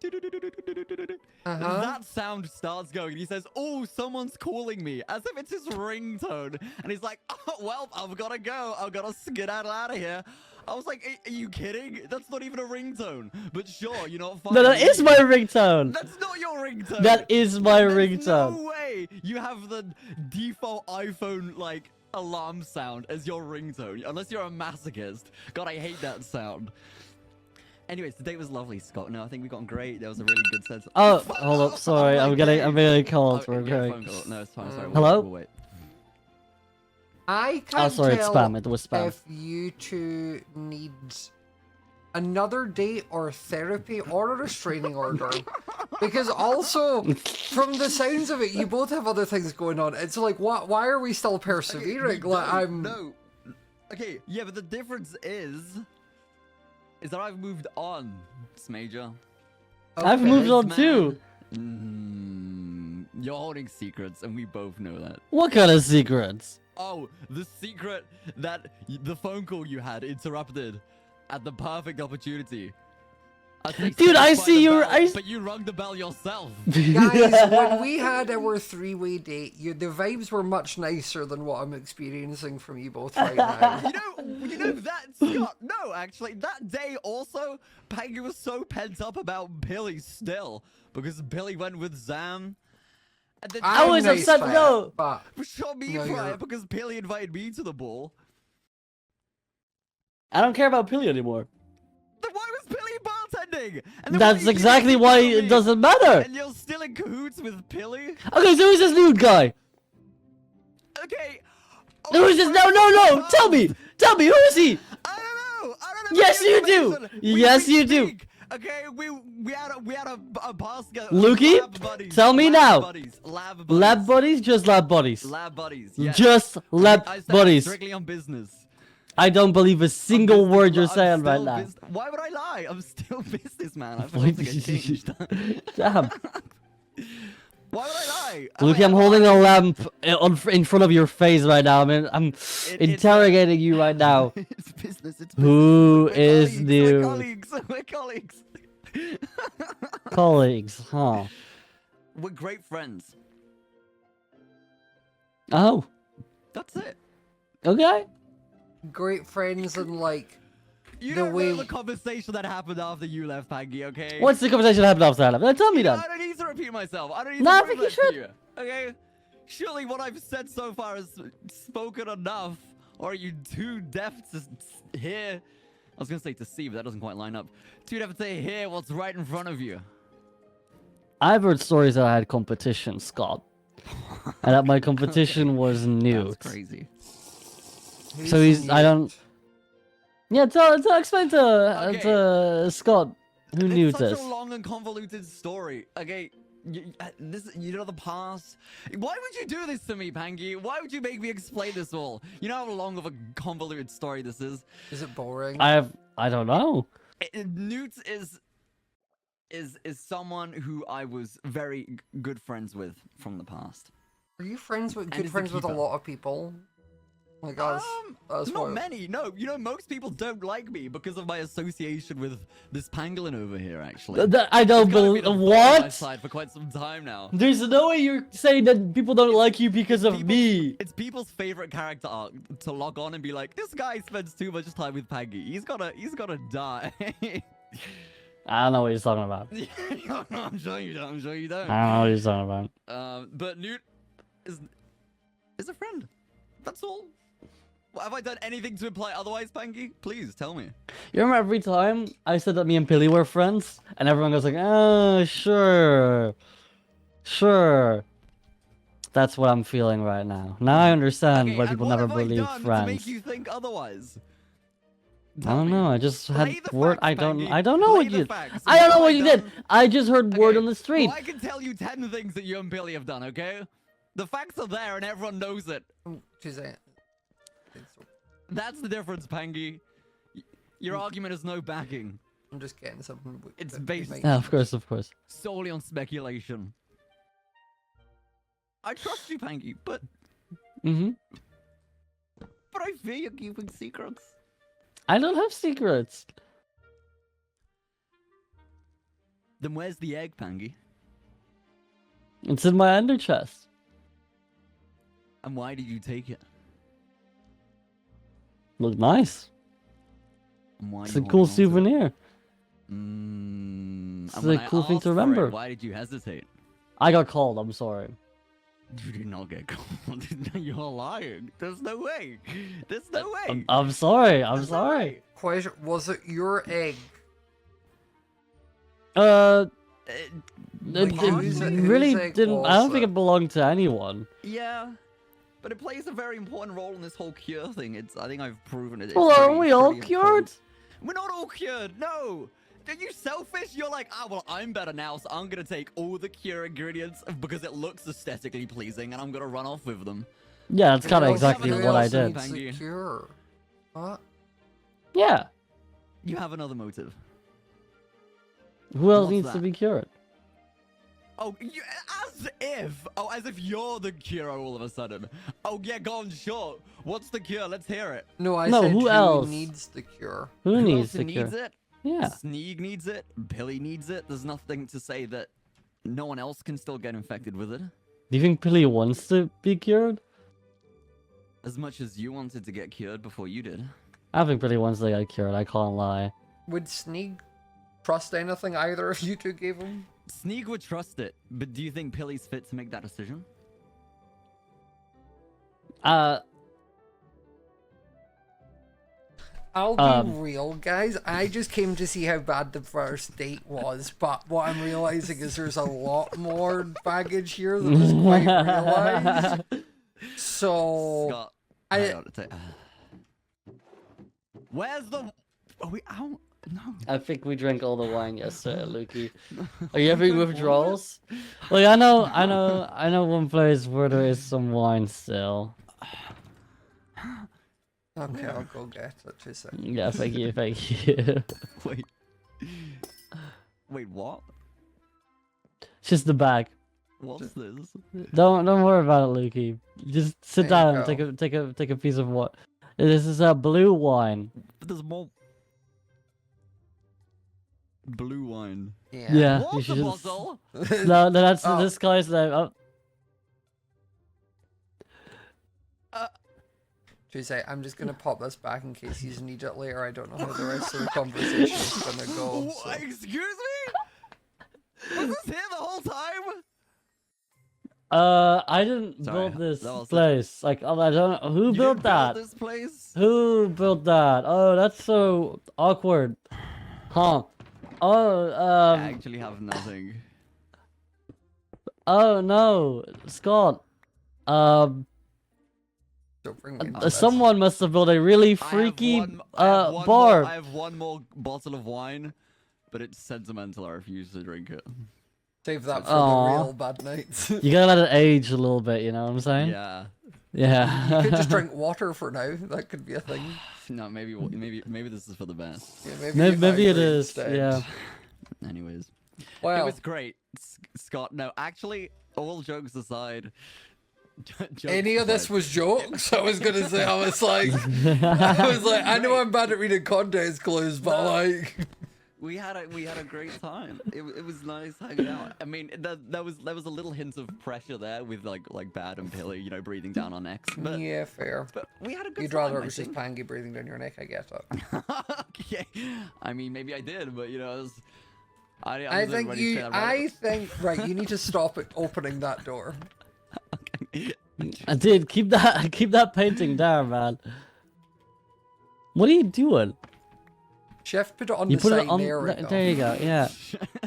[SPEAKER 1] Uh-huh.
[SPEAKER 4] that sound starts going. He says, "Oh, someone's calling me," as if it's his ringtone. And he's like, "Oh, well, I've gotta go. I've gotta skedaddle out of here." I was like, "Are you kidding? That's not even a ringtone." But sure, you know, fine.
[SPEAKER 3] No, that is my ringtone.
[SPEAKER 4] That's not your ringtone.
[SPEAKER 3] That is my
[SPEAKER 4] There's
[SPEAKER 3] ringtone.
[SPEAKER 4] No way you have the default iPhone like alarm sound as your ringtone, unless you're a masochist. God, I hate that sound. Anyways, the date was lovely, Scott. No, I think we got on great. There was a really good sense.
[SPEAKER 3] Oh, hold up. Sorry, I'm getting cold.
[SPEAKER 4] Oh,
[SPEAKER 3] We're
[SPEAKER 4] yeah,
[SPEAKER 3] going.
[SPEAKER 4] phone call. No, it's fine. Sorry.
[SPEAKER 3] Hello?
[SPEAKER 4] We'll wait.
[SPEAKER 1] I
[SPEAKER 3] Oh,
[SPEAKER 1] can't
[SPEAKER 3] sorry, it's
[SPEAKER 1] tell
[SPEAKER 3] spam. It was spam.
[SPEAKER 1] if you two need another date or therapy or a restraining order. Because also, from the sounds of it, you both have other things going on. It's like, why are we still persevering?
[SPEAKER 4] Okay,
[SPEAKER 1] Like, I'm...
[SPEAKER 4] No. Okay, yeah, but the difference is that I've moved on, Smajor.
[SPEAKER 3] I've
[SPEAKER 1] Okay.
[SPEAKER 3] moved on
[SPEAKER 4] Man.
[SPEAKER 3] too.
[SPEAKER 4] You're holding secrets, and we both know that.
[SPEAKER 3] What kind of secrets?
[SPEAKER 4] Oh, the secret that the phone call you had interrupted at the perfect opportunity.
[SPEAKER 3] Dude, I see your-
[SPEAKER 4] But you rung the bell yourself.
[SPEAKER 1] Guys, when we had our three-way date, the vibes were much nicer than what I'm experiencing from you both right now.
[SPEAKER 4] You know that, Scott. No, actually, that day also, Peggy was so pent up about Billy still because Billy went with Zam. And then
[SPEAKER 3] I was
[SPEAKER 1] I'm
[SPEAKER 3] upset,
[SPEAKER 1] by it,
[SPEAKER 3] no.
[SPEAKER 1] but
[SPEAKER 4] shot me
[SPEAKER 1] No,
[SPEAKER 4] for
[SPEAKER 1] you're-
[SPEAKER 4] it because Billy invited me to the ball.
[SPEAKER 3] I don't care about Pilly anymore.
[SPEAKER 4] Then why was Billy bartending? And then
[SPEAKER 3] That's
[SPEAKER 4] why are you
[SPEAKER 3] exactly
[SPEAKER 4] giving
[SPEAKER 3] why
[SPEAKER 4] to
[SPEAKER 3] it
[SPEAKER 4] me?
[SPEAKER 3] doesn't matter.
[SPEAKER 4] And you're still in cahoots with Billy?
[SPEAKER 3] Okay, so who's this nude guy?
[SPEAKER 4] Okay.
[SPEAKER 3] Who is this? No. Tell me. Who is he?
[SPEAKER 4] I don't know.
[SPEAKER 3] Yes,
[SPEAKER 4] any
[SPEAKER 3] you do.
[SPEAKER 4] information.
[SPEAKER 3] Yes, you do.
[SPEAKER 4] speak. Okay, we had a pass together.
[SPEAKER 3] Lukey,
[SPEAKER 4] Lab buddies.
[SPEAKER 3] tell me
[SPEAKER 4] Lab
[SPEAKER 3] now.
[SPEAKER 4] Buddies. Lab buddies.
[SPEAKER 3] Lab buddies? Just lab buddies.
[SPEAKER 4] Lab buddies. Yes.
[SPEAKER 3] Just lab
[SPEAKER 4] I stand
[SPEAKER 3] buddies.
[SPEAKER 4] strictly on business.
[SPEAKER 3] I don't believe a single
[SPEAKER 4] business-
[SPEAKER 3] word you're
[SPEAKER 4] I'm
[SPEAKER 3] saying right
[SPEAKER 4] still
[SPEAKER 3] now.
[SPEAKER 4] Why would I lie? I'm still businessman. I forgot to get changed.
[SPEAKER 3] Damn.
[SPEAKER 4] Why would I lie?
[SPEAKER 3] Lukey, I'm holding a lamp in front of your face right now. I'm interrogating you right now.
[SPEAKER 4] It's business. It's business.
[SPEAKER 3] Who
[SPEAKER 4] We're
[SPEAKER 3] is
[SPEAKER 4] colleagues,
[SPEAKER 3] new?
[SPEAKER 4] We're colleagues. We're colleagues.
[SPEAKER 3] Colleagues, huh?
[SPEAKER 4] We're great friends.
[SPEAKER 3] Oh,
[SPEAKER 4] That's it.
[SPEAKER 3] okay.
[SPEAKER 1] great friends and like
[SPEAKER 4] You
[SPEAKER 1] the
[SPEAKER 4] don't
[SPEAKER 1] way
[SPEAKER 4] know the conversation that happened after you left, Peggy, okay?
[SPEAKER 3] What's the conversation that happened after that? Tell me
[SPEAKER 4] You know,
[SPEAKER 3] then.
[SPEAKER 4] I don't need to repeat myself. I don't need
[SPEAKER 3] No, I
[SPEAKER 4] to
[SPEAKER 3] think
[SPEAKER 4] prove
[SPEAKER 3] you
[SPEAKER 4] that to you. Okay? Surely what I've said so far is spoken enough. Or are you too deaf to hear? I was going to say to see, but that doesn't quite line up. Too deaf to hear what's right in front of you.
[SPEAKER 3] I've heard stories that I had competition, Scott. And that my competition was nude.
[SPEAKER 4] That's crazy.
[SPEAKER 3] So he's, I don't... Yeah, explain to Scott who knew
[SPEAKER 4] It's such
[SPEAKER 3] this.
[SPEAKER 4] a long and convoluted story. Okay, you know the past. Why would you do this to me, Pangy? Why would you make me explain this all? You know how long of a convoluted story this is.
[SPEAKER 1] Is it boring?
[SPEAKER 3] I don't know.
[SPEAKER 4] Newt is someone who I was very good friends with from the past.
[SPEAKER 1] Are you friends with
[SPEAKER 4] And
[SPEAKER 1] good
[SPEAKER 4] is the
[SPEAKER 1] friends with a
[SPEAKER 4] keeper.
[SPEAKER 1] lot of people? Like us. That's
[SPEAKER 4] Not
[SPEAKER 1] what-
[SPEAKER 4] many. No, you know most people don't like me because of my association with this pangolin over here. Actually,
[SPEAKER 3] I don't
[SPEAKER 4] It's kinda
[SPEAKER 3] believe...
[SPEAKER 4] been a thorn on my
[SPEAKER 3] What?
[SPEAKER 4] side for quite some time now.
[SPEAKER 3] There's no way you're saying that people don't like you because of me.
[SPEAKER 4] It's people's favorite character arc to log on and be like, this guy spends too much time with Peggy. He's gotta die.
[SPEAKER 3] I don't know what you're talking about.
[SPEAKER 4] I'm sure you don't. I'm sure you don't.
[SPEAKER 3] I don't know what you're talking about.
[SPEAKER 4] But Newt is a friend. That's all. Have I done anything to imply otherwise, Pangy? Please tell me.
[SPEAKER 3] You remember every time I said that me and Pilly were friends, and everyone goes like, "Oh, sure, sure." That's what I'm feeling right now. Now I understand
[SPEAKER 4] Okay,
[SPEAKER 3] why
[SPEAKER 4] and
[SPEAKER 3] people
[SPEAKER 4] what
[SPEAKER 3] never
[SPEAKER 4] have I
[SPEAKER 3] believe
[SPEAKER 4] done to
[SPEAKER 3] friends.
[SPEAKER 4] make you think otherwise?
[SPEAKER 3] I don't know. I just had
[SPEAKER 4] Lay the
[SPEAKER 3] word.
[SPEAKER 4] facts,
[SPEAKER 3] I don't
[SPEAKER 4] Pangy.
[SPEAKER 3] know
[SPEAKER 4] Lay
[SPEAKER 3] what
[SPEAKER 4] the
[SPEAKER 3] you.
[SPEAKER 4] facts.
[SPEAKER 3] I don't know
[SPEAKER 4] have
[SPEAKER 3] what you did.
[SPEAKER 4] done?
[SPEAKER 3] I just heard word
[SPEAKER 4] Okay,
[SPEAKER 3] on the street.
[SPEAKER 4] Well, I can tell you 10 things that you and Billy have done, okay? The facts are there and everyone knows it.
[SPEAKER 1] She's saying.
[SPEAKER 4] That's the difference, Pangy. Your argument has no backing.
[SPEAKER 1] I'm just getting something.
[SPEAKER 4] It's
[SPEAKER 1] that
[SPEAKER 4] based-
[SPEAKER 1] might-
[SPEAKER 3] Yeah, of course, of course.
[SPEAKER 4] Solely on speculation. I trust you, Pangy, but I fear you're keeping secrets.
[SPEAKER 3] I don't have secrets.
[SPEAKER 4] Then where's the egg, Pangy?
[SPEAKER 3] It's in my under chest.
[SPEAKER 4] And why did you take it?
[SPEAKER 3] Look nice.
[SPEAKER 4] And why are
[SPEAKER 3] It's
[SPEAKER 4] you
[SPEAKER 3] a cool
[SPEAKER 4] holding on to it?
[SPEAKER 3] souvenir.
[SPEAKER 4] And
[SPEAKER 3] It's
[SPEAKER 4] when
[SPEAKER 3] a
[SPEAKER 4] I
[SPEAKER 3] cool thing
[SPEAKER 4] asked
[SPEAKER 3] to
[SPEAKER 4] for it,
[SPEAKER 3] remember.
[SPEAKER 4] why did you hesitate?
[SPEAKER 3] I got cold. I'm sorry.
[SPEAKER 4] You did not get cold. You're lying. There's no way. There's no way.
[SPEAKER 3] I'm sorry. I'm
[SPEAKER 4] There's no
[SPEAKER 3] sorry.
[SPEAKER 4] way.
[SPEAKER 1] Question: was it your egg?
[SPEAKER 3] It
[SPEAKER 1] whose
[SPEAKER 3] really
[SPEAKER 1] egg
[SPEAKER 3] didn't. I don't
[SPEAKER 1] was
[SPEAKER 3] think
[SPEAKER 1] it?
[SPEAKER 3] it belonged to anyone.
[SPEAKER 4] Yeah, but it plays a very important role in this whole cure thing. I think I've proven it. It's
[SPEAKER 3] Well, aren't
[SPEAKER 4] pretty-
[SPEAKER 3] we all
[SPEAKER 4] pretty
[SPEAKER 3] cured?
[SPEAKER 4] important. We're not all cured. No. Are you selfish? You're like, well, I'm better now, so I'm gonna take all the cure ingredients because it looks aesthetically pleasing, and I'm gonna run off with them.
[SPEAKER 3] Yeah, that's kind of
[SPEAKER 1] Who else-
[SPEAKER 3] exactly
[SPEAKER 1] who
[SPEAKER 3] what I
[SPEAKER 1] else
[SPEAKER 3] did.
[SPEAKER 1] needs the
[SPEAKER 4] Thank you.
[SPEAKER 1] cure? What?
[SPEAKER 3] Yeah.
[SPEAKER 4] You have another motive.
[SPEAKER 3] Who else
[SPEAKER 4] What's
[SPEAKER 3] needs to
[SPEAKER 4] that?
[SPEAKER 3] be cured?
[SPEAKER 4] Oh, as if you're the cure all of a sudden. Oh yeah, go on, sure. What's the cure? Let's hear it.
[SPEAKER 1] No, I
[SPEAKER 3] No,
[SPEAKER 1] said
[SPEAKER 3] who else?
[SPEAKER 1] needs the cure?
[SPEAKER 3] Who needs
[SPEAKER 4] else
[SPEAKER 3] the
[SPEAKER 4] needs
[SPEAKER 3] cure?
[SPEAKER 4] it?
[SPEAKER 3] Yeah.
[SPEAKER 4] Sneeg needs it. Billy needs it. There's nothing to say that no one else can still get infected with it.
[SPEAKER 3] Do you think Billy wants to be cured?
[SPEAKER 4] As much as you wanted to get cured before you did.
[SPEAKER 3] I don't think Billy wants to get cured. I can't lie.
[SPEAKER 1] Would Sneak trust anything either of you two gave him?
[SPEAKER 4] Sneeg would trust it, but do you think Billy's fit to make that decision?
[SPEAKER 1] I'll be
[SPEAKER 3] Um.
[SPEAKER 1] real, guys. I just came to see how bad the first date was, but what I'm realizing is there's a lot more baggage here than was quite realized. So
[SPEAKER 4] Scott,
[SPEAKER 1] I-
[SPEAKER 4] hang on, where's the? Are we out? No.
[SPEAKER 3] I think we drank all the wine yesterday, Lukey. Are you having withdrawals? Like I know one place where there is some wine still.
[SPEAKER 1] okay, I'll go get it. Just a second.
[SPEAKER 3] Yeah, thank you, thank you.
[SPEAKER 4] Wait. Wait, what?
[SPEAKER 3] It's just the bag.
[SPEAKER 4] What's this?
[SPEAKER 3] Don't worry about it, Lukey. Just sit
[SPEAKER 1] There you
[SPEAKER 3] down and
[SPEAKER 1] go.
[SPEAKER 3] take a piece of what? This is a blue wine.
[SPEAKER 4] But there's more. Blue wine.
[SPEAKER 1] Yeah.
[SPEAKER 3] Yeah, you
[SPEAKER 4] Water
[SPEAKER 3] should just...
[SPEAKER 4] bottle.
[SPEAKER 3] No, that's
[SPEAKER 1] Oh.
[SPEAKER 3] this guy's name. Oh,
[SPEAKER 1] Tuesday, I'm just gonna pop this back in case you need it later. I don't know how the rest of the conversation is gonna go. So.
[SPEAKER 4] Excuse me? Was this here the whole time?
[SPEAKER 3] I didn't
[SPEAKER 4] Sorry,
[SPEAKER 3] build this
[SPEAKER 4] that was-
[SPEAKER 3] place. Like, I don't. Who
[SPEAKER 4] You
[SPEAKER 3] built
[SPEAKER 4] didn't
[SPEAKER 3] that?
[SPEAKER 4] build this place?
[SPEAKER 3] Who built that? Oh, that's so awkward. Huh? Oh,
[SPEAKER 4] I actually have nothing.
[SPEAKER 3] Oh no, Scott.
[SPEAKER 1] Don't bring me into this.
[SPEAKER 3] Someone must have built a really
[SPEAKER 4] I have
[SPEAKER 3] freaky
[SPEAKER 4] I have one
[SPEAKER 3] bar.
[SPEAKER 4] More, I have one more bottle of wine, but it's sentimental. I refuse to drink it.
[SPEAKER 1] Save that for
[SPEAKER 3] Aw.
[SPEAKER 1] the real bad nights.
[SPEAKER 3] You gotta let it age a little bit, you know what I'm saying?
[SPEAKER 4] Yeah.
[SPEAKER 3] Yeah.
[SPEAKER 1] You could just drink water for now. That could be a thing.
[SPEAKER 4] No, maybe this is for the best.
[SPEAKER 1] Yeah,
[SPEAKER 3] Maybe it
[SPEAKER 1] hydrate
[SPEAKER 3] is.
[SPEAKER 1] instead.
[SPEAKER 3] Yeah.
[SPEAKER 4] Anyways, it
[SPEAKER 1] Well,
[SPEAKER 4] was great, Scott. No, actually, all jokes aside. jokes
[SPEAKER 1] any of this
[SPEAKER 4] aside,
[SPEAKER 1] was jokes. I was gonna say. I was like, I know I'm bad at reading context clues, but
[SPEAKER 4] No.
[SPEAKER 1] like,
[SPEAKER 4] we had a great time. It was nice hanging out. I mean, there was a little hint of pressure there with like Bad and Pilly, you know, breathing down our necks. But,
[SPEAKER 1] yeah, fair.
[SPEAKER 4] but we had a good
[SPEAKER 1] You'd
[SPEAKER 4] time.
[SPEAKER 1] rather it
[SPEAKER 4] I
[SPEAKER 1] was just
[SPEAKER 4] think.
[SPEAKER 1] Pangy breathing down your neck. I get it.
[SPEAKER 4] Okay. I mean, maybe I did, but you know, it was, I
[SPEAKER 1] I
[SPEAKER 4] wasn't
[SPEAKER 1] think
[SPEAKER 4] ready to
[SPEAKER 1] you.
[SPEAKER 4] say that
[SPEAKER 1] I
[SPEAKER 4] right.
[SPEAKER 1] think right. You need to stop it opening that door.
[SPEAKER 3] I did keep that painting down, man. What are you doing?
[SPEAKER 1] Chef, put it on
[SPEAKER 3] You
[SPEAKER 1] the
[SPEAKER 3] put
[SPEAKER 1] side.
[SPEAKER 3] it on.
[SPEAKER 1] There we go.
[SPEAKER 3] There you go. Yeah.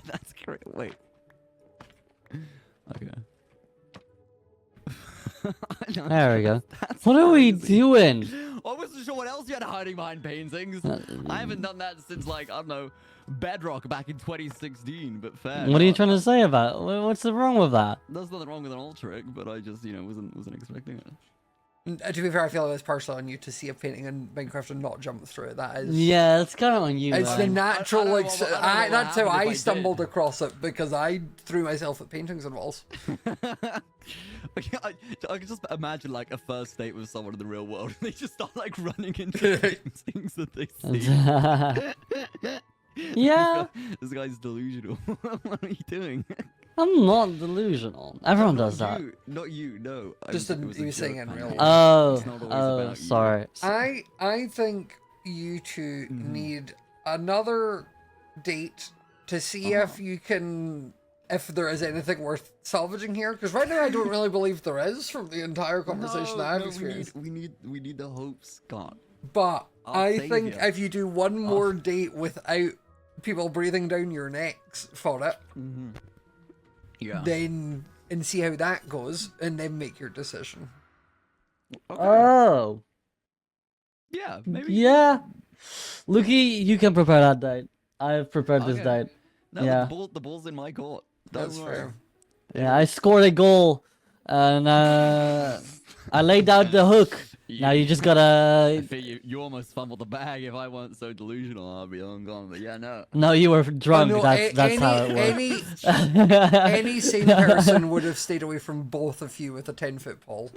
[SPEAKER 4] That's great. Wait. Okay. No,
[SPEAKER 3] There we go.
[SPEAKER 4] that's
[SPEAKER 3] What are we
[SPEAKER 4] crazy.
[SPEAKER 3] doing?
[SPEAKER 4] What was the sure what else you had hiding behind paintings. I haven't done that since, like, I don't know, Bedrock back in 2016, but fair.
[SPEAKER 3] What are you trying to say about? What's wrong with that?
[SPEAKER 4] There's nothing wrong with an alt trick, but I just, wasn't expecting it.
[SPEAKER 1] To be fair, I feel like it's partially on you to see a painting in Minecraft and not jump through it. That is.
[SPEAKER 3] Yeah, it's kind of on you.
[SPEAKER 1] It's the
[SPEAKER 3] man.
[SPEAKER 1] natural,
[SPEAKER 4] I don't
[SPEAKER 1] like,
[SPEAKER 4] know what- I don't know what
[SPEAKER 1] that's how
[SPEAKER 4] happened if
[SPEAKER 1] I
[SPEAKER 4] I
[SPEAKER 1] stumbled
[SPEAKER 4] did.
[SPEAKER 1] across it, because I threw myself at paintings and walls.
[SPEAKER 4] I can just imagine, like, a first date with someone in the real world, and they just start, like, running into paintings that they see.
[SPEAKER 3] Yeah,
[SPEAKER 4] This guy's delusional. What are you doing?
[SPEAKER 3] I'm not delusional. Everyone does that.
[SPEAKER 4] Not you, no.
[SPEAKER 1] Just
[SPEAKER 4] it was
[SPEAKER 1] he
[SPEAKER 4] a
[SPEAKER 1] was saying
[SPEAKER 4] joke,
[SPEAKER 1] in
[SPEAKER 4] man.
[SPEAKER 1] real life.
[SPEAKER 4] It's not always
[SPEAKER 3] Oh,
[SPEAKER 4] about you.
[SPEAKER 3] sorry.
[SPEAKER 1] I think you two need another date to see if you can, if there is anything worth salvaging here. Because right now I don't really believe there is from the entire conversation I've experienced.
[SPEAKER 4] We need the hope, Scott.
[SPEAKER 1] But
[SPEAKER 4] Our
[SPEAKER 1] I think
[SPEAKER 4] saviour.
[SPEAKER 1] if you do one more date without people breathing down your necks for it,
[SPEAKER 4] Yeah.
[SPEAKER 1] then and see how that goes, and then make your decision.
[SPEAKER 4] Okay.
[SPEAKER 3] Oh,
[SPEAKER 4] Yeah, maybe.
[SPEAKER 3] yeah. Luki, you can prepare that date. I've prepared this
[SPEAKER 4] Okay.
[SPEAKER 3] date.
[SPEAKER 4] No,
[SPEAKER 3] Yeah.
[SPEAKER 4] the ball's in my court. Don't
[SPEAKER 1] That's
[SPEAKER 4] worry.
[SPEAKER 1] fair.
[SPEAKER 3] Yeah, I scored a goal, and I laid out the hook. Now you just
[SPEAKER 4] I
[SPEAKER 3] gotta.
[SPEAKER 4] think you almost fumbled the bag. If I weren't so delusional, I'd be long gone. But yeah, no.
[SPEAKER 3] No, you were drunk.
[SPEAKER 1] no,
[SPEAKER 3] that's how it works.
[SPEAKER 1] Any sane person would have stayed away from both of you with a 10-foot pole.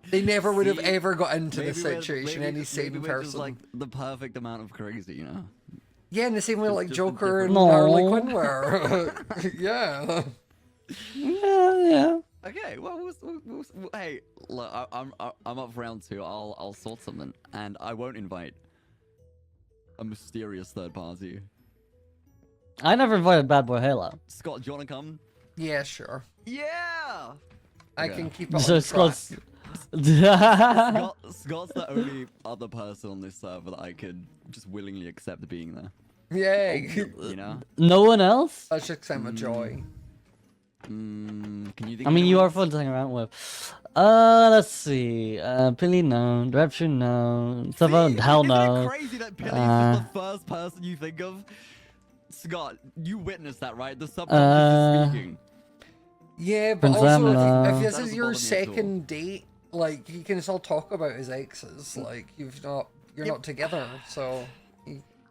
[SPEAKER 1] They never would have
[SPEAKER 4] See,
[SPEAKER 1] ever got into this
[SPEAKER 4] Maybe we're-
[SPEAKER 1] situation.
[SPEAKER 4] maybe-
[SPEAKER 1] Any sane
[SPEAKER 4] maybe we're just,
[SPEAKER 1] person.
[SPEAKER 4] like the perfect amount of crazy, you know.
[SPEAKER 1] Yeah, in the same way like
[SPEAKER 4] just a
[SPEAKER 1] Joker and
[SPEAKER 3] different-
[SPEAKER 1] Harley
[SPEAKER 3] No.
[SPEAKER 1] Quinn were. Yeah.
[SPEAKER 3] Yeah.
[SPEAKER 4] Okay, well, hey, look, I'm up for round 2. I'll sort something, and I won't invite a mysterious third party.
[SPEAKER 3] I never invited Bad Boy Halo.
[SPEAKER 4] Scott, do you wanna come?
[SPEAKER 1] Yeah, sure.
[SPEAKER 4] Yeah.
[SPEAKER 1] I
[SPEAKER 4] Okay.
[SPEAKER 1] can keep it
[SPEAKER 3] So
[SPEAKER 1] on
[SPEAKER 3] Scott's.
[SPEAKER 1] track.
[SPEAKER 4] Scott's the only other person on this server that I could just willingly accept being there.
[SPEAKER 1] Yay.
[SPEAKER 4] You know?
[SPEAKER 3] No one else?
[SPEAKER 1] That's just kind of joy.
[SPEAKER 4] Can you think?
[SPEAKER 3] I
[SPEAKER 4] of
[SPEAKER 3] mean, you
[SPEAKER 4] anyone
[SPEAKER 3] are
[SPEAKER 4] else?
[SPEAKER 3] fun to hang around with. Let's see. Pilly, no. Direction, no. Sava, hell
[SPEAKER 4] Isn't
[SPEAKER 3] no.
[SPEAKER 4] it crazy that Pilly's just the first person you think of? Scott, you witnessed that, right? The subconscious is speaking.
[SPEAKER 1] Yeah, but
[SPEAKER 3] Prince
[SPEAKER 1] also
[SPEAKER 3] Amina.
[SPEAKER 1] if this
[SPEAKER 4] That
[SPEAKER 1] is
[SPEAKER 4] doesn't
[SPEAKER 1] your
[SPEAKER 4] bother me at all.
[SPEAKER 1] second date, like he can still talk about his exes. Like you're
[SPEAKER 4] Yep.
[SPEAKER 1] not together, so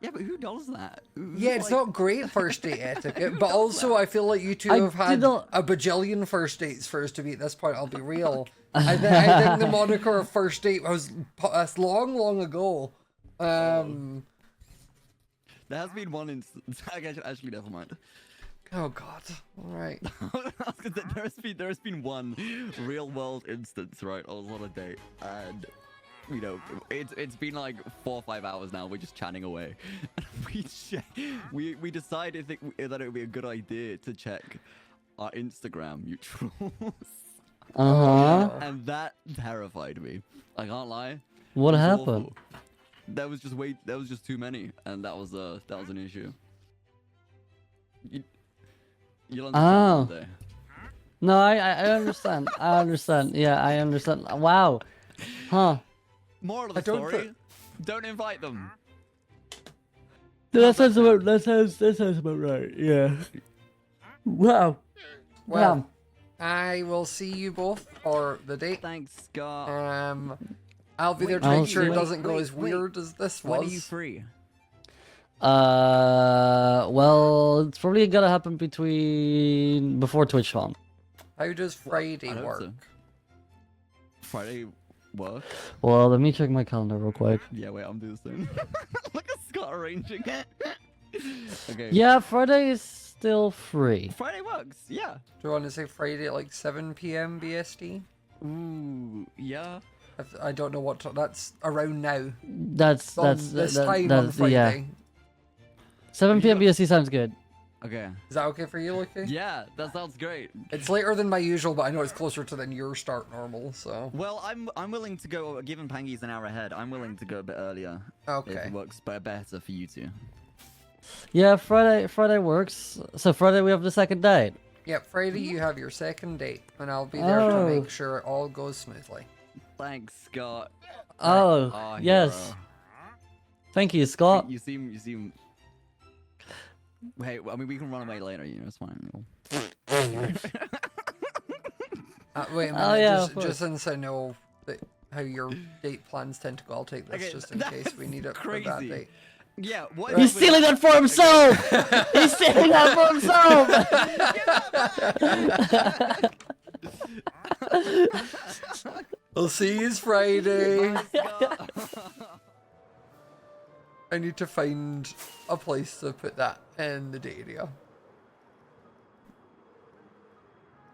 [SPEAKER 4] Yeah, but who does that?
[SPEAKER 1] yeah, it's not great first date etiquette. But also, I feel like you two
[SPEAKER 3] I
[SPEAKER 1] have had
[SPEAKER 3] did not-
[SPEAKER 1] a bajillion first dates for us to be at this point. I'll be real. I think the moniker of first date was long ago.
[SPEAKER 4] There has been one instance. Actually, never mind.
[SPEAKER 1] Oh God! All right.
[SPEAKER 4] There has been one real world instance, right? I was on a date, and it's been like 4 or 5 hours now. We're just chatting away, and we decided that it would be a good idea to check our Instagram mutuals, and that terrified me. I can't lie.
[SPEAKER 3] What
[SPEAKER 4] It was
[SPEAKER 3] happened?
[SPEAKER 4] awful. There was just too many, and that was an issue. You'll
[SPEAKER 3] Oh.
[SPEAKER 4] understand one day.
[SPEAKER 3] No, I understand. I understand. Yeah, I understand. Wow. Huh.
[SPEAKER 4] Moral of
[SPEAKER 1] I
[SPEAKER 4] the
[SPEAKER 1] don't
[SPEAKER 4] story: don't invite them.
[SPEAKER 3] That sounds about right. Yeah. Wow.
[SPEAKER 1] Well, I will see you both for the date.
[SPEAKER 4] Thanks, Scott.
[SPEAKER 1] I'll be there to
[SPEAKER 3] I'll
[SPEAKER 1] make sure
[SPEAKER 3] see
[SPEAKER 1] it
[SPEAKER 3] you.
[SPEAKER 1] doesn't go
[SPEAKER 4] Wait,
[SPEAKER 1] as
[SPEAKER 4] wait.
[SPEAKER 1] weird as this was.
[SPEAKER 4] When are you free?
[SPEAKER 3] Well, it's probably gonna happen before TwitchCon.
[SPEAKER 1] How does Friday
[SPEAKER 4] I hope
[SPEAKER 1] work?
[SPEAKER 4] so. Friday work?
[SPEAKER 3] Well, let me check my calendar real quick.
[SPEAKER 4] Yeah, wait, I'm doing the same. Look at Scott arranging. Okay.
[SPEAKER 3] Yeah, Friday is still free.
[SPEAKER 4] Friday works. Yeah.
[SPEAKER 1] Do you want to say Friday at like 7 p.m. BST?
[SPEAKER 4] Ooh, yeah.
[SPEAKER 1] I don't know what that's around now.
[SPEAKER 3] That's
[SPEAKER 1] This time on
[SPEAKER 3] that's
[SPEAKER 1] Friday.
[SPEAKER 3] yeah. 7 p.m. BST sounds good.
[SPEAKER 4] Okay.
[SPEAKER 1] Is that okay for you, Lucky?
[SPEAKER 4] Yeah, that sounds great.
[SPEAKER 1] It's later than my usual, but I know it's closer to than your start normal, so.
[SPEAKER 4] Well, I'm willing to go. Given Pangy's an hour ahead, I'm willing to go a bit earlier. If
[SPEAKER 1] Okay.
[SPEAKER 4] it works better for you two.
[SPEAKER 3] Yeah, Friday works. So Friday we have the second date.
[SPEAKER 1] Yep, Friday you have your second date, and I'll be there to
[SPEAKER 3] Oh.
[SPEAKER 1] make sure it all goes smoothly.
[SPEAKER 4] Thanks, Scott.
[SPEAKER 3] Oh,
[SPEAKER 4] Our
[SPEAKER 3] yes.
[SPEAKER 4] hero.
[SPEAKER 3] Thank you, Scott.
[SPEAKER 4] You seem. Hey, I mean, we can run away later. You know, it's fine.
[SPEAKER 1] Wait a minute,
[SPEAKER 3] Oh, yeah, of
[SPEAKER 1] just since I know that how your date plans tend to go, I'll take this
[SPEAKER 4] Okay,
[SPEAKER 1] just in case we need it for a bad
[SPEAKER 4] crazy.
[SPEAKER 1] date.
[SPEAKER 4] Yeah, what?
[SPEAKER 3] He's stealing that for himself! He's stealing that for himself!
[SPEAKER 1] I'll see you Friday.
[SPEAKER 4] Bye, Scott.
[SPEAKER 1] I need to find a place to put that in the date area.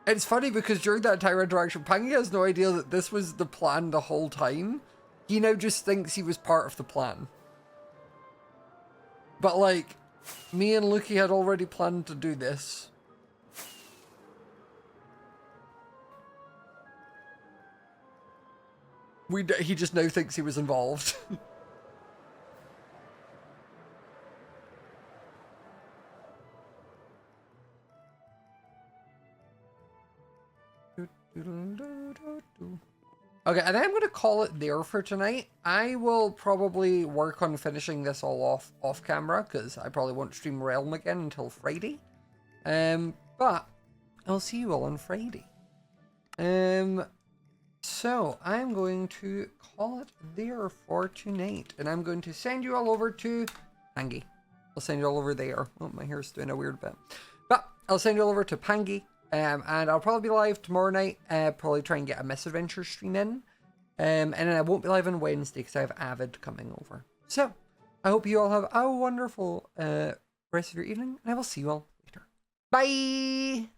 [SPEAKER 1] It's funny because during that entire interaction, Pangy has no idea that this was the plan the whole time. He now just thinks he was part of the plan. But like, me and Luki had already planned to do this. He just now thinks he was involved. Okay, and I'm going to call it there for tonight. I will probably work on finishing this all off camera, because I probably won't stream Realm again until Friday. But I'll see you all on Friday. So I'm going to call it there for tonight, and I'm going to send you all over to Pangy. I'll send you all over there. Oh, my hair's doing a weird bit. But I'll send you all over to Pangy. And I'll probably be live tomorrow night, probably try and get a Misadventure stream in. And then I won't be live on Wednesday because I have Avid coming over. So, I hope you all have a wonderful rest of your evening, and I will see you all later. Bye!